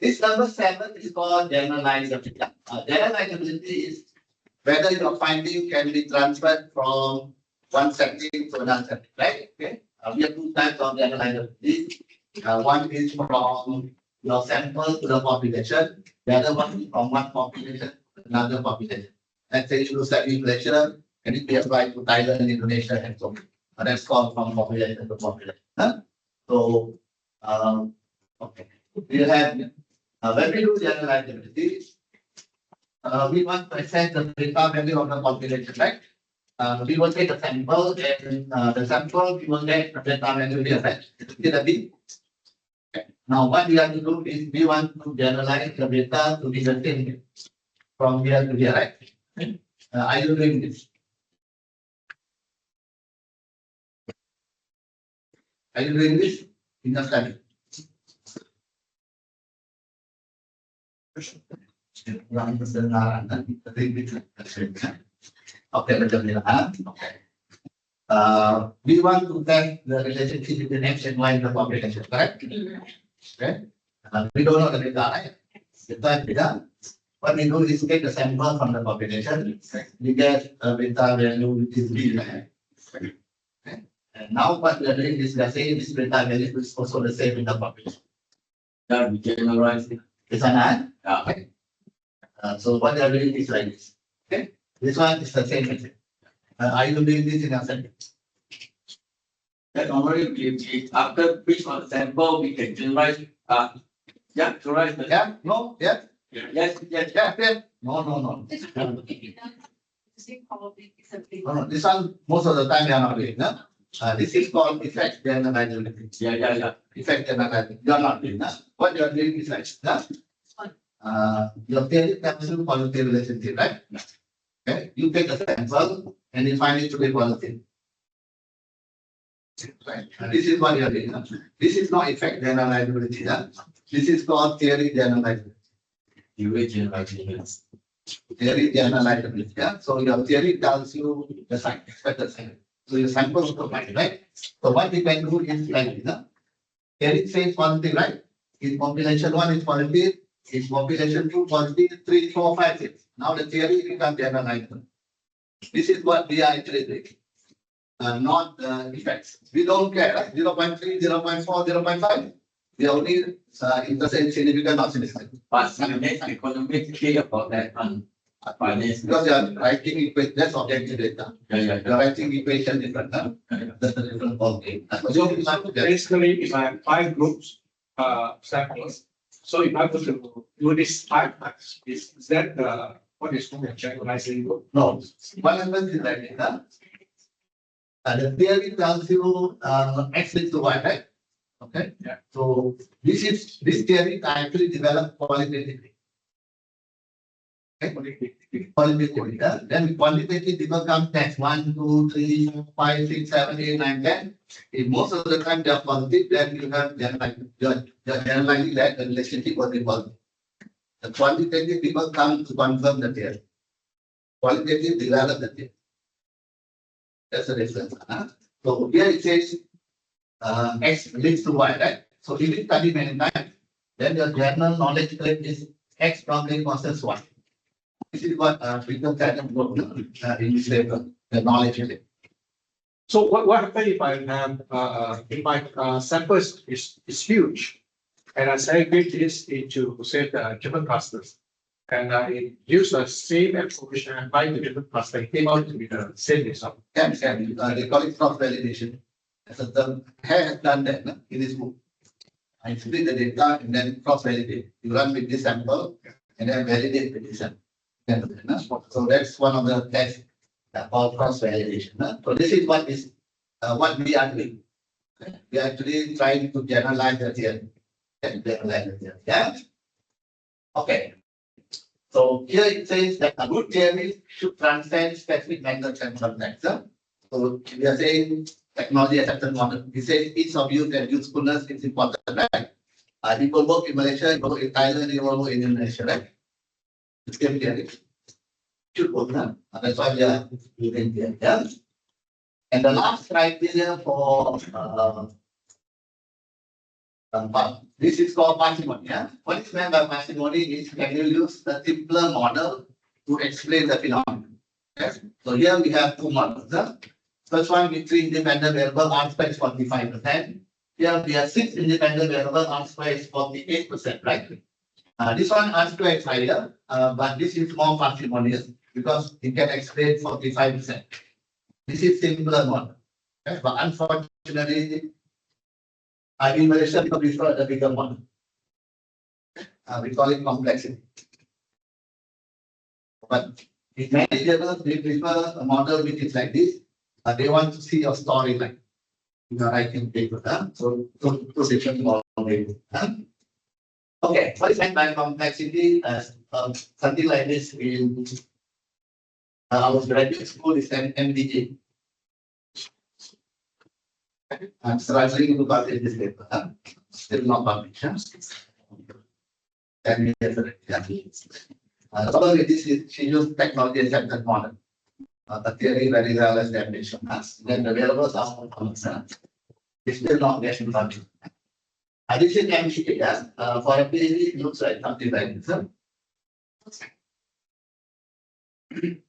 This number 7 is called generalizability. Generalizability is whether your finding can be transferred from one setting to another setting, right? Okay. We have 2 types of generalizability. One is from your sample to the population. The other one is from one population to another population. Let's say you study inflation, and it be applied to Thailand, Indonesia, and so on. That's called from population to population. So, okay. We have, when we do generalizability, we want to assess the beta value of the population, right? We will take a sample, and the sample we will get the beta value here, right? Get a bit. Now, what we have to do is we want to generalize the beta to be the same from here to here, right? Are you doing this? Are you doing this in the study? Okay, okay. We want to test the relationship between X and Y in the population, correct? Okay. We don't know the data, right? The data. What we do is take a sample from the population. We get a beta value which is B, right? Okay. And now what we are doing is we are saying this beta value is also the same in the population. That we generalize it. Is that right? Yeah. Okay. So what we are doing is like this. Okay. This one is the same method. Are you doing this in your sentence? That normally we after each one sample, we can generalize, yeah, generalize the. Yeah, no, yeah, Yes, yes, yeah. No. This one, if you done, using probably is a big. No, this one, most of the time we are not doing, no? This is called effect generalizability. yeah. Effect generalizability. You are not doing, no? What you are doing is like, no? Your theory comes to positive relationship, right? Okay, you take a sample and you find it to be positive. Right, this is what you are doing, no? This is not effect generalizability, no? This is called theory generalizability. You will generalize it. Theory generalizability, yeah? So your theory tells you the sign, expected sign. So your sample is provided, right? So what we can do is like, you know, theory says positive, right? In population 1 is positive, in population 2 positive, 3, 4, 5, 6. Now the theory becomes generalizable. This is what we are actually doing. Not effects. We don't care, right? 0.3, 0.4, 0.5. We only interested in significant, not significant. But finance economic clear about that one. Finance. Because you are writing equation, that's objective data. Yeah. You are writing equation different, huh? That's a different ballgame. So basically, if I have 5 groups, samples, so if I were to do this 5 times, is that what is called a generalizing group? No, what happens is like this, huh? The theory tells you x leads to y, right? Okay. Yeah. So this theory I actually developed qualitatively. Okay. Qualitatively, yeah? Then quantitative people come text 1, 2, 3, 4, 5, 6, 7, 8, 9, 10. If most of the time they are positive, then you have generalizing that the relationship will be positive. The quantitative people come to confirm the theory. Qualitative develop the theory. That's the difference. Huh? So here it says X leads to Y, right? So if you study many times, then your general knowledge rate is X probably causes Y. This is what Peter Tatum wrote in his paper, the knowledge rate. So what happens if I have, if my sample is huge and I segregate this into, say, the different clusters? And I use the same information and apply to different clusters, it came out to be the same result. Can they call it cross validation. So the has done that in his book. I split the data and then cross validate. You run with this sample and then validate with this sample. So that's one of the tests called cross validation. So this is what we are doing. We are actually trying to generalize the theory. Yeah. Okay. So here it says that a good theory should transcend specific methods and context. So we are saying technology acceptance model. We say each of you can usefulness is important, right? You will work in Malaysia, you will work in Thailand, you will work in Indonesia, right? The same theory should work. That's why we are using here. Yeah. And the last criteria for this is called parsimony. Yeah? What is meant by parsimony is can you use a simpler model to explain the phenomenon. Yes? So here we have 2 models. First one with 3 independent variables, R square is 45%. Here we have 6 independent variables, R square is 48%, right? This one R square is higher, but this is more parsimonious because it can explain 45%. This is simpler model. Yes? But unfortunately, in Malaysia, we prefer the bigger one. We call it complexity. But in many journals, we prefer a model which is like this. They want to see your storyline. You are writing paper. So different model. Okay, what is meant by complexity? Something like this in our graduate school is an MDG. I'm struggling to publish this paper. Still not published. 10 years already. So with this, she used technology acceptance model. The theory very well established. Then the variables are more common. It's still not getting published. This is MCK. For a PhD, it looks like something like this. Okay.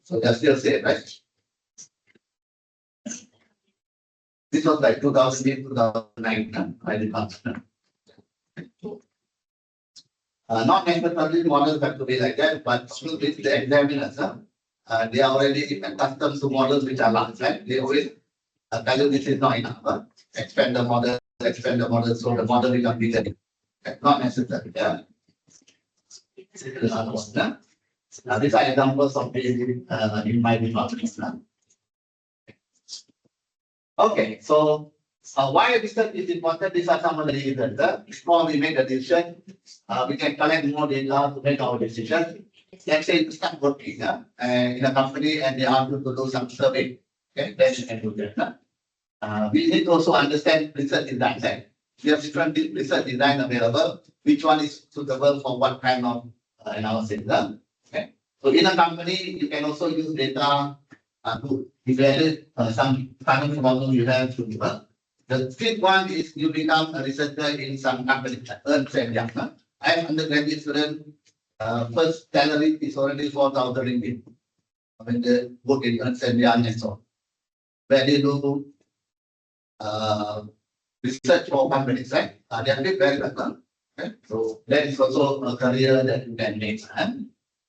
So that's still safe, right? This was like 2008, 2009, I recall. Not necessarily models have to be like that, but still with the examiners, they are already accustomed to models which are large, right? They always tell you this is not enough. Expand the model, so the model becomes bigger. Not necessary. Yeah. This is another one. Now, these are examples of this in my department. Okay, so why research is important? These are some of the reasons. Before we make a decision, we can collect more data to make our decision. Let's say you start working in a company and they ask you to do some survey. Okay, then you can do that. We need to also understand research design. Right? We have different research design available. Which one is suitable for what kind of analysis? Okay. So in a company, you can also use data to evaluate some kind of problem you have to develop. The fifth one is you become a researcher in some company, Ernst & Young. I am undergraduate student. First salary is already 4,000 ringgit when they work in Ernst & Young and so on. Where they do research for companies, right? They are paid very well. Okay? So that is also a career that you can make.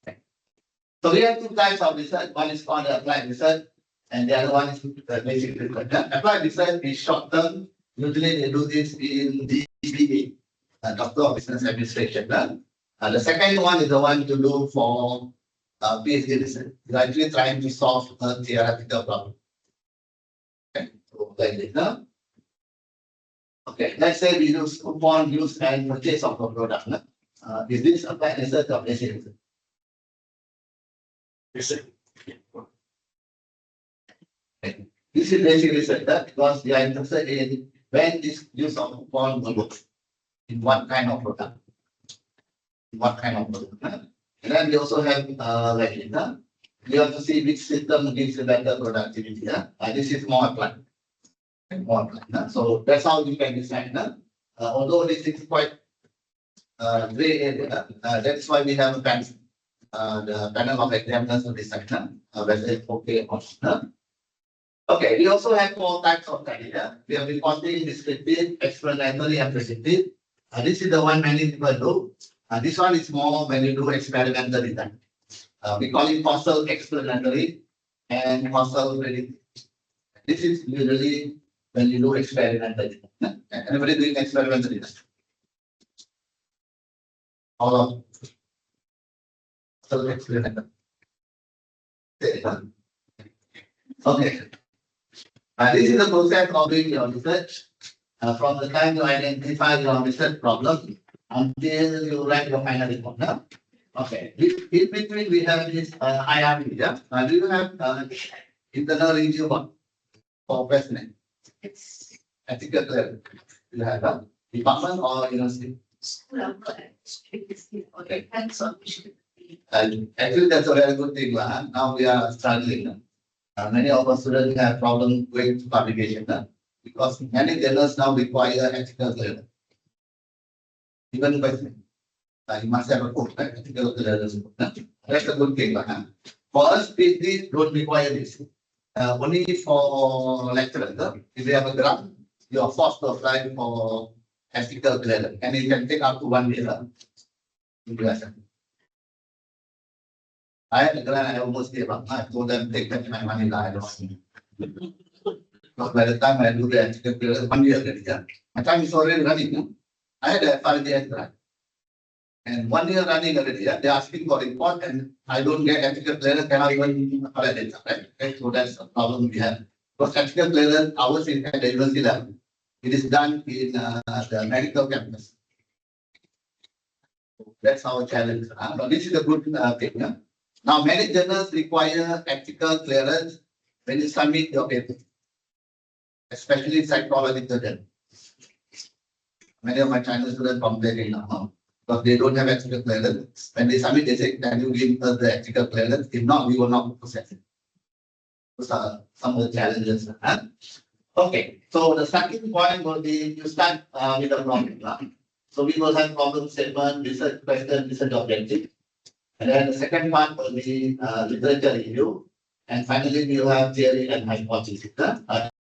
Okay. So we have two types of research. One is called applied research, and the other one is basic research. Applied research is short term. Usually they do this in DBA, Doctor of Business Administration. The second one is the one to do for PhD research. You're actually trying to solve a theoretical problem. Okay, so like this. Okay, let's say we use coupon use and purchase of a product. Is this applied research or basic research? Okay. This is basic research because we are interested in when this use of coupon will work, in what kind of product. And then we also have like data. We have to see which system gives the better productivity. This is more applied. So that's how you can decide. Although this is quite gray area, that's why we have a panel, the panel of examiners to decide whether it's okay or not. Okay, we also have 4 types of criteria. We have reporting, descriptive, explanatory, and predictive. This is the one many people do. This one is more when you do experimental design. We call it causal explanatory and causal predictive. This is usually when you do experimental design. Anybody doing experimental design? All of causal experimental. Okay. This is the process of doing your research. From the time you identify your research problem until you write your final report. Okay. In between, we have this IRB. Do you have internal review board for president? It's Ethical clearance. You have a department or university? school level and or depends on which. Actually, that's a very good thing. Now we are struggling. Many of our students have problems with publication because many journals now require ethical clearance. Even question, you must have a book, ethical clearance. That's a good thing. For us, PhD don't require this. Only for lecturers. If they have a grant, you are forced to apply for ethical clearance, and it can take up to 1 year. I had a grant, I almost gave up. I told them, take back my money. I don't. But by the time I do the ethical clearance, 1 year already. My time is already running. I had a 5-year grant. And 1 year running already. They're asking for report, and I don't get ethical clearance, cannot even collect data, right? Okay, so that's the problem we have. Because ethical clearance, ours is at the university level. It is done in the medical campus. That's our challenge. But this is a good thing. Now, many journals require ethical clearance when you submit your paper, especially psychological journal. Many of my Chinese students complain now because they don't have ethical clearance. When they submit, they say, can you give us the ethical clearance? If not, we will not process it. Those are some of the challenges. Okay, so the starting point will be you start with a problem. So we will have problem statement, research question, research objective. And then the second part will be literature review. And finally, we will have theory and hypothesis.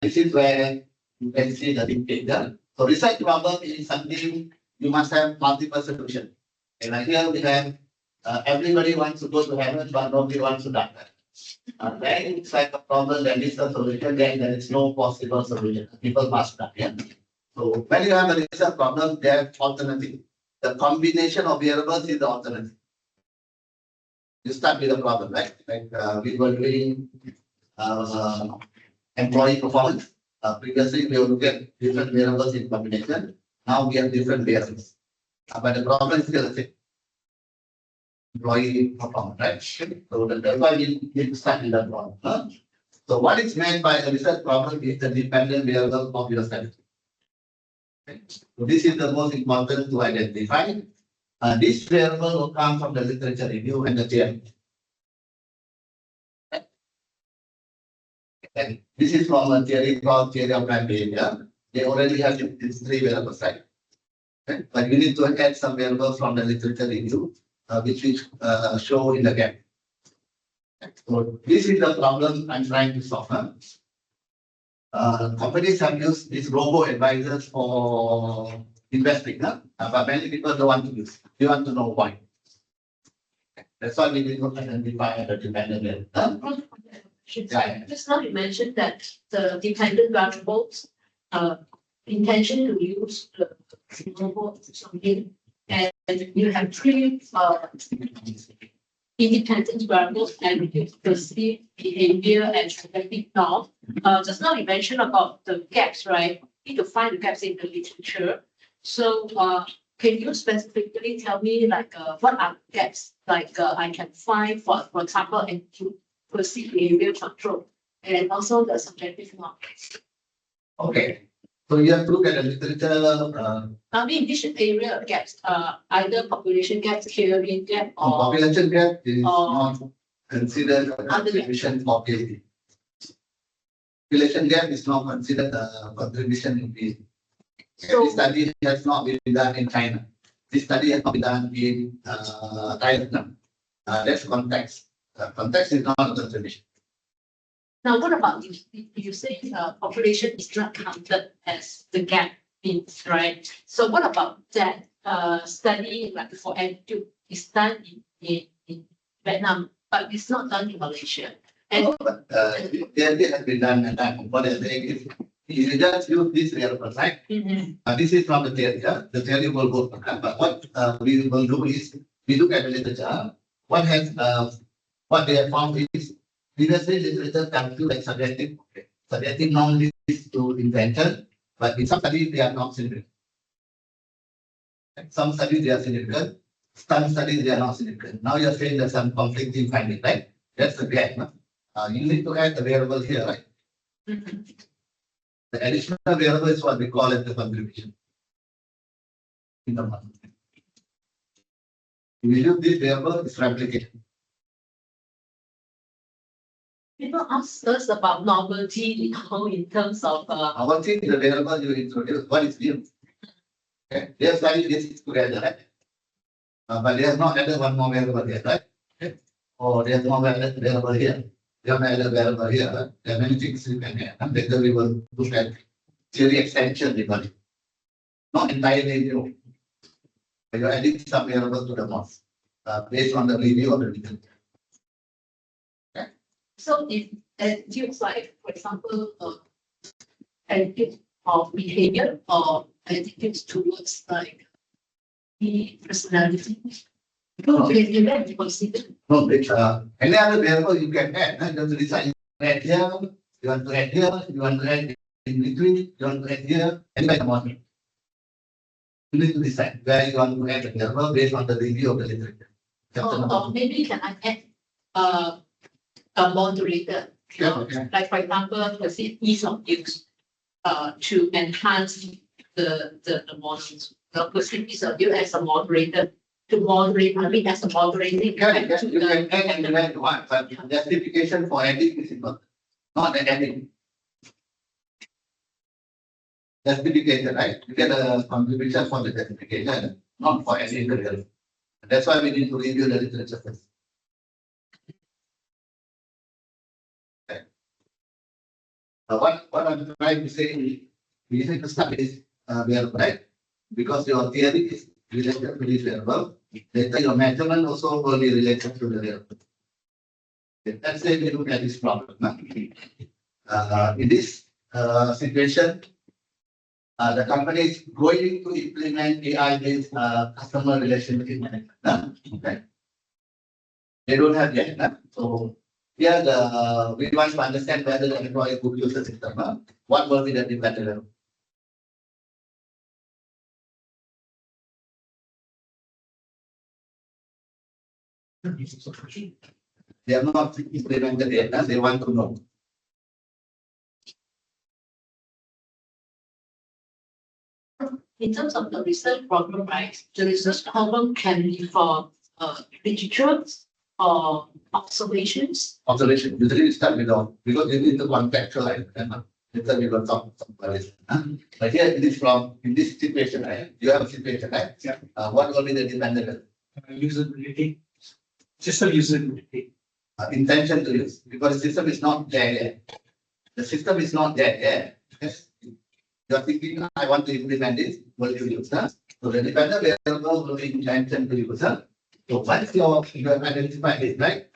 This is where You can see the dictator. So research problem is something you must have multiple solutions. And here we have everybody wants to go to heaven, but nobody wants to die. Then it's like a problem, there is a solution, then there is no possible solution. People must die. Yeah? So when you have a research problem, there's alternative. The combination of variables is the alternative. You start with a problem, right? Like we were doing employee performance. Previously, we were looking at different variables in combination. Now we have different variables. But the problem is still the same. Employee performance, right? So that's why we need to start with that problem. Huh? So what is meant by a research problem is the dependent variable of your study. Okay. So this is the most important to identify. This variable will come from the literature review and the theory. And this is from a theory called theory of brand behavior. They already have these three variables, right? Okay. But we need to add some variables from the literature review, which we show in the gap. So this is the problem I'm trying to solve. Companies have used these robo advisors for investing, but many people don't want to use. They want to know why. That's why we need to identify the dependent variable. Just now you mentioned that the dependent variables, intention to use the robot something, and you have three independent variables and perceived behavior and traffic norm. Just now you mentioned about the gaps, right? You need to find the gaps in the literature. So can you specifically tell me like what are gaps like I can find for example and to perceived behavior control and also the subjective norm? Okay. So you have to look at the literature. I mean, which area of gaps, either population gaps, theory gap, or Population gap is or- not considered a contribution of PhD. Population gap is not considered a contribution in PhD. This study has not been done in China. This study has not been done in Thailand. That's context. Context is not a contribution. now what about you say population is not counted as the gap means, right? So what about that study like for attitude is done in Vietnam, but it's not done in Malaysia. And It has been done and done. What I'm saying is, you just use this variable, right? This is from the theory. The theory will go for that. But what we will do is, we look at the literature. What they have found is, previously literature calculate subjective norm leads to invention, but in some studies they are not significant. Some studies they are significant, some studies they are not significant. Now you are saying there's some conflicting finding, right? That's the gap. You need to add the variable here, right? The additional variable is what we call it the contribution. In the model. If you use this variable, it's replication. people ask us about novelty, in terms of Our thing is the variable you introduce, what is new? Okay, they have studied this together, right? But they have not added one more variable here, right? Okay. Or they have not added variable here. They have not added variable here. Right? There are many things you can add. And later we will look at theory extension regarding. Not entirely new. But you're adding some variable to the model based on the review of the literature. so if attitudes like, for example, attitude of behavior or attitudes towards like the personality. Okay, you have to consider. No, it's, any other variable you can add. Just decide you add here, you want to add here, you want to add in between, you want to add here, and like the model. You need to decide where you want to add the variable based on the review of the literature. Or maybe can I add a moderator? Yeah, okay. Like for example, perceived ease of use to enhance the models. The perceived ease of use as a moderator to moderate, I mean as a moderating. You can effect to you the- can add and you add one, but justification for adding is important, not the adding. Justification, right? You get a contribution for the justification, not for adding the variable. That's why we need to review the literature first. Okay. What I'm trying to say is, we need to start this variable, right? Because your theory is related to this variable. Later your measurement also will be related to the variable. Let's say we look at this problem. In this situation, the company is going to implement AI-based customer relationship management. Okay. They don't have yet. So here we want to understand whether the employee could use the system. What will be the dependent? They have not implemented yet. They want to know. In terms of the research problem, right, the research problem can be for literature or observations. Observation, usually start with all, because it is the contextualize. Later we will talk about this. But here it is from, in this situation, right? You have a situation, right? Yeah. What will be the dependent? Usability, system usability. Intention to use, because the system is not there yet. The system is not there yet. Yes. You are thinking, I want to implement this, will you use that? So the dependent variable will be intention to use that. So once you have identified it, right?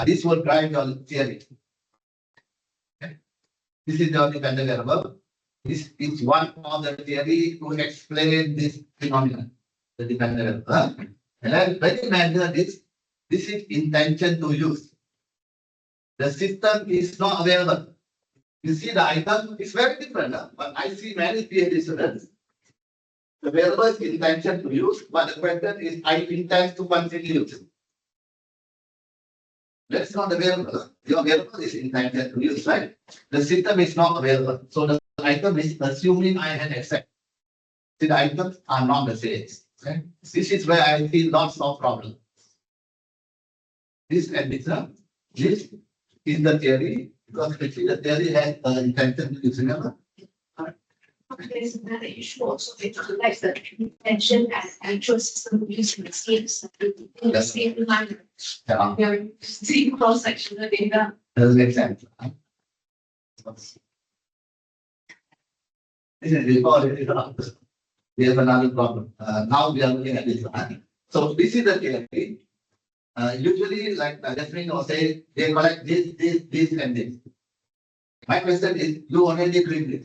This will drive your theory. Okay. This is your dependent variable. This is one of the theory to explain this phenomenon, the dependent variable. And then when you measure this is intention to use. The system is not available. You see the item is very different, but I see many PhD students. The variable is intention to use, but the question is I intend to continue using. That's not the variable. Your variable is intention to use, right? The system is not available. So the item is assuming I had accept. The items are not the same. Okay? This is where I see lots of problems. This and this is the theory, because actually the theory has intention to use. There's another issue also, it reflects the intention and actual system use in the same line. Yeah. You're seeing cross-sectional data. Doesn't make sense. We have another problem. Now we are looking at this. So this is the theory. Usually, like Jasmine was saying, they collect this, and this. My question is, you already doing this.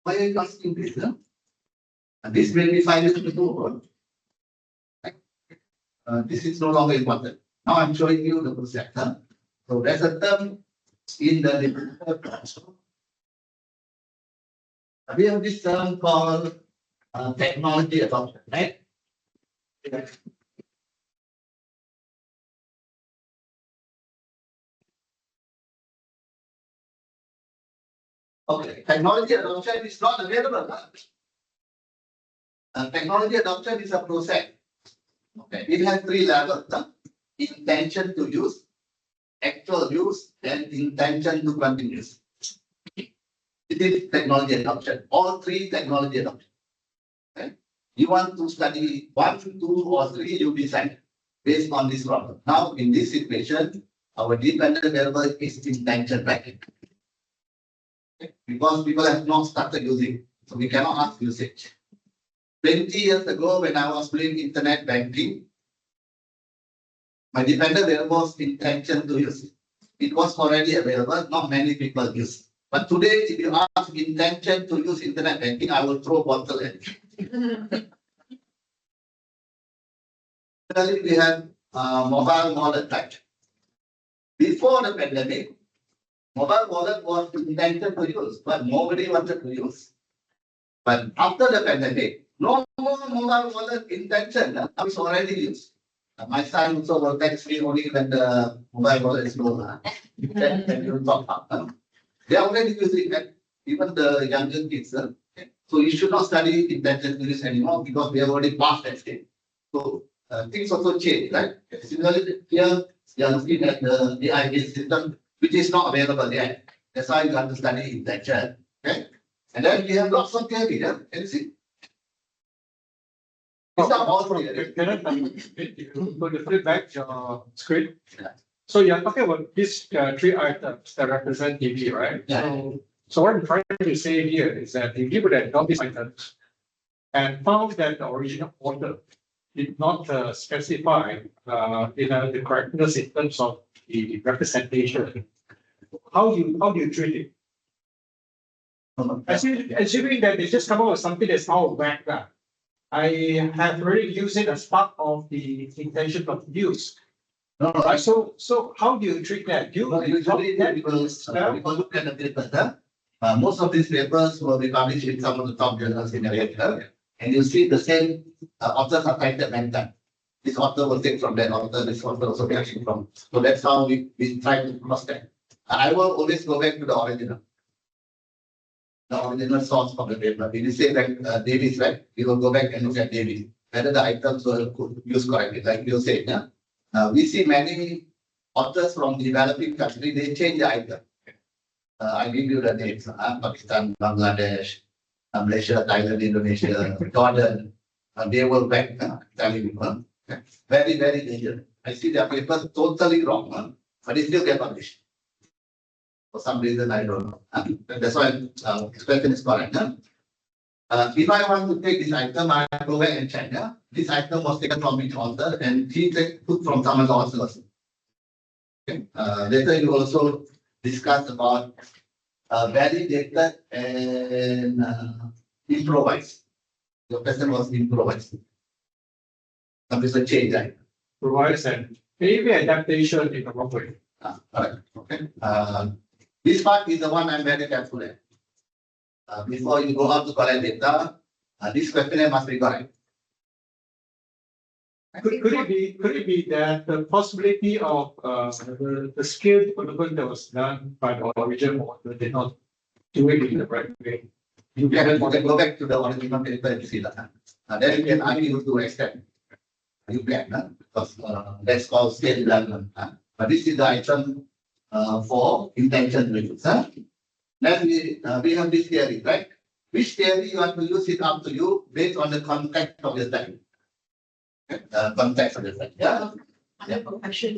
Why are you asking this? And this will be 5 years to do. This is no longer important. Now I'm showing you the process. So there's a term in the literature. We have this term called technology adoption, right? Okay, technology adoption is not available. Technology adoption is a process. Okay, it has 3 levels: intention to use, actual use, and intention to continue. It is technology adoption. All 3 technology adoption. Okay, you want to study 1, 2, or 3, you decide based on this problem. Now, in this situation, our dependent variable is intention, right? Because people have not started using, so we cannot ask usage. 20 years ago, when I was doing internet banking, my dependent variable was intention to use. It was already available, not many people use. But today, if you ask intention to use internet banking, I will throw bottle at you. We have mobile wallet type. Before the pandemic, mobile wallet was intended to use, but nobody wanted to use. But after the pandemic, no more mobile wallet intention is already used. My son also will text me only when the mobile wallet is low. Then you talk about. They are already using that, even the younger kids. So you should not study intention to use anymore because we have already passed that stage. So things also change, right? Similarly, here you are looking at the AI-based system, which is not available yet. That's why you have to study intention. Okay? And then we have lots of theory. Can you see? It's not all theory. Can I go to flip back your screen? Yeah. So you're talking about these 3 items that represent TV, right? Yeah. So So what I'm trying to say here is that if you would have done these items and found that the original order did not specify the correctness in terms of the representation, how do you treat it? Assuming that they just come up with something that's out of whack, I have already used it as part of the intention of use. No, no, So how do you treat that? Do you usually people look at the papers, most of these papers will be published in some of the top journals in America. And you see the same authors are cited many times. This author will take from that author, this author also taking from. So that's how we try to cross that. I will always go back to the original. The original source of the paper. If you say that Davis, right? We will go back and look at Davis. Whether the items were used correctly, like you said. We see many authors from developing countries, they change the item. I give you the names, Pakistan, Bangladesh, Malaysia, Thailand, Indonesia, Jordan. They will back telling you. Very, very dangerous. I see their papers totally wrong, but they still get published. For some reason, I don't know. That's why this question is correct. If I want to take this item, I go back and check. This item was taken from which author and he took from some other authors. Okay. Later, you also discuss about validated and improvised. The question was improvised. Some is a change, right? provide and maybe adaptation in the wrong way? Correct. Okay. This part is the one I'm very careful at. Before you go out to collect data, this questionnaire must be correct. Could it be that the possibility of the scale development that was done by the original author did not do it in the right way? You can go back to the original paper and see that. Then you can argue to extend. You can, because that's called scale development. But this is the item for intention reviews. Then we have this theory, right? Which theory you want to use it up to you based on the context of the study. Context of the study. Yeah. I have a question.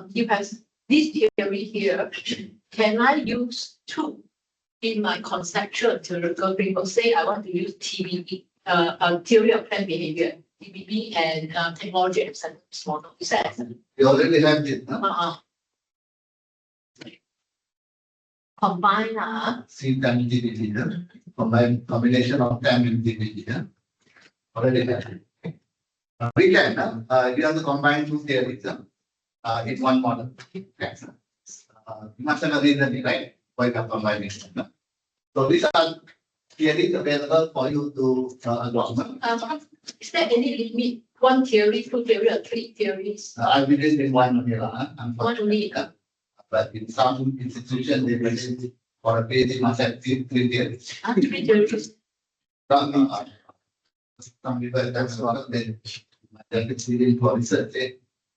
You have this theory here. Can I use two in my conceptual theoretical paper? Say I want to use TBB, theory of planned behavior, TBB, and technology acceptance model. Is that? You already have it. Combine. C time TBD. Combination of time and TBD. Already have it. We can. You have to combine two theories in one model. Okay. You must have a reason, right? Why you have combination. So these are theories available for you to adopt. Is there any limit? One theory, two theory, or three theories? I believe in one only. One only. But in some institutions, they believe for a PhD must have three theories. Three theories. Some people, that's what they it's really for research.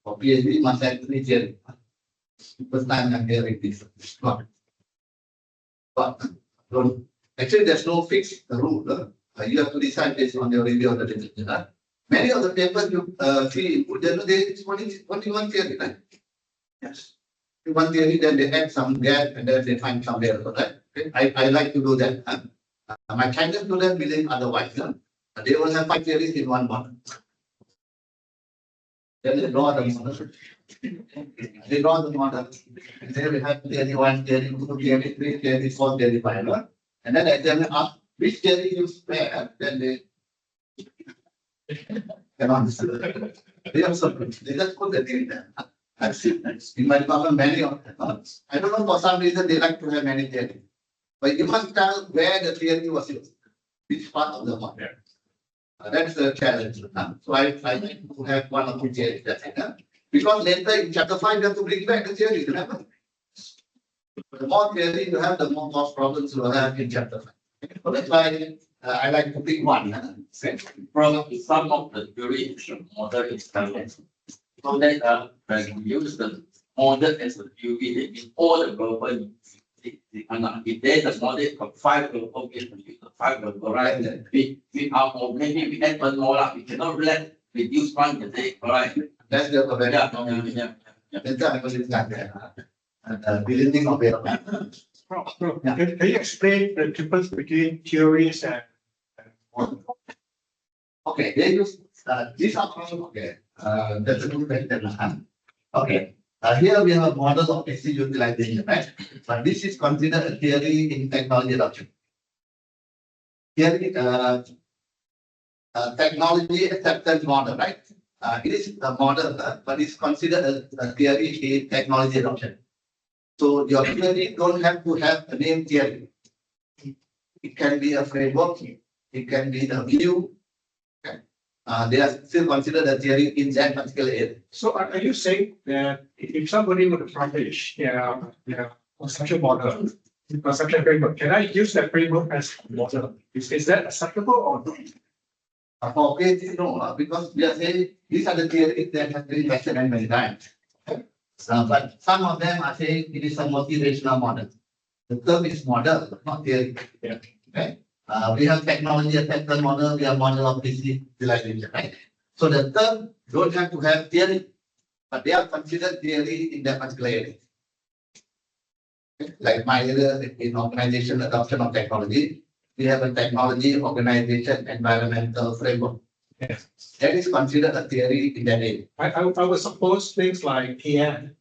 For PhD must have three theories. First time I'm hearing this. But actually, there's no fixed rule. You have to decide based on your review of the literature. Many of the papers you see, it's only one theory, right? Yes. One theory, then they add some gap and then they find somewhere, right? Okay. I like to do that. My Chinese students believe otherwise. They will have 5 theories in one model. Then they draw the model. They draw the model. They will have theory 1, theory 2, theory 3, theory 4, theory 5. And then I tell them which theory you spare, then they can understand. They also they just put the theory there. I've seen that. In my department, many of them. I don't know, for some reason they like to have many theories. But you must tell where the theory was used, which part of the model. That's the challenge. So I like to have 1 or 2 theories. That's it. Because later in chapter 5, you have to bring back the theory. Remember? The more theory you have, the more problems you will have in chapter 5. So that's why I like to pick one. From some of the theory model is standard. So that when you use the model as a theory, that means all the global if there's a model of 5 global, we can use the 5 global, right? We are maybe we add one more, we cannot let reduce one a day, right? That's the Yeah. That's the beginning of it. Can you explain the difference between theories and model? Okay, they use, these are all, okay, that's a good question. Okay, here we have a model of AC utilization, right? But this is considered a theory in technology adoption. Theory, technology acceptance model, right? It is a model, but it's considered a theory in technology adoption. So your theory don't have to have a name theory. It can be a framework, it can be a view. Okay. They are still considered a theory in that particular area. So are you saying that if somebody were to publish their conceptual model, conceptual framework, can I use that framework as a model? Is that acceptable or not? For PhD, no, because we are saying these are the theories that have been tested many times. But some of them are saying it is a motivational model. The term is model, not theory. Yeah. Okay. We have technology acceptance model, we have model of PC utilization, right? So the term don't have to have theory, but they are considered theory in that particular area. Okay. Like my area in organization adoption of technology, we have a technology organization environmental framework. Yes. That is considered a theory in that area. I would suppose things like TN.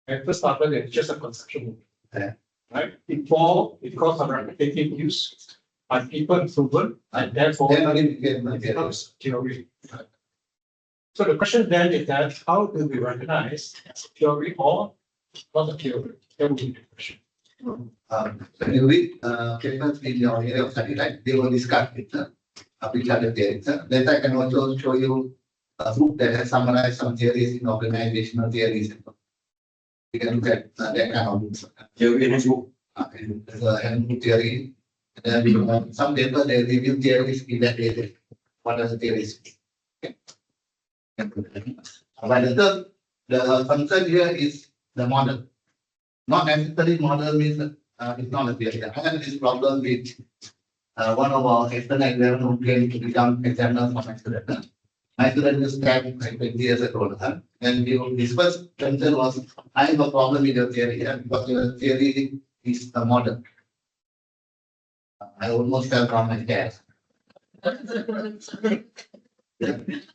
At first started, it's just a conceptual. Yeah. Right? Before, because of repetitive use by people proven, and therefore Then it became a it theory. becomes theory. So the question then is that how do we recognize as a theory or not a theory? That would be the question. When you read papers in your area of study, right, they will discuss it, which are the theories. Then I can also show you a book that has summarized some theories in organizational theories. You can look at that kind of books. Theory in book. There's a handbook theory. And then some paper they review theories in that area. What are the theories? Okay. But the concern here is the model. Not necessarily model means it's not a theory. I had this problem with one of our external examiners who came to become examiner for my student. My student was like 20 years ago. And his first concern was, I have a problem with your theory, because your theory is the model. I almost fell from my chair.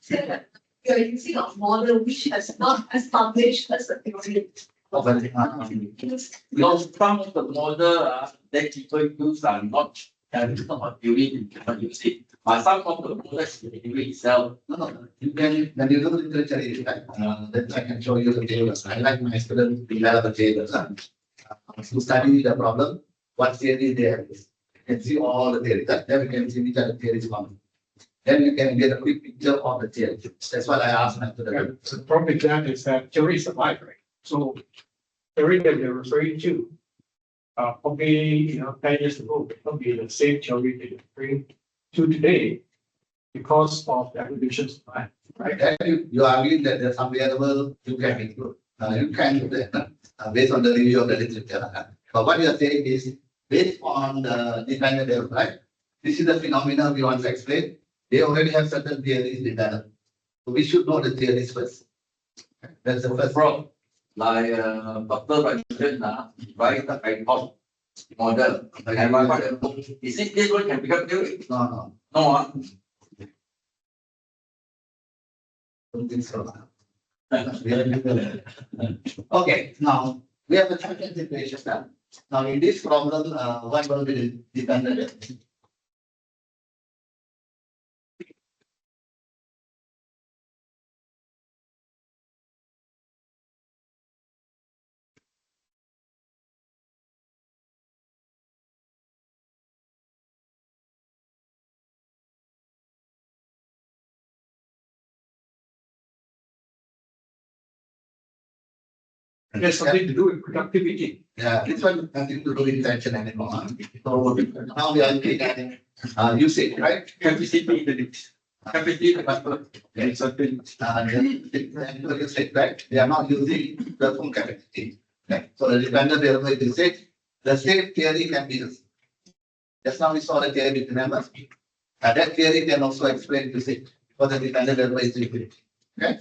Say that you're using a model which has not established as a theory. Because some of the model that people use are not, it's not a theory, you cannot use it. But some of the models in the theory itself. No, you can, when you do literature, then I can show you the tables. I like my students to develop the tables. To study the problem, what theory they have. You can see all the theories. Then we can see which are the theories common. Then you can get a quick picture of the theory. That's what I asked my students. So the problem with that is that theory is alive, right? So theory that you're referring to, probably 10 years ago, may not be the same theory that you're referring to today because of the evolutions of life, right? Then you argue that there's some variable you can include. You can do that based on the review of the literature. But what you are saying is based on the dependent variable, right? This is the phenomenon we want to explain. They already have certain theories developed. So we should know the theories first. That's the first From like Dr. Rajan, right, the IPOP model. And I got a book. Is it this one can become theory? No. No, Don't think so. Okay, now we have a second situation now. Now in this problem, what will be the dependent variable? It has something to do with productivity. Yeah, this one nothing to do with tension anymore. So now we are looking at usage, right? capacity intelligence. Capacity Okay, so right? They are not using the full capacity. Okay, so the dependent variable is usage. The same theory can be used. Just now we saw the theory, remember? That theory can also explain usage for the dependent variable is usage. Okay.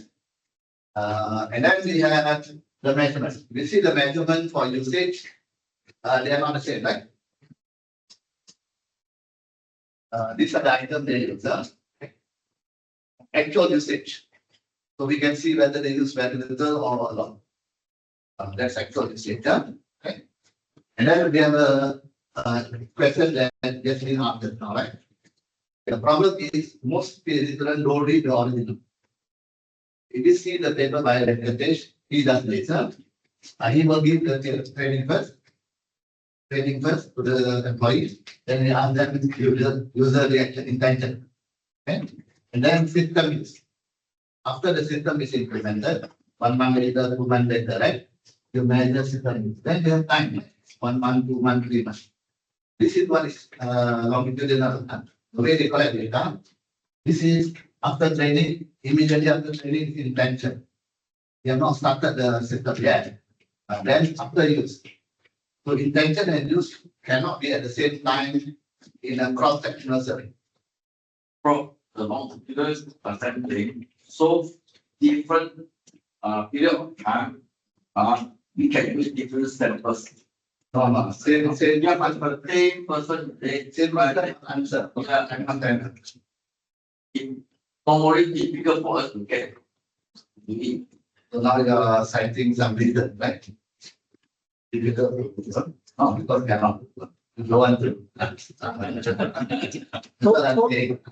And then we have the measurement. We see the measurement for usage. They are not the same, right? These are the items they use, actual usage. So we can see whether they use very little or a lot. That's actual usage, okay? And then we have a question that gets been answered now, right? The problem is most children don't read the original. If you see the paper by Venkatesh, he does this, he will give the training first to the employees, then he ask them user reaction intention. Okay? And then system is, after the system is implemented, 1 month later, 2 months later, right? You measure system use. Then you have time, 1 month, 2 months, 3 months. This is what is longitudinal. The way they collect data. This is after training, immediately after training is intention. You have not started the system yet. Then after use. So intention and use cannot be at the same time in a cross-sectional survey. From the longitudinal sampling, so different period of time, we can use different samples. No, same, Yeah, but the same person, they same answer. yeah, I'm not saying. it normally difficult for us to get. So now you are citing some reason, right? Difficult. No, because cannot. You don't want to.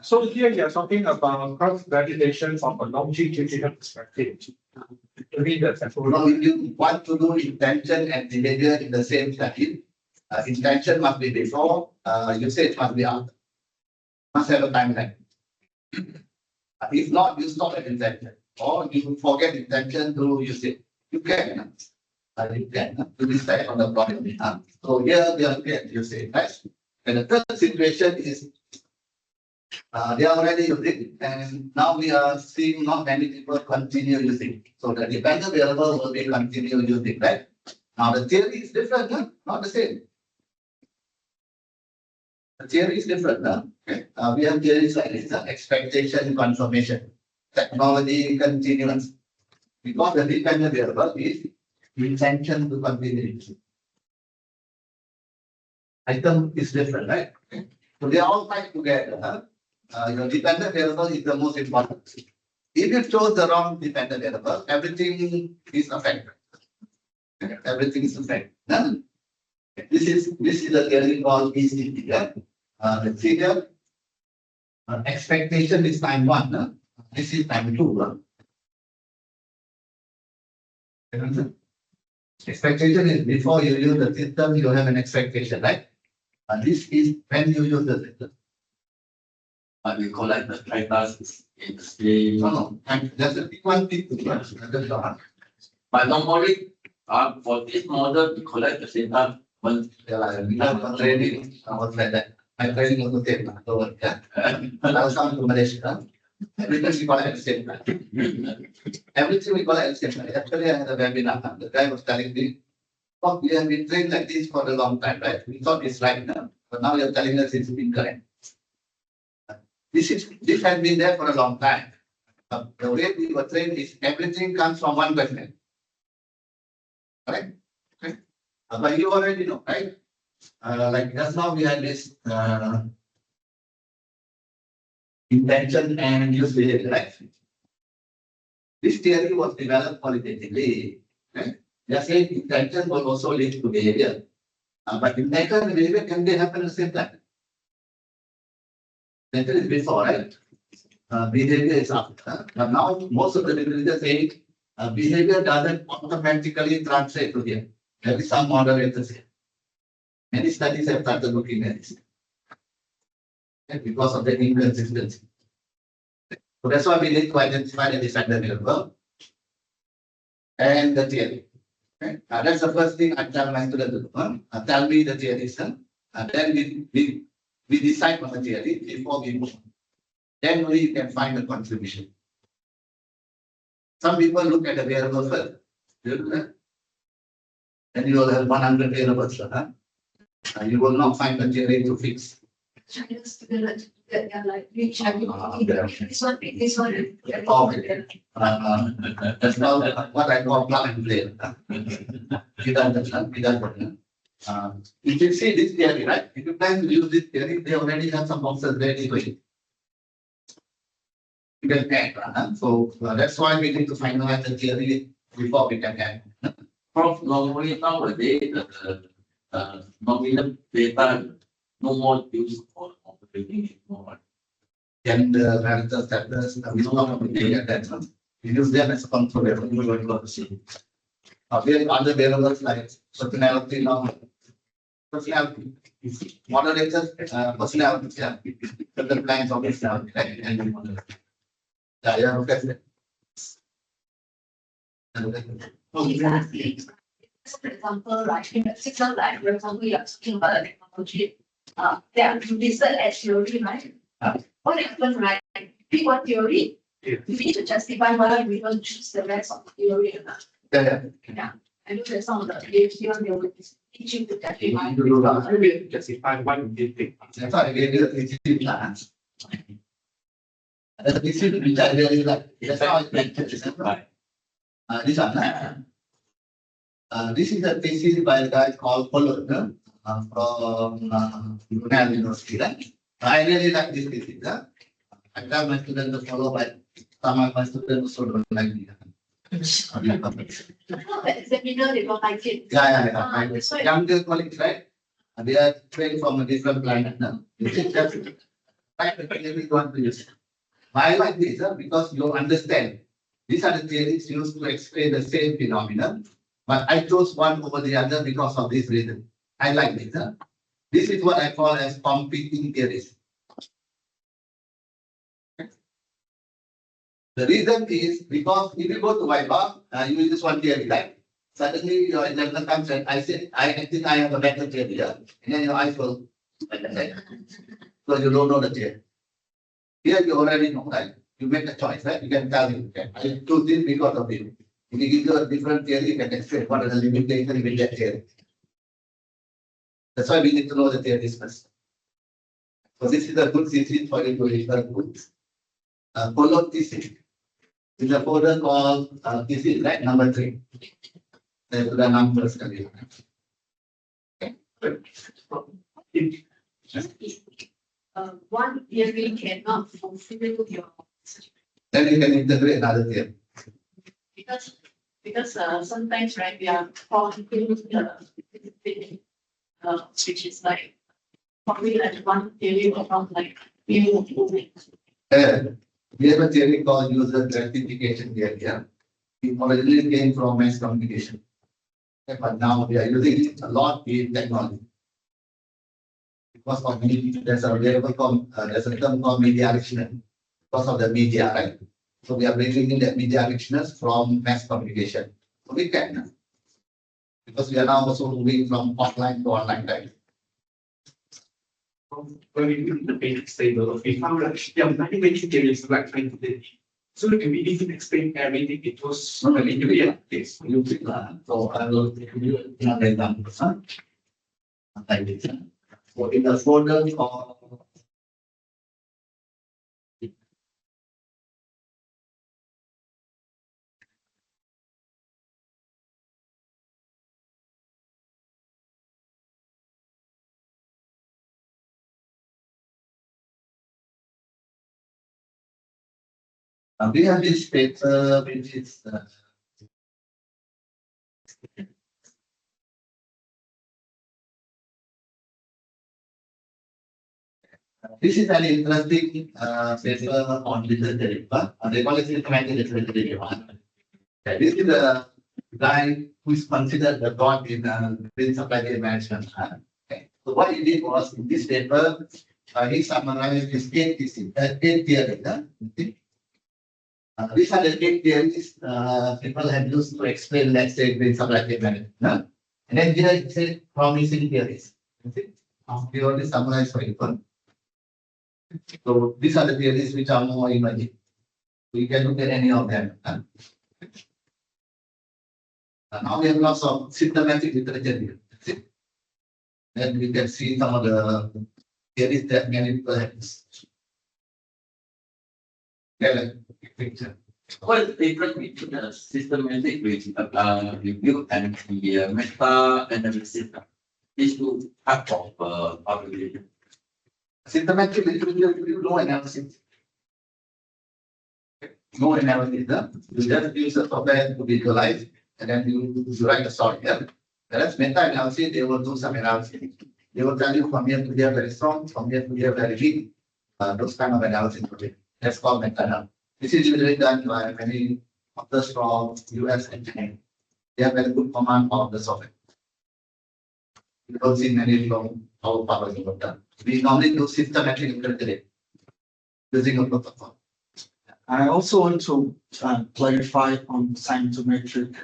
So here you're talking about cross validation from a longitudinal perspective. To me, that's No, if you want to do intention and behavior in the same study, intention must be before, usage must be after. Must have a timeline. If not, you stop at intention, or you forget intention to use it. You can. You can to decide on the problem. So here we are looking at usage, right? And the third situation is they are already using, and now we are seeing not many people continue using. So the dependent variable will be continue using, right? Now the theory is different, not the same. The theory is different. Okay. We have theories like this, expectation, confirmation, technology, continuance. Because the dependent variable is intention to continue. Item is different, right? Okay. So they are all tied together. Your dependent variable is the most important. If you chose the wrong dependent variable, everything is affected. Everything is affected. This is the theory called ECT. The figure expectation is time 1. This is time 2. Expectation is before you use the system, you have an expectation, right? And this is when you use the system. We collect the data in the same. No, that's a one thing. But normally, for this model, we collect the data when. We have training, was like that. My training was the same. So, yeah. I was coming to Malaysia. Everything we collect at the same time. Everything we collect at the same time. Actually, I had a webinar. The guy was telling me, oh, we have been trained like this for a long time, right? We thought it's right now. But now you're telling us it's incorrect. This has been there for a long time. The way we were trained is everything comes from one question. Correct? Okay. But you already know, right? Like just now we had this intention and use behavior, right? This theory was developed qualitatively. Right? Just saying intention will also lead to behavior. But intention and behavior can they happen at the same time? Intention is before, right? Behavior is after. But now most of the literature say behavior doesn't automatically translate to here. There is some moderators here. Many studies have started looking at this. Okay, because of the inconsistency. So that's why we need to identify the dependent variable and the theory. Okay? That's the first thing I tell my students to do. Tell me the theory, and then we decide on the theory before we move on. Then we can find the contribution. Some people look at the variable first. Then you will have 100 variables. You will not find the theory to fix. China's developed that they're like reach out. This one. That's not what I call plug and play. You don't understand. If you see this theory, right? If you plan to use this theory, they already have some boxes ready for it. You can add, so that's why we need to finalize the theory before we can add. Prof, normally nowadays, nominal data no more used for operating anymore. And the parameters, factors, we don't have to take that. We use them as a control variable. We're going to see. We have other variables like personality, personality, moderators, personality, certain kinds of personality, like and moderator. Yeah, okay. For example, like in the 6 months, like for example, you are talking about the technology, they are listed as theory, right? What happens, right? Pick one theory, you need to justify whether we want to choose the rest of the theory or not. Yeah. I know that some of the PhD one, they will teach you to justify. I will justify why we did it. That's why we did it plans. This is which I really like. That's how I like it. This one. This is a thesis by a guy called Polo from Brunel University. Right? I really like this thesis. I tell my students to follow, but some of my students also don't like it. Examiner, they don't like it. Yeah. That's why. Younger colleagues, right? They are trained from a different planet now. This is just practically we want to use. I like this because you understand. These are the theories used to explain the same phenomenon, but I chose one over the other because of this reason. I like this. This is what I call as competing theories. The reason is because if you go to Viva, you use one theory, right? Suddenly your examiner comes and I think I have a better theory here. And then your eyes will like that. So you don't know the theory. Here you already know, right? You make a choice, right? You can tell him, okay, I choose this because of it. If you give you a different theory, you can explain what are the limitations with that theory. That's why we need to know the theories first. So this is a good thesis for you to refer to. Follow thesis. This is a folder called thesis, right? Number 3. There's the numbers. One theory cannot fulfill your. Then you can integrate another theory. Because sometimes, right, we are calling the which is like probably like one theory around like you. We have a theory called user gratification theory. It originally came from mass communication. But now we are using it a lot in technology. Because of media, there's a term called media richness. Because of the media, right? So we are bringing in that media richness from mass communication. So we can. Because we are now also moving from offline to online, right? When we do the basic table, we found that there are many theories like trying to do. So if we didn't explain everything, it was really to be like this. So I will give you another example. Like this. So in the folder of we have this paper which is this is an interesting paper on literature. They call it systematic literature. This is a guy who is considered the god in supply chain management. Okay. So what he did was in this paper, he summarized his 8 theories. Okay. These are the 8 theories people have used to explain, let's say, green supply chain management. And then here it says promising theories. Okay. We already summarized for you. So these are the theories which are more emerging. We can look at any of them. Now we have lots of systematic literature here. Then we can see some of the theories that many people have used. Picture. What is the difference between the systematic review and the meta analysis? these two type of application. Systematic literature, no analysis. No analysis, huh? You just use the software to visualize and then you write a story. Yeah? Whereas meta-analysis, they will do some analysis. They will tell you from here to here very strong, from here to here very weak. Those kind of analysis. That's called meta-analysis. This is usually done by many authors from US and China. They have very good command of the software. You don't see many from our part of the world. We normally do systematic literature using a protocol. I also want to clarify on scientometric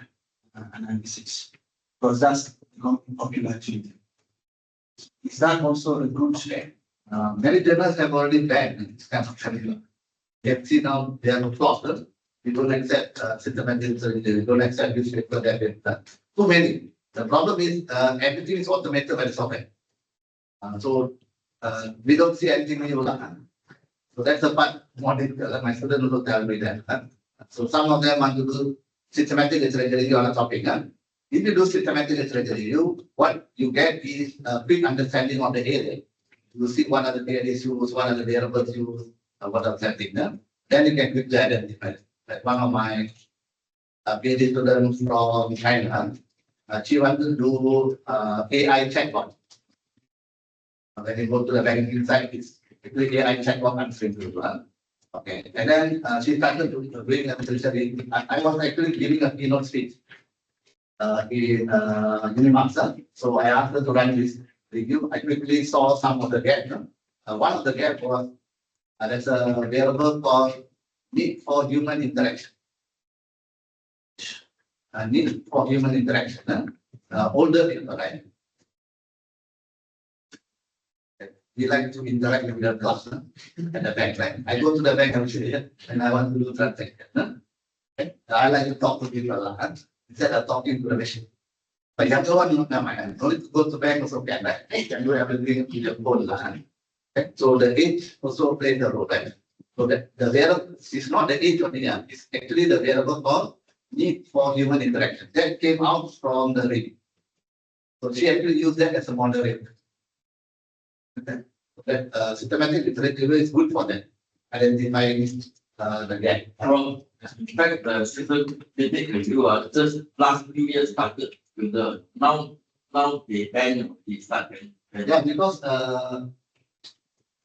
analysis, because that's becoming popular today. Is that also a good thing? Many journals have already banned this kind of formula. They have seen now they are no problem. We don't accept systematic literature. We don't accept this paper that they've done. Too many. The problem is everything is automated by the software. So we don't see anything new. So that's the part more difficult. My students also tell me that. So some of them want to do systematic literature on a topic. If you do systematic literature, what you get is a quick understanding of the area. You see what are the areas used, what are the variables used, what are the things. Then you can quickly identify. Like one of my PhD students from China, she wanted to do AI chatbot. When you go to the banking site, it's AI chatbot answering to okay. And then she started doing a research. I was actually giving a keynote speech in Unimaxa. So I asked her to run this review. I quickly saw some of the gaps. One of the gaps was there's a variable called need for human interaction. Need for human interaction. Older people, right? We like to interact with the class at the bank, right? I go to the bank actually and I want to do transaction. I like to talk to people instead of talking to the machine. But the other one, no, man, only to go to the bank also can, right? You can do everything in your phone. Okay? So the age also plays a role, right? So the variable is not the age only, it's actually the variable called need for human interaction. That came out from the rate. So she actually used that as a moderator. That systematic literature is good for that, identifying the gap. From in fact, the systematic review just last few years started with the now they ban the started. Yeah, because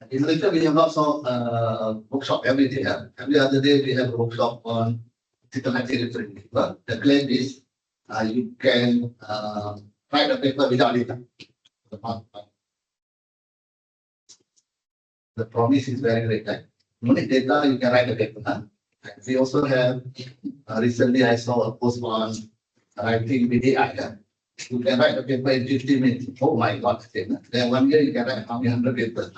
in literature we have lots of workshop every day. Every other day we have a workshop on systematic literature. But the claim is you can write a paper without data. The promise is very great. No need data, you can write a paper. We also have recently I saw a post on writing with AI. You can write a paper in 15 minutes. Oh my God! Then 1 year you can write how many 100 papers.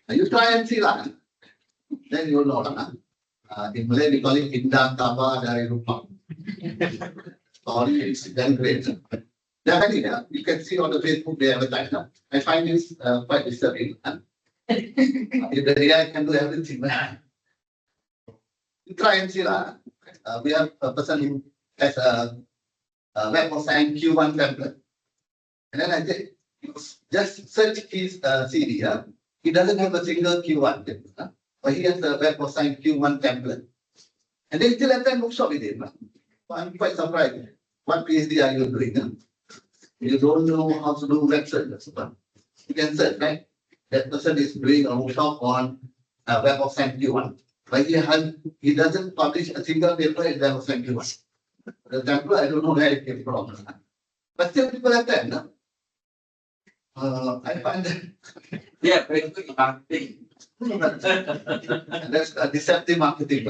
You try and see that. Then you know that. In Malay we call it Indah Taba Dari Rupa. Sorry, it's very great. Definitely, you can see on the Facebook they advertise. I find this quite disturbing. If the AI can do everything, you try and see that. We have a person who has a Web of Science Q1 template. And then I say, just search his CD. He doesn't have a single Q1 template. But he has a Web of Science Q1 template. And they still attend workshop with him. So I'm quite surprised. What PhD are you doing? You don't know how to do web search. You can search, right? That person is doing a workshop on Web of Science Q1. But he doesn't publish a single paper in Web of Science Q1. The template, I don't know where it came from. But still people attend. I find that Yeah, very good marketing. that's a deceptive marketing.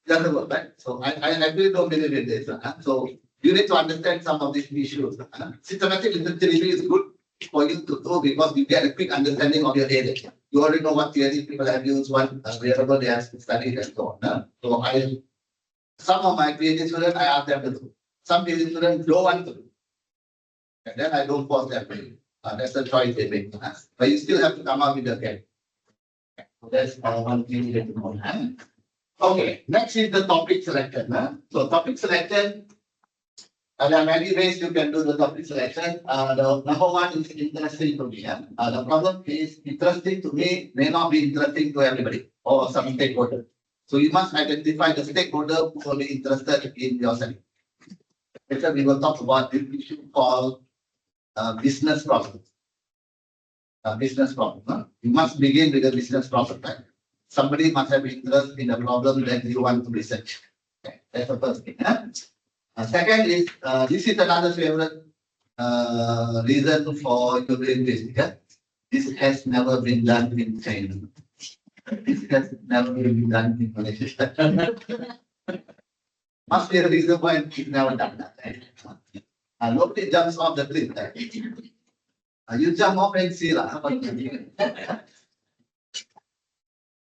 Doesn't work, right? So I really don't believe in this. So you need to understand some of these issues. Systematic literature review is good for you to do because you get a quick understanding of your area. You already know what theory people have used, what variable they have studied, and so on. So some of my PhD students, I ask them to do. Some PhD students don't want to do. And then I don't force them to do. That's the choice they make. But you still have to come up with a game. That's one thing that you know. Okay, next is the topic selection. So topic selection, There are many ways you can do the topic selection. The number one is interesting to me. The problem is interesting to me may not be interesting to everybody or some stakeholder. So you must identify the stakeholder who will be interested in your study. Later we will talk about this issue called business problem. Business problem. You must begin with a business problem. Right? Somebody must have interest in the problem that you want to research. Okay? That's the first thing. Second is, this is another favorite reason for you doing this. Yeah? This has never been done in China. This has never been done in Malaysia. Must be a reason why it's never done that. Nobody jumps off the cliff. You jump off and see lah.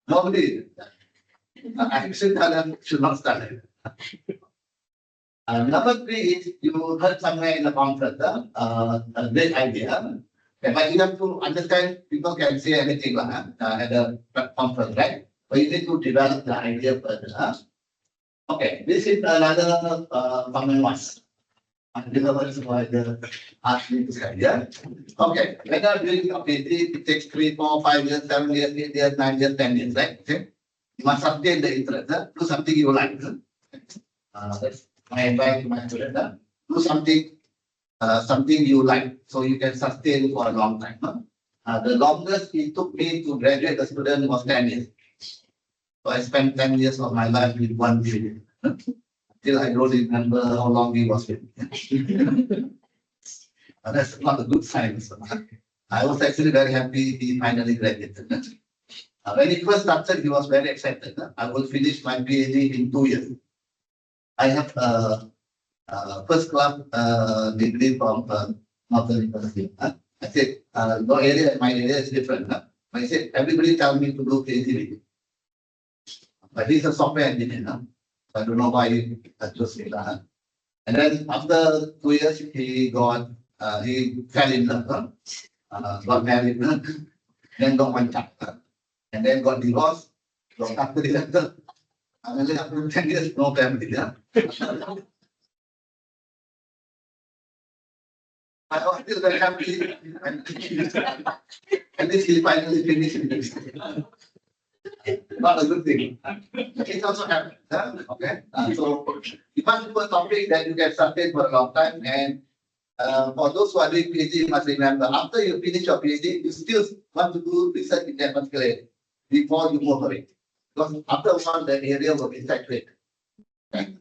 Nobody. I should not start it. Number three is you heard somewhere in the conference, a great idea. But you have to understand people can say anything at the conference, right? But you need to develop the idea further. Okay, this is another common one. Ask me to say, yeah. Okay, when you are doing a PhD, it takes 3, 4, 5 years, 7 years, 8 years, 9 years, 10 years, right? Okay. You must sustain the interest, do something you like. That's my advice to my student. Do something you like, so you can sustain for a long time. The longest it took me to graduate a student was 10 years. So I spent 10 years of my life with one student. Till I don't remember how long he was with me. That's not a good sign. I was actually very happy he finally graduated. When he first started, he was very excited. I will finish my PhD in 2 years. I have first class degree from Northern University. I said, no area, my area is different. I said, everybody tell me to do PhD. But he's a software engineer. I don't know why he chose it. And then after 2 years, he fell in love, got married, then got one child, and then got divorced. So after that, and then after 10 years, no family. I was still very happy. And this he finally finished. Not a good thing. It also happens. Okay. So you must do a topic that you can sustain for a long time. And for those who are doing PhD, you must remember after you finish your PhD, you still want to do research in that particular area before you move away. Because after a while, the area will be saturated. Okay.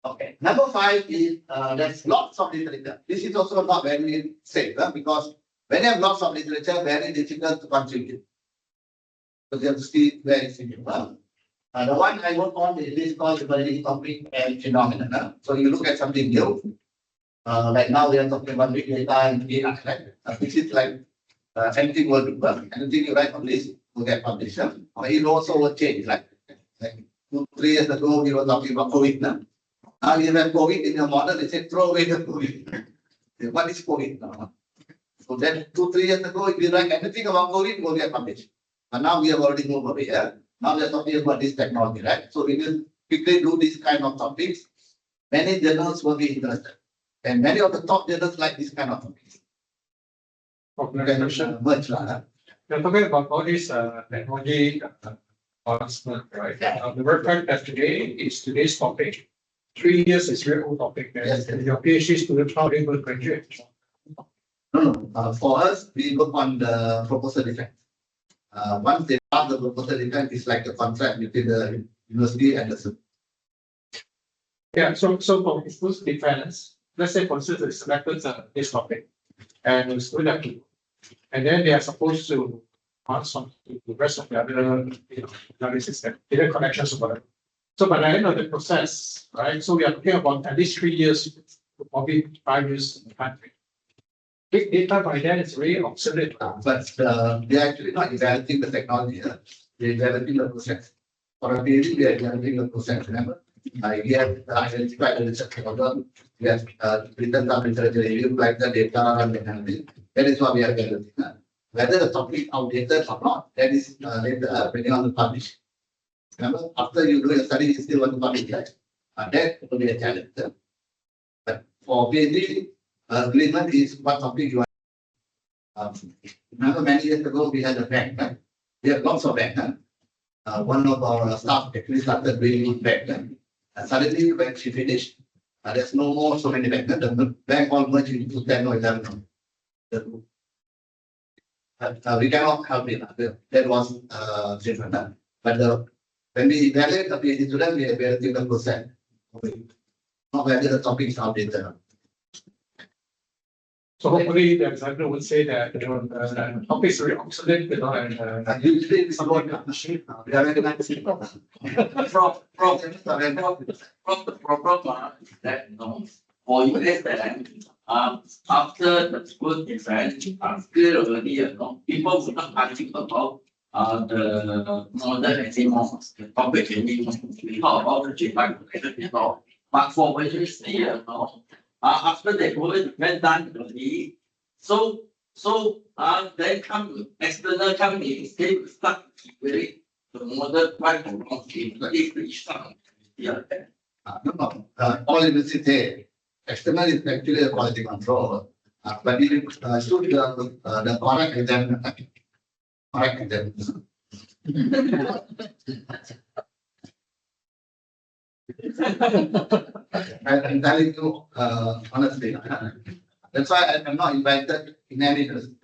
Okay. Number 5 is there's lots of literature. This is also not very safe because when you have lots of literature, very difficult to contribute. Because you have to see where it's in. The one I work on is this called emerging topic and phenomena. So you look at something new. Like now we are talking about big data and AI, right? This is like anything will do. Anything you write on this will get published. It also will change. Like 2, 3 years ago, we were talking about COVID. Now you have COVID in your model, they say throw away the COVID. What is COVID now? So then 2, 3 years ago, if you write anything about COVID, it will get published. But now we have already moved over here. Now we are talking about this technology, right? So we will quickly do this kind of topics. Many journals will be interested. And many of the top journals like this kind of topics. Organization. You're talking about all this technology advancement, right? The very fact that today is today's topic. 3 years is very old topic. Yes. Your PhD students how they will graduate. No. For us, we work on the proposal defense. Once they pass the proposal defense, it's like a contract between the university and the student. Yeah, so for proposal defense, let's say for instance, they selected this topic and the student have to, and then they are supposed to answer to the rest of the other analysis and data connections or whatever. So by the end of the process, right? So we are talking about at least 3 years, probably 5 years in the country. Big data by then is really obsolete. But they are actually not evaluating the technology. They are evaluating the process. For a PhD, we are evaluating the process. Remember, we have identified the research problem. We have written some literature review, like the data and the analysis. That is what we are evaluating. Whether the topic outdated or not, that is later depending on the publish. Remember, after you do a study, you still want to publish that. That will be a challenge. But for PhD agreement is what topic you want. Remember many years ago, we had a bank, right? We have lots of bank. One of our staff actually started doing bank. And suddenly when she finished, there's no more so many bank. The bank all merged into 10 or 11. We cannot help it. That was different. But when we evaluate the PhD student, we evaluate the percent. Not whether the topic is outdated. So hopefully the examiner would say that, the topic is very obsolete, and Usually it's about machine. We are very nice. From the problem that, you know, for USM, after the school event, still already, you know, people would not argue about the model anymore, the topic anymore. We talk about the J5 before. But for Wednesday, you know, after the school event done already, so then come external company, they start very the model quite wrong if each time. Yeah. No. All university external is actually a quality control. But if you should the correct exam, correct exam. I'm telling you honestly. That's why I'm not invited in any exam.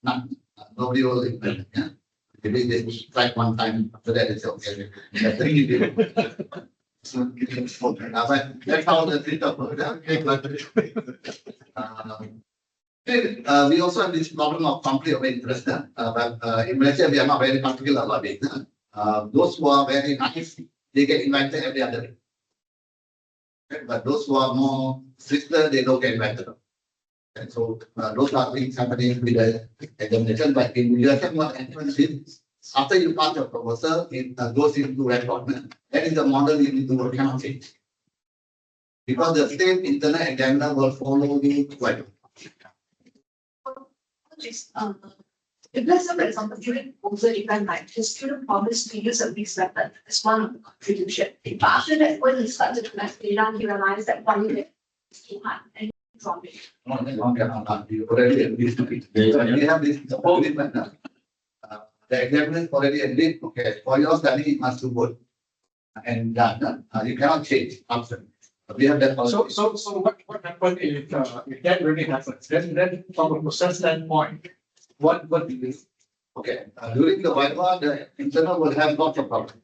None. Nobody will invite. Yeah? Maybe they try one time. After that, it's okay. That's how the system works. We also have this problem of conflict of interest. But in Malaysia, we are not very particular about it. Those who are very nice, they get invited every other day. Okay, but those who are more stricter, they don't get invited. And so those are things happening with the examination. But in USM, what happens is after you pass your proposal, it goes into record. That is the model you need to work on change. Because the same internal examiner will follow you well. If let's say, for example, during proposal event, like the student promised to use a mixed method as one of the contribution. But after that, when he started to collect data, he realized that one unit is too hard and he dropped it. You already agreed to it. We have this agreement. The examiner already agreed, okay, for your study, it must do good. And done. You cannot change after. We have that. so what happened if that really happens? Then from a process standpoint, what do you do? Okay, during the Viva, the internal will have lots of problems.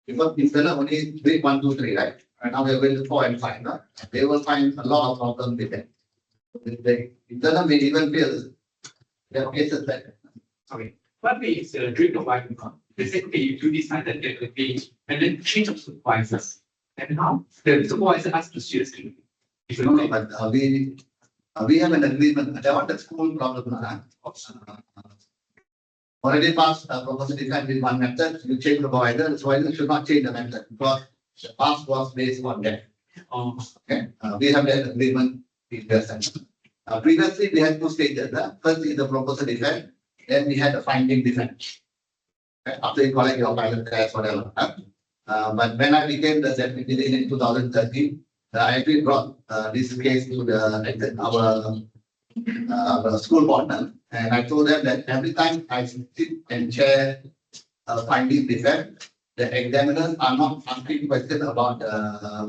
Because internal only grade 1, 2, 3, right? And now we are going to 4 and 5. No? They will find a lot of problems with them. The internal may even feel there are cases like that. Okay, what is during the white basically you decided that could be and then change of supervisors. And now the supervisor asks the students to do. If you No, know, but we have an agreement. That was the school problem. Already passed a proposal defined with one method. You change the provider, so I should not change the method because the past was based on that. Okay, we have that agreement with the center. Previously, we had two stages. First is the proposal defect, then we had the finding defect. Okay, after you collect your pilot test, whatever. But when I became the deputy in 2013, I actually brought this case to our school board, and I told them that every time I sit and chair a finding defect, the examiners are not asking questions about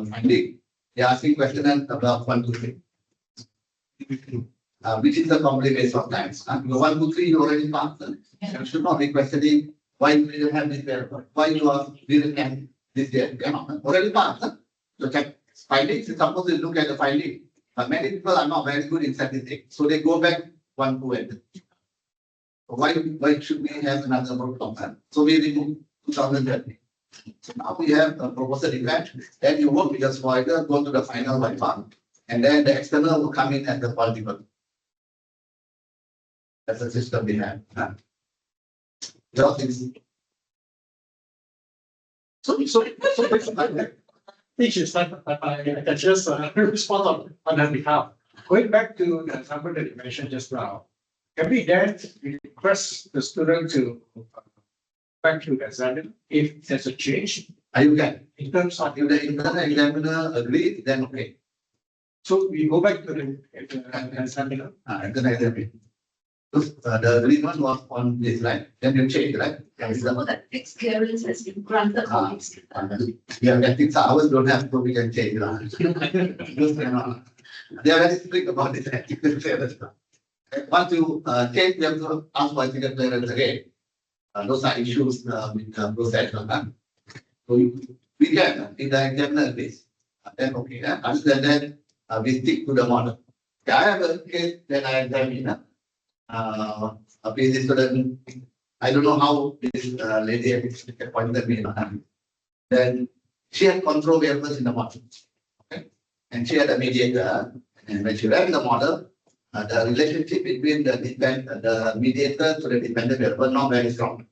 finding. They are asking questions about 1, 2, 3. Which is a complete waste of time. 1, 2, 3, you already passed. You should not be questioning why you didn't have this there, why you didn't have this there. You cannot. Already passed. So check findings. It's supposed to look at the finding. But many people are not very good in statistics. So they go back 1, 2, and 3. So why should we have another program? So we remove 2030. So now we have a proposal event. Then you work with the supervisor, go to the final one, and then the external will come in at the political. That's the system we have. so basically, teachers, I can just respond on their behalf. Going back to the example that you mentioned just now, every day we request the student to back to the examiner if there's a change You can. in terms of. If the internal examiner agrees, then okay. So we go back to the examiner. Internal examiner. So, the agreement was on this, right? Then you change, right? So that fixed clearance has been granted for this. Yeah, I think ours don't have, so we can change. They are very strict about this ethical clearance. Once you change, you have to ask for ethical clearance again. Those are issues with the process. So we can, in the examiner base, then okay, other than that, we stick to the model. I have a case that I examine, a busy student. I don't know how this lady appointed me. Then she had control variables in the model. Okay? And she had a mediator. And when she ran the model, the relationship between the mediator to the dependent variable not very strong.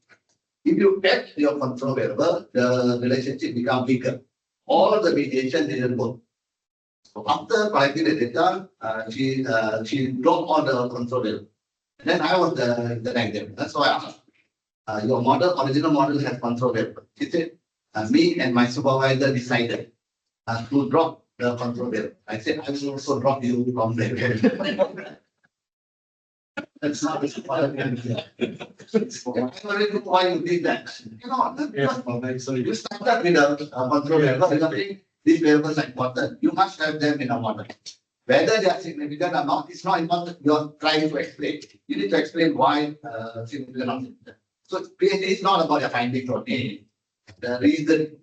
If you catch your control variable, the relationship becomes weaker. All the mediation didn't work. So after collecting the data, she dropped all the control variable. Then I was the examiner. That's why I asked, your model, original model has control variable. She said, me and my supervisor decided to drop the control variable. I said, I will also drop you from the That's not the supervisor. I already know why you did that. You know, So you started with a control variable. You think these variables are important. You must have them in a model. Whether they are significant or not, it's not important. You're trying to explain. You need to explain why significant or not significant. So PhD is not about your findings or anything. The reason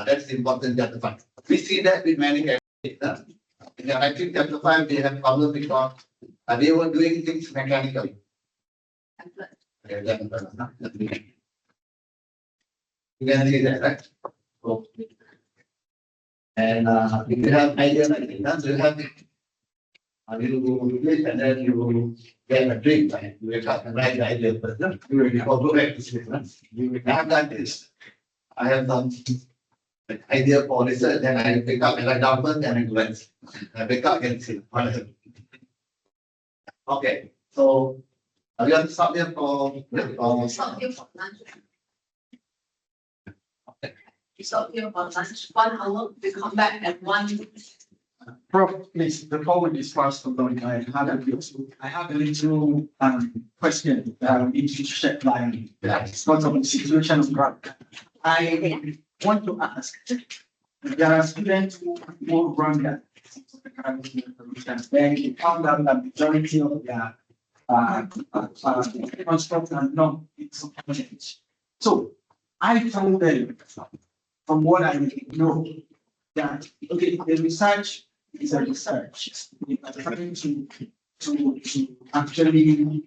that's important chapter 5. We see that with many cases. In the writing chapter 5, they have problems because they were doing things mechanically. You can see that, right? So, and if you have idea like that, you have you do this and then you get a drink, right? You have to write the idea, but you will go back to sleep. I have done this. I have done idea for research, then I pick up and I download and I glance. I pick up and see. Okay, so we have to stop here for. Stop here for lunch. We stop here for lunch, 1 hour, we come back at 1. Prof, please, before we discuss the law, I have a little question into shed line. Sort of situation of grant. I want to ask, there are students who run that. Then we found out that majority of their construct are not insufficient. So I told them, from what I know, that okay, the research is a research. We are trying to actually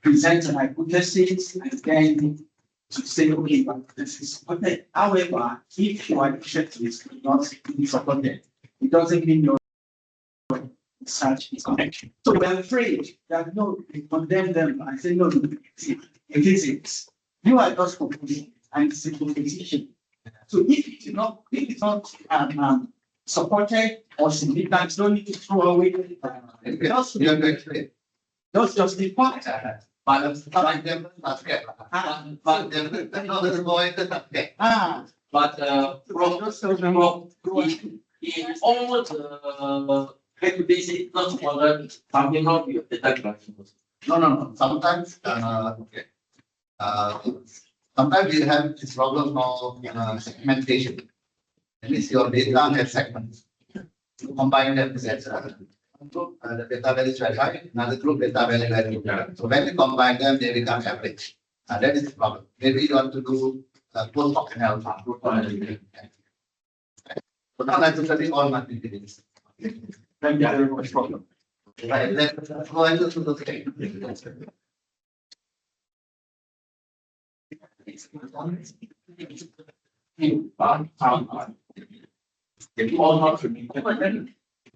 present an hypothesis and then to say, okay, but this is supported. However, if your research is not supported, it doesn't mean your research is correct. So we're afraid that no, we condemn them and say, no, see, it is. You are just proposing and it's a competition. So if it's not supported or significant, don't need to throw away. Just justify. But in all the hypothesis not supported, something wrong with the calculations. No. Sometimes, okay. Sometimes you have this problem of segmentation. That means your data has segments. You combine them together. The data value is very high, another group data value very low. So when you combine them, they become average. That is the problem. Maybe you want to do post hoc analysis. So not necessarily all mathematics. Then there is much problem. Right, let's go into the thing. All not to me.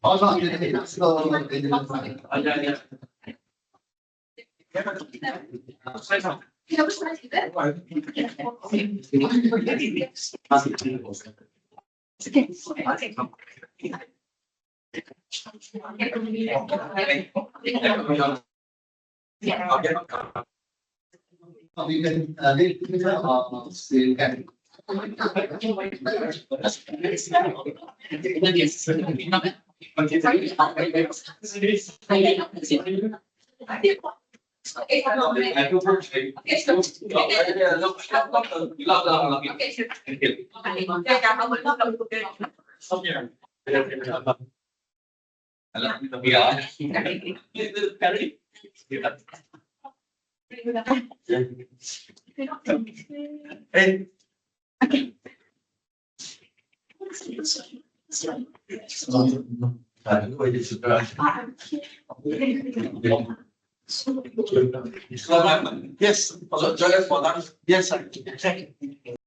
All not let's go. You have a slide there? Okay. We can, still can. Okay, so- I do first. okay, so- okay, so- okay, now how will you do it? Yes. So join us for lunch. Yes, sir.